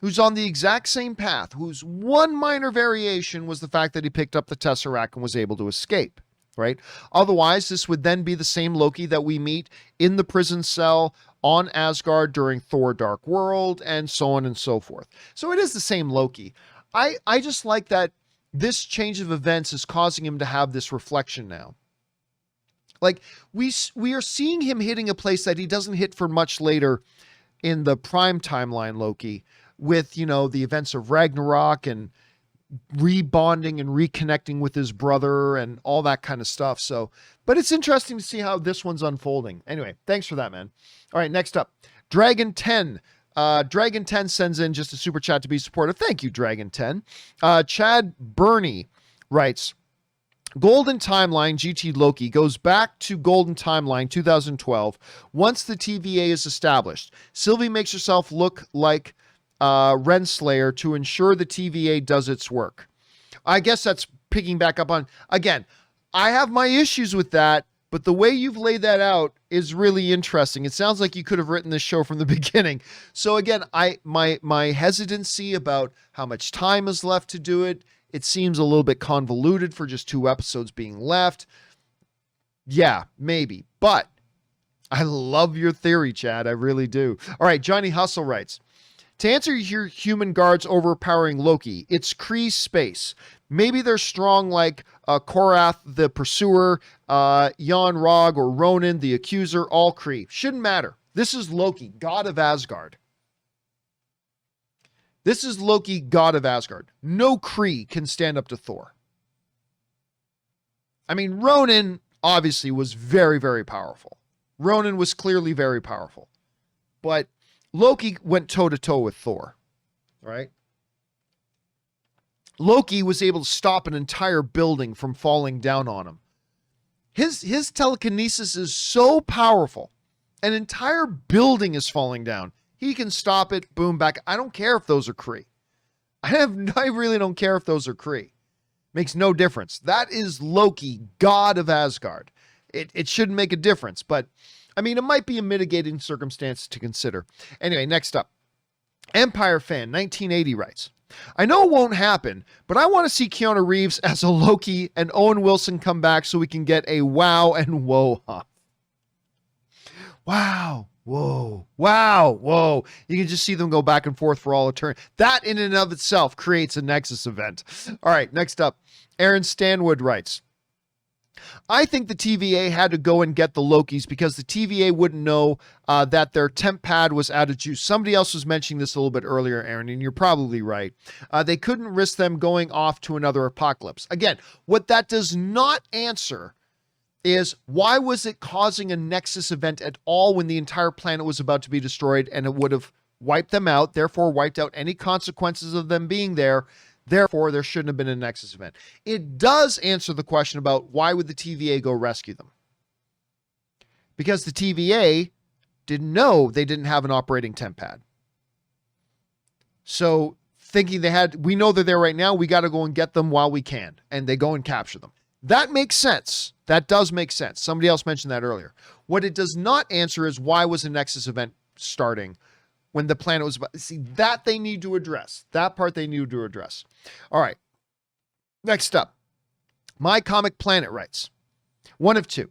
who's on the exact same path, whose one minor variation was the fact that he picked up the Tesseract and was able to escape, right? Otherwise, this would then be the same Loki that we meet in the prison cell on Asgard during Thor Dark World, and so on and so forth. So it is the same Loki. I just like that this change of events is causing him to have this reflection now. Like, we are seeing him hitting a place that he doesn't hit for much later in the Prime timeline Loki, with, you know, the events of Ragnarok and rebonding and reconnecting with his brother and all that kind of stuff. So, but it's interesting to see how this one's unfolding. Anyway, thanks for that, man. All right, next up, Dragon 10. Dragon 10 sends in just a super chat to be supportive. Thank you, Dragon 10. Chad Burney writes, "Golden Timeline GT Loki goes back to Golden Timeline 2012. Once the TVA is established, Sylvie makes herself look like Renslayer to ensure the TVA does its work." I guess that's picking back up on, again, I have my issues with that, but the way you've laid that out is really interesting. It sounds like you could have written this show from the beginning. So again, my hesitancy about how much time is left to do it, it seems a little bit convoluted for just 2 episodes being left. Yeah, maybe. But I love your theory, Chad. I really do. All right, Johnny Hustle writes, to answer your human guards overpowering Loki, it's Kree space. Maybe they're strong like Korath the Pursuer, Jan Rog, or Ronan the Accuser, all Kree. Shouldn't matter. This is Loki, god of Asgard. This is Loki, god of Asgard. No Kree can stand up to Thor. I mean, Ronan obviously was very, very powerful. Ronan was clearly very powerful. But Loki went toe-to-toe with Thor, right? Loki was able to stop an entire building from falling down on him. His telekinesis is so powerful. An entire building is falling down. He can stop it, boom, back. I don't care if those are Kree. I really don't care if those are Kree. Makes no difference. That is Loki, god of Asgard. It shouldn't make a difference, but I mean, it might be a mitigating circumstance to consider. Anyway, next up. Empire Fan 1980 writes, I know it won't happen, but I want to see Keanu Reeves as a Loki and Owen Wilson come back so we can get a wow and whoa huh. Wow, whoa, wow, whoa. You can just see them go back and forth for all eternity. That in and of itself creates a Nexus event. All right, next up. Aaron Stanwood writes, I think the TVA had to go and get the Lokis because the TVA wouldn't know that their temp pad was out of juice. Somebody else was mentioning this a little bit earlier, Aaron, and you're probably right. They couldn't risk them going off to another apocalypse. Again, what that does not answer is why was it causing a Nexus event at all when the entire planet was about to be destroyed and it would have wiped them out, therefore wiped out any consequences of them being there. Therefore, there shouldn't have been a Nexus event. It does answer the question about why would the TVA go rescue them? Because the TVA didn't know they didn't have an operating temp pad. So thinking we know they're there right now, we got to go and get them while we can. And they go and capture them. That makes sense. That does make sense. Somebody else mentioned that earlier. What it does not answer is why was a Nexus event starting when the planet was about. See, that they need to address. That part they need to address. All right. Next up. My Comic Planet writes, one of two.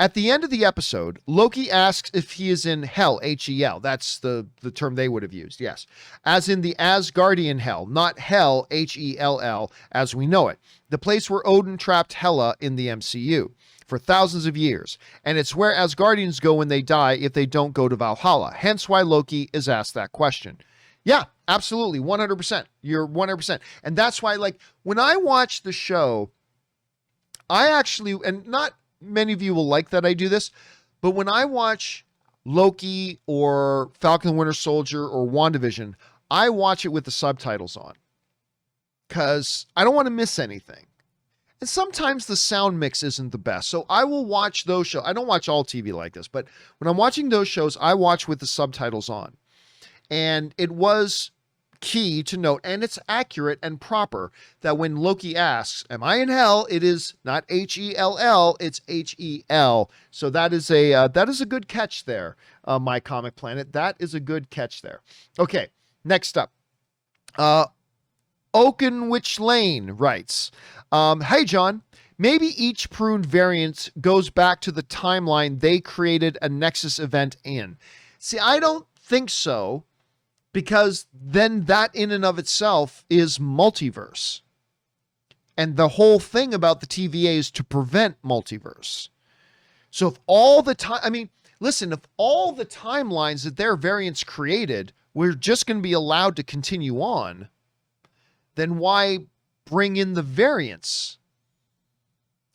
At the end of the episode, Loki asks if he is in hell, H-E-L. That's the term they would have used, yes. As in the Asgardian hell, not hell, H-E-L-L, as we know it. The place where Odin trapped Hela in the MCU for thousands of years. And it's where Asgardians go when they die if they don't go to Valhalla. Hence why Loki is asked that question. Yeah, absolutely, 100%. You're 100%. And that's why, like, when I watch the show, I actually, and not many of you will like that I do this, but when I watch Loki or Falcon and Winter Soldier or WandaVision, I watch it with the subtitles on because I don't want to miss anything. And sometimes the sound mix isn't the best. So I will watch those shows. I don't watch all TV like this, but when I'm watching those shows, I watch with the subtitles on. And it was key to note, and it's accurate and proper, that when Loki asks, am I in hell? It is not H-E-L-L, it's H-E-L. So that is a good catch there, My Comic Planet. That is a good catch there. Okay, next up. Oakenwich Lane writes, hey, John, maybe each pruned variant goes back to the timeline they created a Nexus event in. See, I don't think so, because then that in and of itself is multiverse. And the whole thing about the TVA is to prevent multiverse. So if all the time, I mean, listen, if all the timelines that their variants created were just going to be allowed to continue on, then why bring in the variants?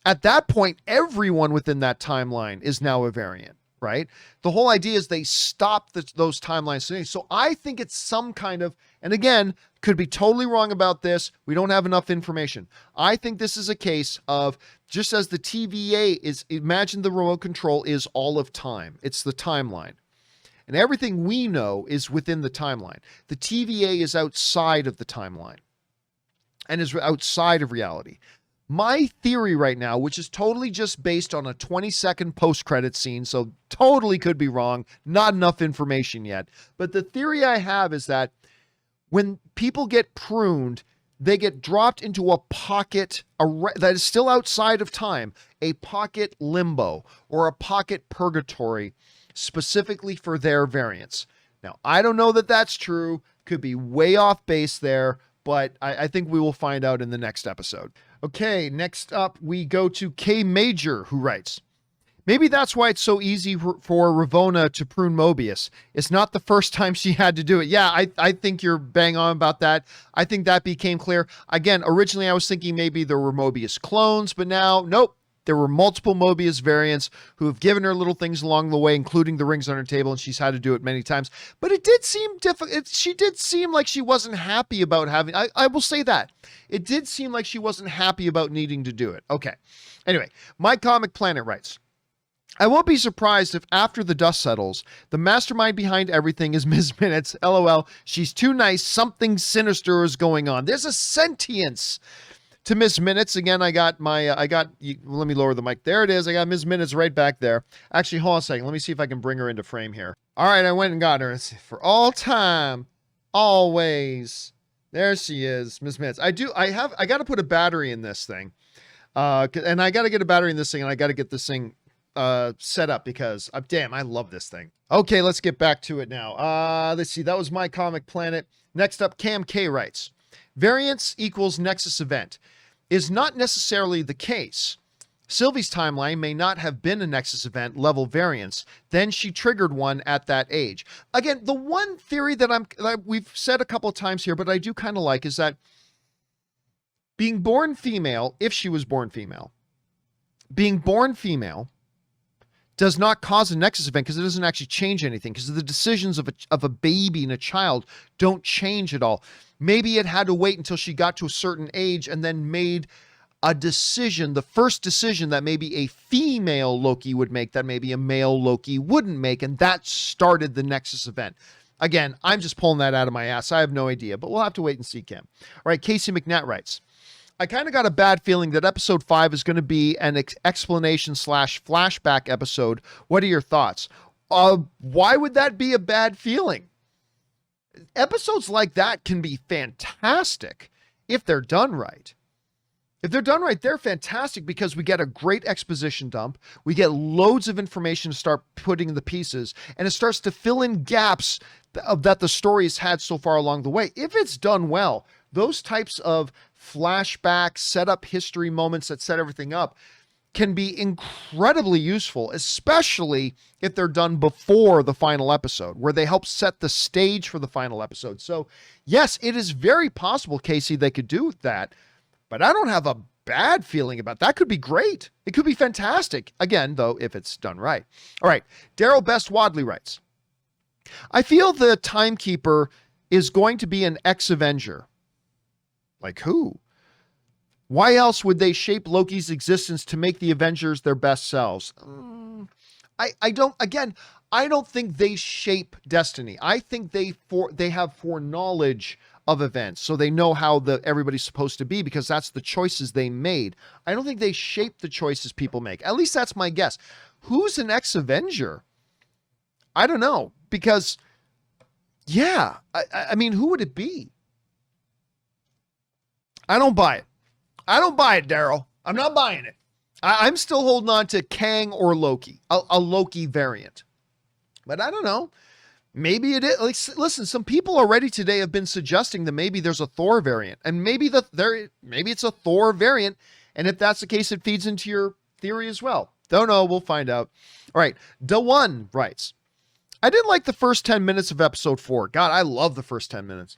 At that point, everyone within that timeline is now a variant, right? The whole idea is they stop those timelines. So I think it's some kind of, and again, could be totally wrong about this. We don't have enough information. I think this is a case of, just as the TVA is, imagine the remote control is all of time. It's the timeline. And everything we know is within the timeline. The TVA is outside of the timeline and is outside of reality. My theory right now, which is totally just based on a 20-second post-credit scene, so totally could be wrong, not enough information yet, but the theory I have is that when people get pruned, they get dropped into a pocket that is still outside of time, a pocket limbo or a pocket purgatory specifically for their variants. Now, I don't know that that's true. Could be way off base there, but I think we will find out in the next episode. Okay, next up, we go to K Major, who writes, maybe that's why it's so easy for Ravonna to prune Mobius. It's not the first time she had to do it. Yeah, I think you're bang on about that. I think that became clear. Again, originally I was thinking maybe there were Mobius clones, but now, nope. There were multiple Mobius variants who have given her little things along the way, including the rings on her table, and she's had to do it many times. But it did seem difficult. She did seem like she wasn't happy about having, I will say that. It did seem like she wasn't happy about needing to do it. Okay. Anyway, My Comic Planet writes, I won't be surprised if after the dust settles, the mastermind behind everything is Ms. Minutes. LOL. She's too nice. Something sinister is going on. There's a sentience to Miss Minutes. Again, let me lower the mic. There it is. I got Ms. Minutes right back there. Actually, hold on a second. Let me see if I can bring her into frame here. All right, I went and got her. It's for all time, always. There she is, Ms. Minutes. I got to put a battery in this thing. And I got to get a battery in this thing, and I got to get this thing set up because, damn, I love this thing. Okay, let's get back to it now. Let's see. That was My Comic Planet. Next up, Cam K writes, variance equals Nexus event is not necessarily the case. Sylvie's timeline may not have been a Nexus event level variance. Then she triggered one at that age. Again, the one theory that we've said a couple of times here, but I do kind of like, is that being born female, if she was born female, being born female does not cause a Nexus event because it doesn't actually change anything, because the decisions of a baby and a child don't change at all. Maybe it had to wait until she got to a certain age and then made a decision, the first decision that maybe a female Loki would make that maybe a male Loki wouldn't make, and that started the Nexus event. Again, I'm just pulling that out of my ass. I have no idea, but we'll have to wait and see, Kim. All right, Casey McNatt writes, I kind of got a bad feeling that episode 5 is going to be an explanation/flashback episode. What are your thoughts? Why would that be a bad feeling? Episodes like that can be fantastic if they're done right. If they're done right, they're fantastic because we get a great exposition dump. We get loads of information to start putting the pieces, and it starts to fill in gaps that the story has had so far along the way. If it's done well, those types of flashback, set up history moments that set everything up can be incredibly useful, especially if they're done before the final episode, where they help set the stage for the final episode. So yes, it is very possible, Casey, they could do that, but I don't have a bad feeling about that. Could be great. It could be fantastic. Again, though, if it's done right. All right. Daryl Best Wadley writes, I feel the Timekeeper is going to be an ex-Avenger. Like who? Why else would they shape Loki's existence to make the Avengers their best selves? I don't think they shape destiny. I think they have foreknowledge of events, so they know how everybody's supposed to be because that's the choices they made. I don't think they shape the choices people make. At least that's my guess. Who's an ex-Avenger? I don't know, because yeah, I mean, who would it be? I don't buy it. I don't buy it, Daryl. I'm not buying it. I'm still holding on to Kang or Loki, a Loki variant. But I don't know. Maybe it is. Like, listen, some people already today have been suggesting that maybe there's a Thor variant, and maybe it's a Thor variant. And if that's the case, it feeds into your theory as well. Don't know. We'll find out. All right. DeOne writes, I didn't like the first 10 minutes of episode 4. God, I love the first 10 minutes.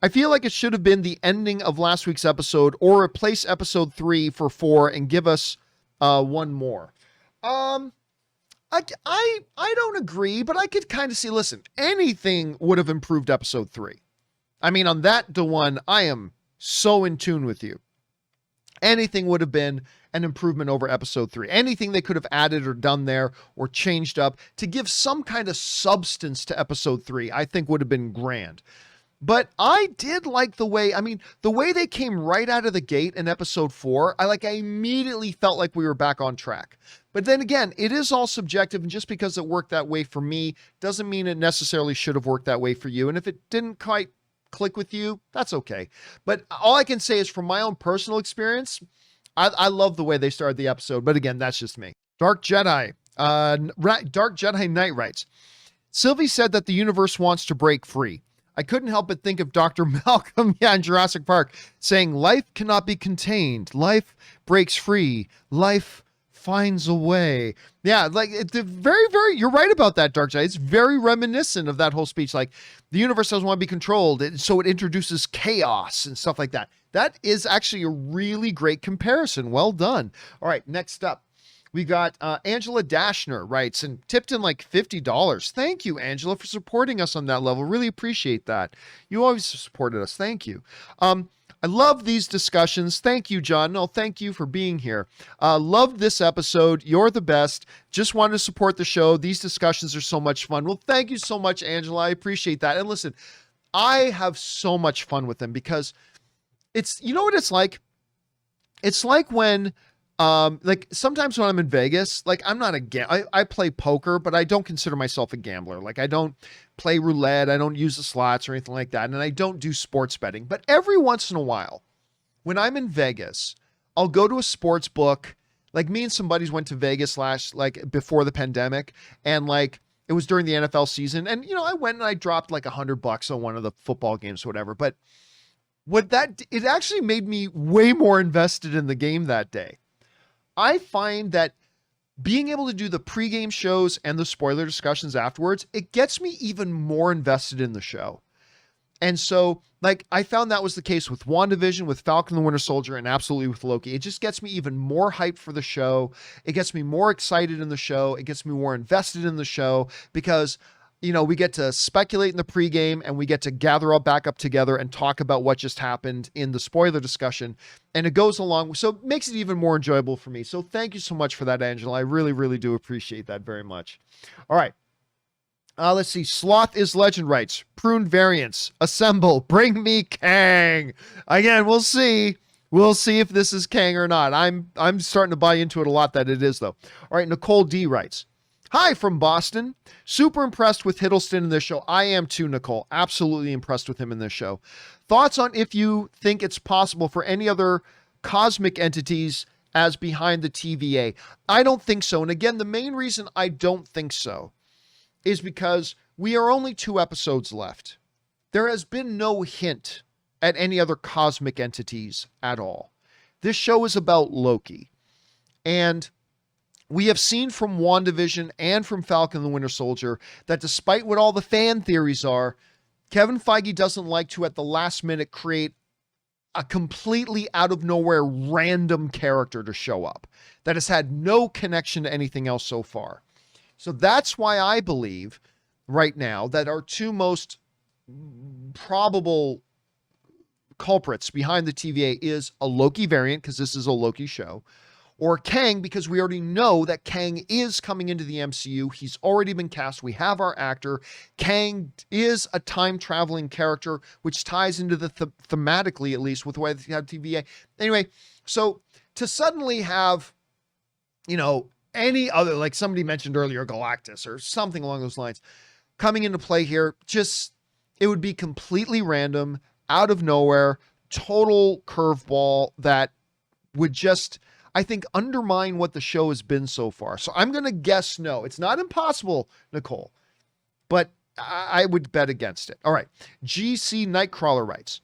I feel like it should have been the ending of last week's episode or replace episode 3 for 4 and give us one more. I don't agree, but I could kind of see, listen, anything would have improved episode 3. I mean, on that one, I am so in tune with you. Anything would have been an improvement over episode 3. Anything they could have added or done there or changed up to give some kind of substance to episode 3, I think would have been grand. But I did like the way they came right out of the gate in episode 4. I immediately felt like we were back on track. But then again, it is all subjective, and just because it worked that way for me doesn't mean it necessarily should have worked that way for you. And if it didn't quite click with you, that's okay. But all I can say is from my own personal experience, I love the way they started the episode, but again, that's just me. Dark Jedi Knight writes, Sylvie said that the universe wants to break free. I couldn't help but think of Dr. Malcolm, in Jurassic Park, saying life cannot be contained. Life breaks free. Life finds a way. Yeah, like it's very, you're right about that, Dark Jedi. It's very reminiscent of that whole speech. Like the universe doesn't want to be controlled, so it introduces chaos and stuff like that. That is actually a really great comparison. Well done. All right, next up. We got Angela Dashner writes and tipped in like $50. Thank you, Angela, for supporting us on that level. Really appreciate that. You always supported us. Thank you. I love these discussions. Thank you, John. No, thank you for being here. Love this episode. You're the best. Just wanted to support the show. These discussions are so much fun. Well, thank you so much, Angela. I appreciate that. And listen, I have so much fun with them because it's, you know what it's like? It's like when, like sometimes when I'm in Vegas, like I'm not I play poker, but I don't consider myself a gambler. Like I don't play roulette. I don't use the slots or anything like that. And I don't do sports betting, but every once in a while when I'm in Vegas, I'll go to a sports book. Like me and some buddies went to Vegas like before the pandemic, and like it was during the NFL season. And, you know, I went and I dropped like $100 on one of the football games or whatever, but it actually made me way more invested in the game that day. I find that being able to do the pregame shows and the spoiler discussions afterwards, it gets me even more invested in the show. And so, like, I found that was the case with WandaVision, with Falcon the Winter Soldier, and absolutely with Loki. It just gets me even more hyped for the show. It gets me more excited in the show. It gets me more invested in the show because, you know, we get to speculate in the pregame and we get to gather all back up together and talk about what just happened in the spoiler discussion. And it goes along, so it makes it even more enjoyable for me. So thank you so much for that, Angela. I really, really do appreciate that very much. All right. Let's see. Sloth is Legend writes, Prune variants, assemble, bring me Kang. Again, we'll see. We'll see if this is Kang or not. I'm starting to buy into it a lot that it is, though. All right. Nicole D writes, hi from Boston. Super impressed with Hiddleston in this show. I am too, Nicole. Absolutely impressed with him in this show. Thoughts on if you think it's possible for any other cosmic entities as behind the TVA? I don't think so. And again, the main reason I don't think so is because we are only 2 episodes left. There has been no hint at any other cosmic entities at all. This show is about Loki. And we have seen from WandaVision and from Falcon the Winter Soldier that despite what all the fan theories are, Kevin Feige doesn't like to at the last minute create a completely out of nowhere random character to show up that has had no connection to anything else so far. So that's why I believe right now that our 2 most probable culprits behind the TVA is a Loki variant, because this is a Loki show, or Kang, because we already know that Kang is coming into the MCU. He's already been cast. We have our actor. Kang is a time-traveling character, which ties into the thematically, at least, with the way they have TVA. Anyway, so to suddenly have, you know, any other, like somebody mentioned earlier, Galactus or something along those lines, coming into play here, just, it would be completely random, out of nowhere, total curveball that would just, I think, undermine what the show has been so far. So I'm going to guess no. It's not impossible, Nicole, but I would bet against it. All right. GC Nightcrawler writes,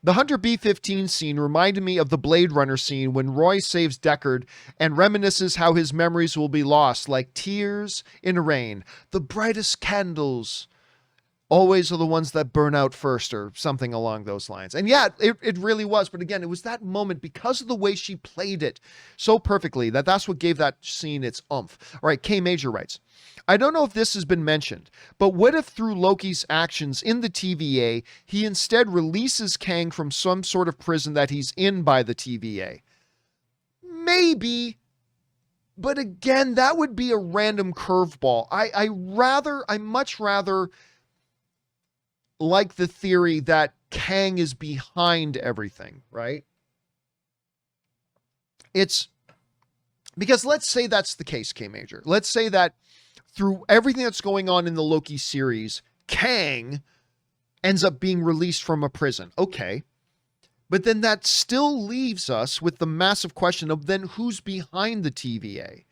the Hunter B-15 scene reminded me of the Blade Runner scene when Roy saves Deckard and reminisces how his memories will be lost like tears in the rain. The brightest candles always are the ones that burn out first, or something along those lines. And yeah, it really was. But again, it was that moment, because of the way she played it so perfectly, that's what gave that scene its oomph. All right, K Major writes, I don't know if this has been mentioned, but what if through Loki's actions in the TVA, he instead releases Kang from some sort of prison that he's in by the TVA? Maybe. But again, that would be a random curveball. I much rather like the theory that Kang is behind everything, right? It's because let's say that's the case, K Major. Let's say that through everything that's going on in the Loki series, Kang ends up being released from a prison. Okay. But then that still leaves us with the massive question of then who's behind the TVA?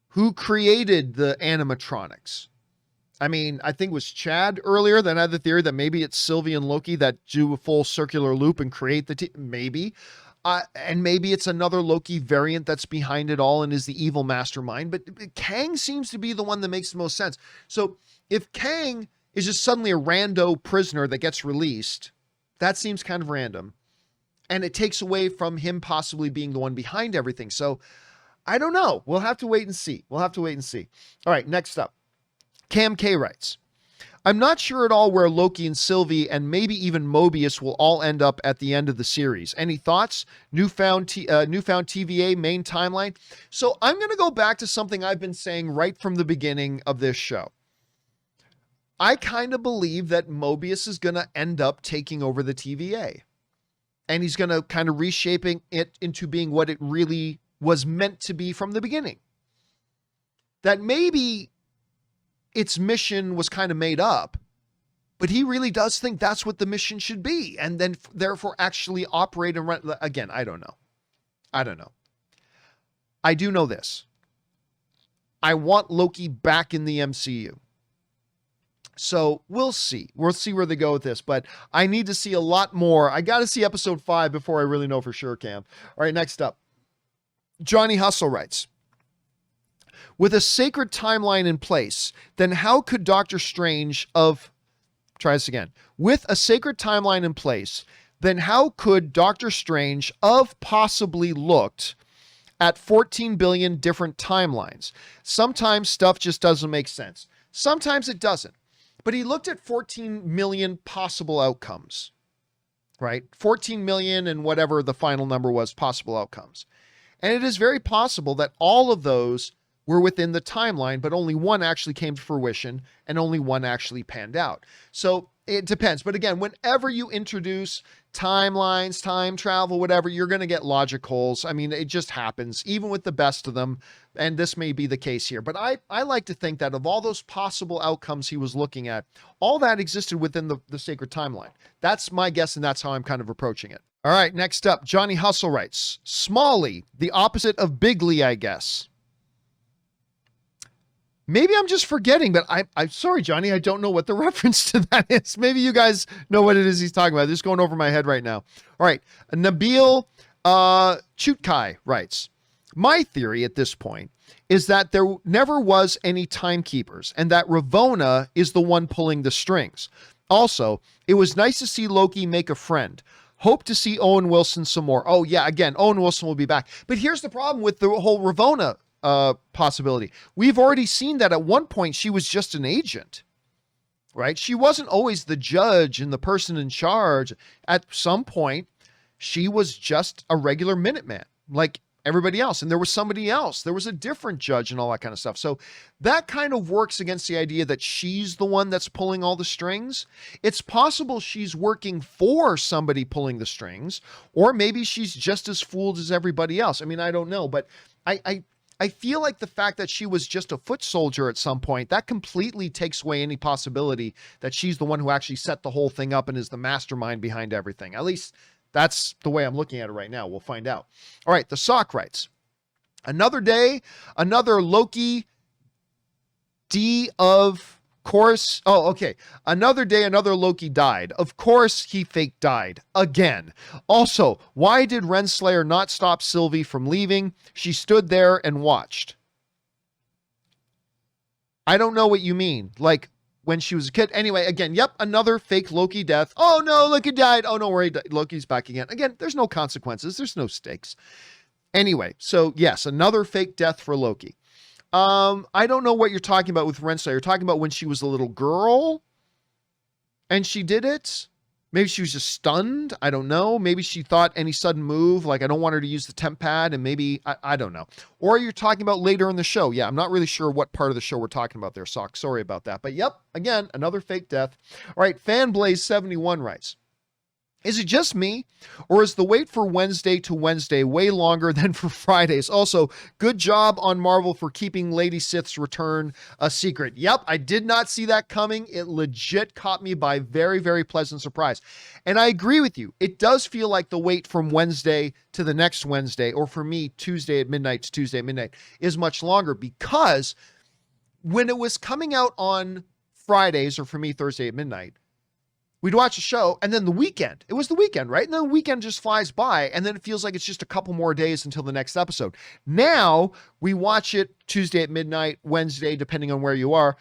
Who created the animatronics? I mean, I think it was Chad earlier that had the theory that maybe it's Sylvie and Loki that do a full circular loop and create the maybe. And maybe it's another Loki variant that's behind it all and is the evil mastermind. But Kang seems to be the one that makes the most sense. So if Kang is just suddenly a rando prisoner that gets released, that seems kind of random. And it takes away from him possibly being the one behind everything. So I don't know. We'll have to wait and see. All right, next up. Cam K writes, I'm not sure at all where Loki and Sylvie and maybe even Mobius will all end up at the end of the series. Any thoughts? Newfound TVA main timeline? So I'm going to go back to something I've been saying right from the beginning of this show. I kind of believe that Mobius is going to end up taking over the TVA. And he's going to kind of reshaping it into being what it really was meant to be from the beginning. That maybe its mission was kind of made up, but he really does think that's what the mission should be. And then therefore actually operate and run. Again, I don't know. I do know this. I want Loki back in the MCU. So we'll see. We'll see where they go with this, but I need to see a lot more. I got to see episode 5 before I really know for sure, Cam. All right, next up. Johnny Hustle writes, with a sacred timeline in place, then how could Doctor Strange With a sacred timeline in place, then how could Doctor Strange have possibly looked at 14 billion different timelines? Sometimes stuff just doesn't make sense. Sometimes it doesn't. But he looked at 14 million possible outcomes, right? 14 million and whatever the final number was, possible outcomes. And it is very possible that all of those were within the timeline, but only one actually came to fruition and only one actually panned out. So it depends. But again, whenever you introduce timelines, time travel, whatever, you're going to get logic holes. I mean, it just happens, even with the best of them. And this may be the case here. But I like to think that of all those possible outcomes he was looking at, all that existed within the sacred timeline. That's my guess, and that's how I'm kind of approaching it. All right, next up, Johnny Hustle writes, Smalley, the opposite of Bigly, I guess. Maybe I'm just forgetting, but I'm sorry, Johnny. I don't know what the reference to that is. Maybe you guys know what it is he's talking about. This is going over my head right now. All right. Nabil Chutkai writes, my theory at this point is that there never was any timekeepers and that Ravonna is the one pulling the strings. Also, it was nice to see Loki make a friend. Hope to see Owen Wilson some more. Oh, yeah. Again, Owen Wilson will be back. But here's the problem with the whole Ravonna possibility. We've already seen that at one point she was just an agent, right? She wasn't always the judge and the person in charge. At some point, she was just a regular Minuteman, like everybody else. And there was somebody else. There was a different judge and all that kind of stuff. So that kind of works against the idea that she's the one that's pulling all the strings. It's possible she's working for somebody pulling the strings, or maybe she's just as fooled as everybody else. I mean, I don't know, but I feel like the fact that she was just a foot soldier at some point, that completely takes away any possibility that she's the one who actually set the whole thing up and is the mastermind behind everything. At least that's the way I'm looking at it right now. We'll find out. All right. The Sock writes, another day, another Loki D of course. Oh, okay. Another day, another Loki died. Of course, he fake died again. Also, why did Renslayer not stop Sylvie from leaving? She stood there and watched. I don't know what you mean. Like when she was a kid. Anyway, again, yep, another fake Loki death. Oh no, Loki died. Oh no, worry, Loki's back again. Again, there's no consequences. There's no stakes. Anyway, so yes, another fake death for Loki. I don't know what you're talking about with Renslayer. You're talking about when she was a little girl and she did it. Maybe she was just stunned. I don't know. Maybe she thought any sudden move, like I don't want her to use the temp pad, and maybe, I don't know. Or you're talking about later in the show. Yeah, I'm not really sure what part of the show we're talking about there, Sock. Sorry about that. But yep, again, another fake death. All right, Fanblaze71 writes, Is it just me, or is the wait for Wednesday to Wednesday way longer than for Fridays? Also, good job on Marvel for keeping Lady Sith's return a secret. Yep, I did not see that coming. It legit caught me by very, very pleasant surprise. And I agree with you. It does feel like the wait from Wednesday to the next Wednesday, or for me, Tuesday at midnight to Tuesday at midnight, is much longer, because when it was coming out on Fridays, or for me, Thursday at midnight, we'd watch a show, and then the weekend. It was the weekend, right? And then the weekend just flies by, and then it feels like it's just a couple more days until the next episode. Now, we watch it Tuesday at midnight, Wednesday, depending on where you are,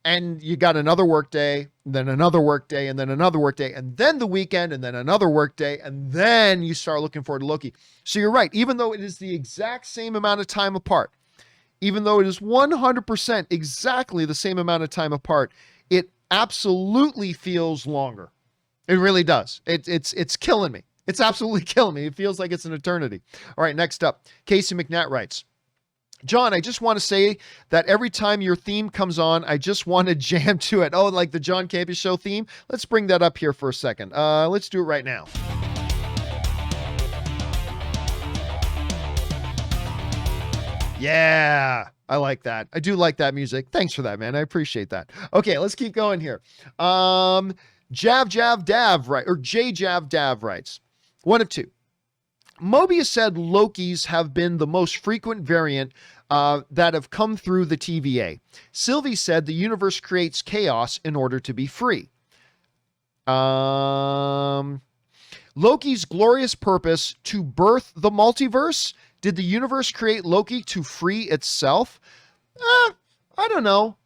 and you got another work day, then another work day, and then another work day, and then the weekend, and then another work day, and then you start looking forward to Loki. So you're right. Even though it is the exact same amount of time apart, even though it is 100% exactly the same amount of time apart, it absolutely feels longer. It really does. It's killing me. It's absolutely killing me. It feels like it's an eternity. All right, next up, Casey McNatt writes, John, I just want to say that every time your theme comes on, I just want to jam to it. Oh, like the John Campea Show theme? Let's bring that up here for a second. Let's do it right now. Yeah, I like that. I do like that music. Thanks for that, man. I appreciate that. Okay, let's keep going here. Jav Jav Dav, right? Or J Jav Dav writes, one of two. Mobius said Lokis have been the most frequent variant that have come through the TVA. Sylvie said the universe creates chaos in order to be free. Loki's glorious purpose to birth the multiverse. Did the universe create Loki to free itself? I don't know.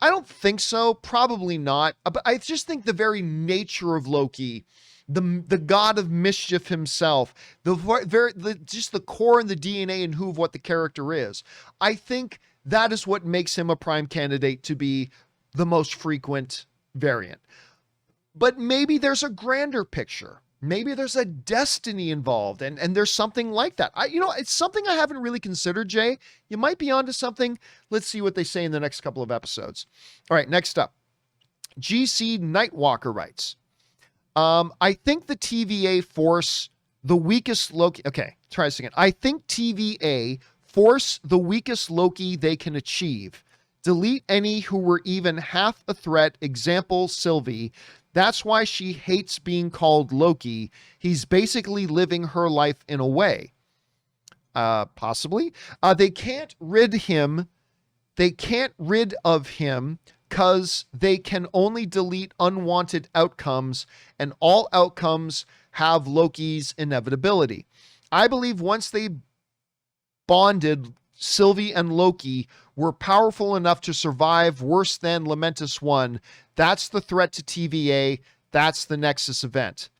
I don't think so. Probably not. But I just think the very nature of Loki, the god of mischief himself, just the core and the DNA and who of what the character is, I think that is what makes him a prime candidate to be the most frequent variant. But maybe there's a grander picture. Maybe there's a destiny involved, and there's something like that. It's something I haven't really considered, Jay. You might be onto something. Let's see what they say in the next couple of episodes. All right, next up. GC Nightwalker writes, I think the TVA force the weakest Loki. Okay, try this again. I think TVA force the weakest Loki they can achieve. Delete any who were even half a threat. Example, Sylvie. That's why she hates being called Loki. He's basically living her life in a way. Possibly. They can't rid of him because they can only delete unwanted outcomes, and all outcomes have Loki's inevitability. I believe once they bonded, Sylvie and Loki were powerful enough to survive worse than Lamentus 1. That's the threat to TVA. That's the Nexus event.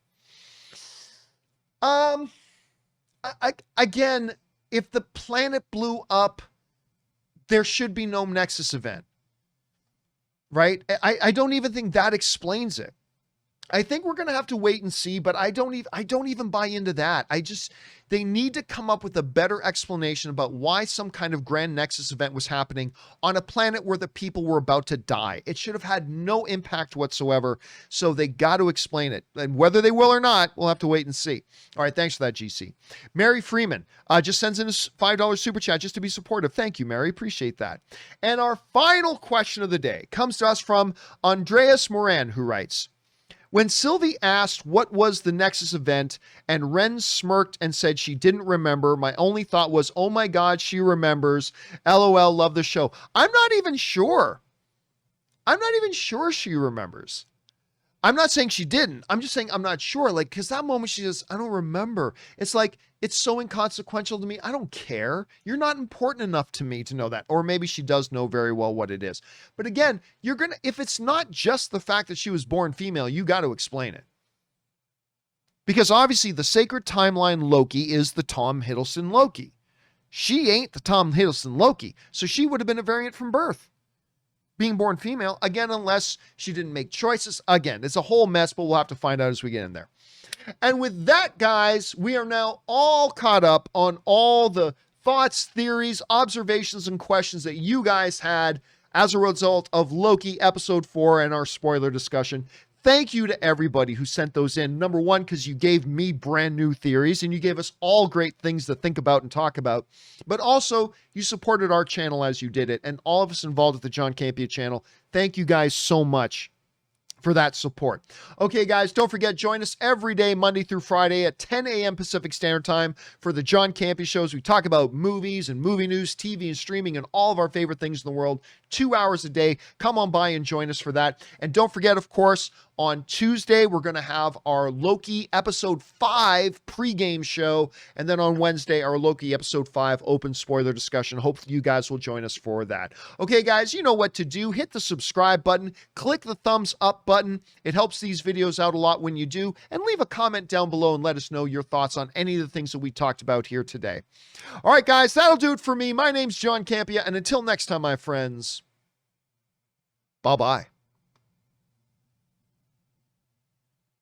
Again, if the planet blew up, there should be no Nexus event. Right? I don't even think that explains it. I think we're going to have to wait and see, but I don't even buy into that. They need to come up with a better explanation about why some kind of grand Nexus event was happening on a planet where the people were about to die. It should have had no impact whatsoever. So they got to explain it, and whether they will or not, we'll have to wait and see. All right. Thanks for that, GC. Mary Freeman just sends in a $5 super chat just to be supportive. Thank you, Mary. Appreciate that. And our final question of the day comes to us from Andreas Moran, who writes, when Sylvie asked what was the Nexus event and Ren smirked and said she didn't remember, my only thought was, oh my God, she remembers. LOL, love the show. I'm not even sure she remembers. I'm not saying she didn't. I'm just saying I'm not sure. Like, because that moment she says, I don't remember. It's like, it's so inconsequential to me. I don't care. You're not important enough to me to know that. Or maybe she does know very well what it is. But again, if it's not just the fact that she was born female, you got to explain it. Because obviously the sacred timeline Loki is the Tom Hiddleston Loki. She ain't the Tom Hiddleston Loki. So she would have been a variant from birth. Being born female, again, unless she didn't make choices. Again, it's a whole mess, but we'll have to find out as we get in there. And with that, guys, we are now all caught up on all the thoughts, theories, observations, and questions that you guys had as a result of Loki episode 4 and our spoiler discussion. Thank you to everybody who sent those in. Number one, because you gave me brand new theories and you gave us all great things to think about and talk about. But also, you supported our channel as you did it. And all of us involved at the John Campea channel, thank you guys so much for that support. Okay, guys, don't forget, join us every day, Monday through Friday at 10 a.m. Pacific Standard Time for the John Campea Shows. We talk about movies and movie news, TV and streaming, and all of our favorite things in the world, 2 hours a day. Come on by and join us for that. And don't forget, of course, on Tuesday, we're going to have our Loki Episode 5 pregame show. And then on Wednesday, our Loki Episode 5 open spoiler discussion. Hopefully you guys will join us for that. Okay, guys, you know what to do. Hit the subscribe button. Click the thumbs up button. It helps these videos out a lot when you do. And leave a comment down below and let us know your thoughts on any of the things that we talked about here today. All right, guys, that'll do it for me. My name's John Campea. And until next time, my friends, bye-bye.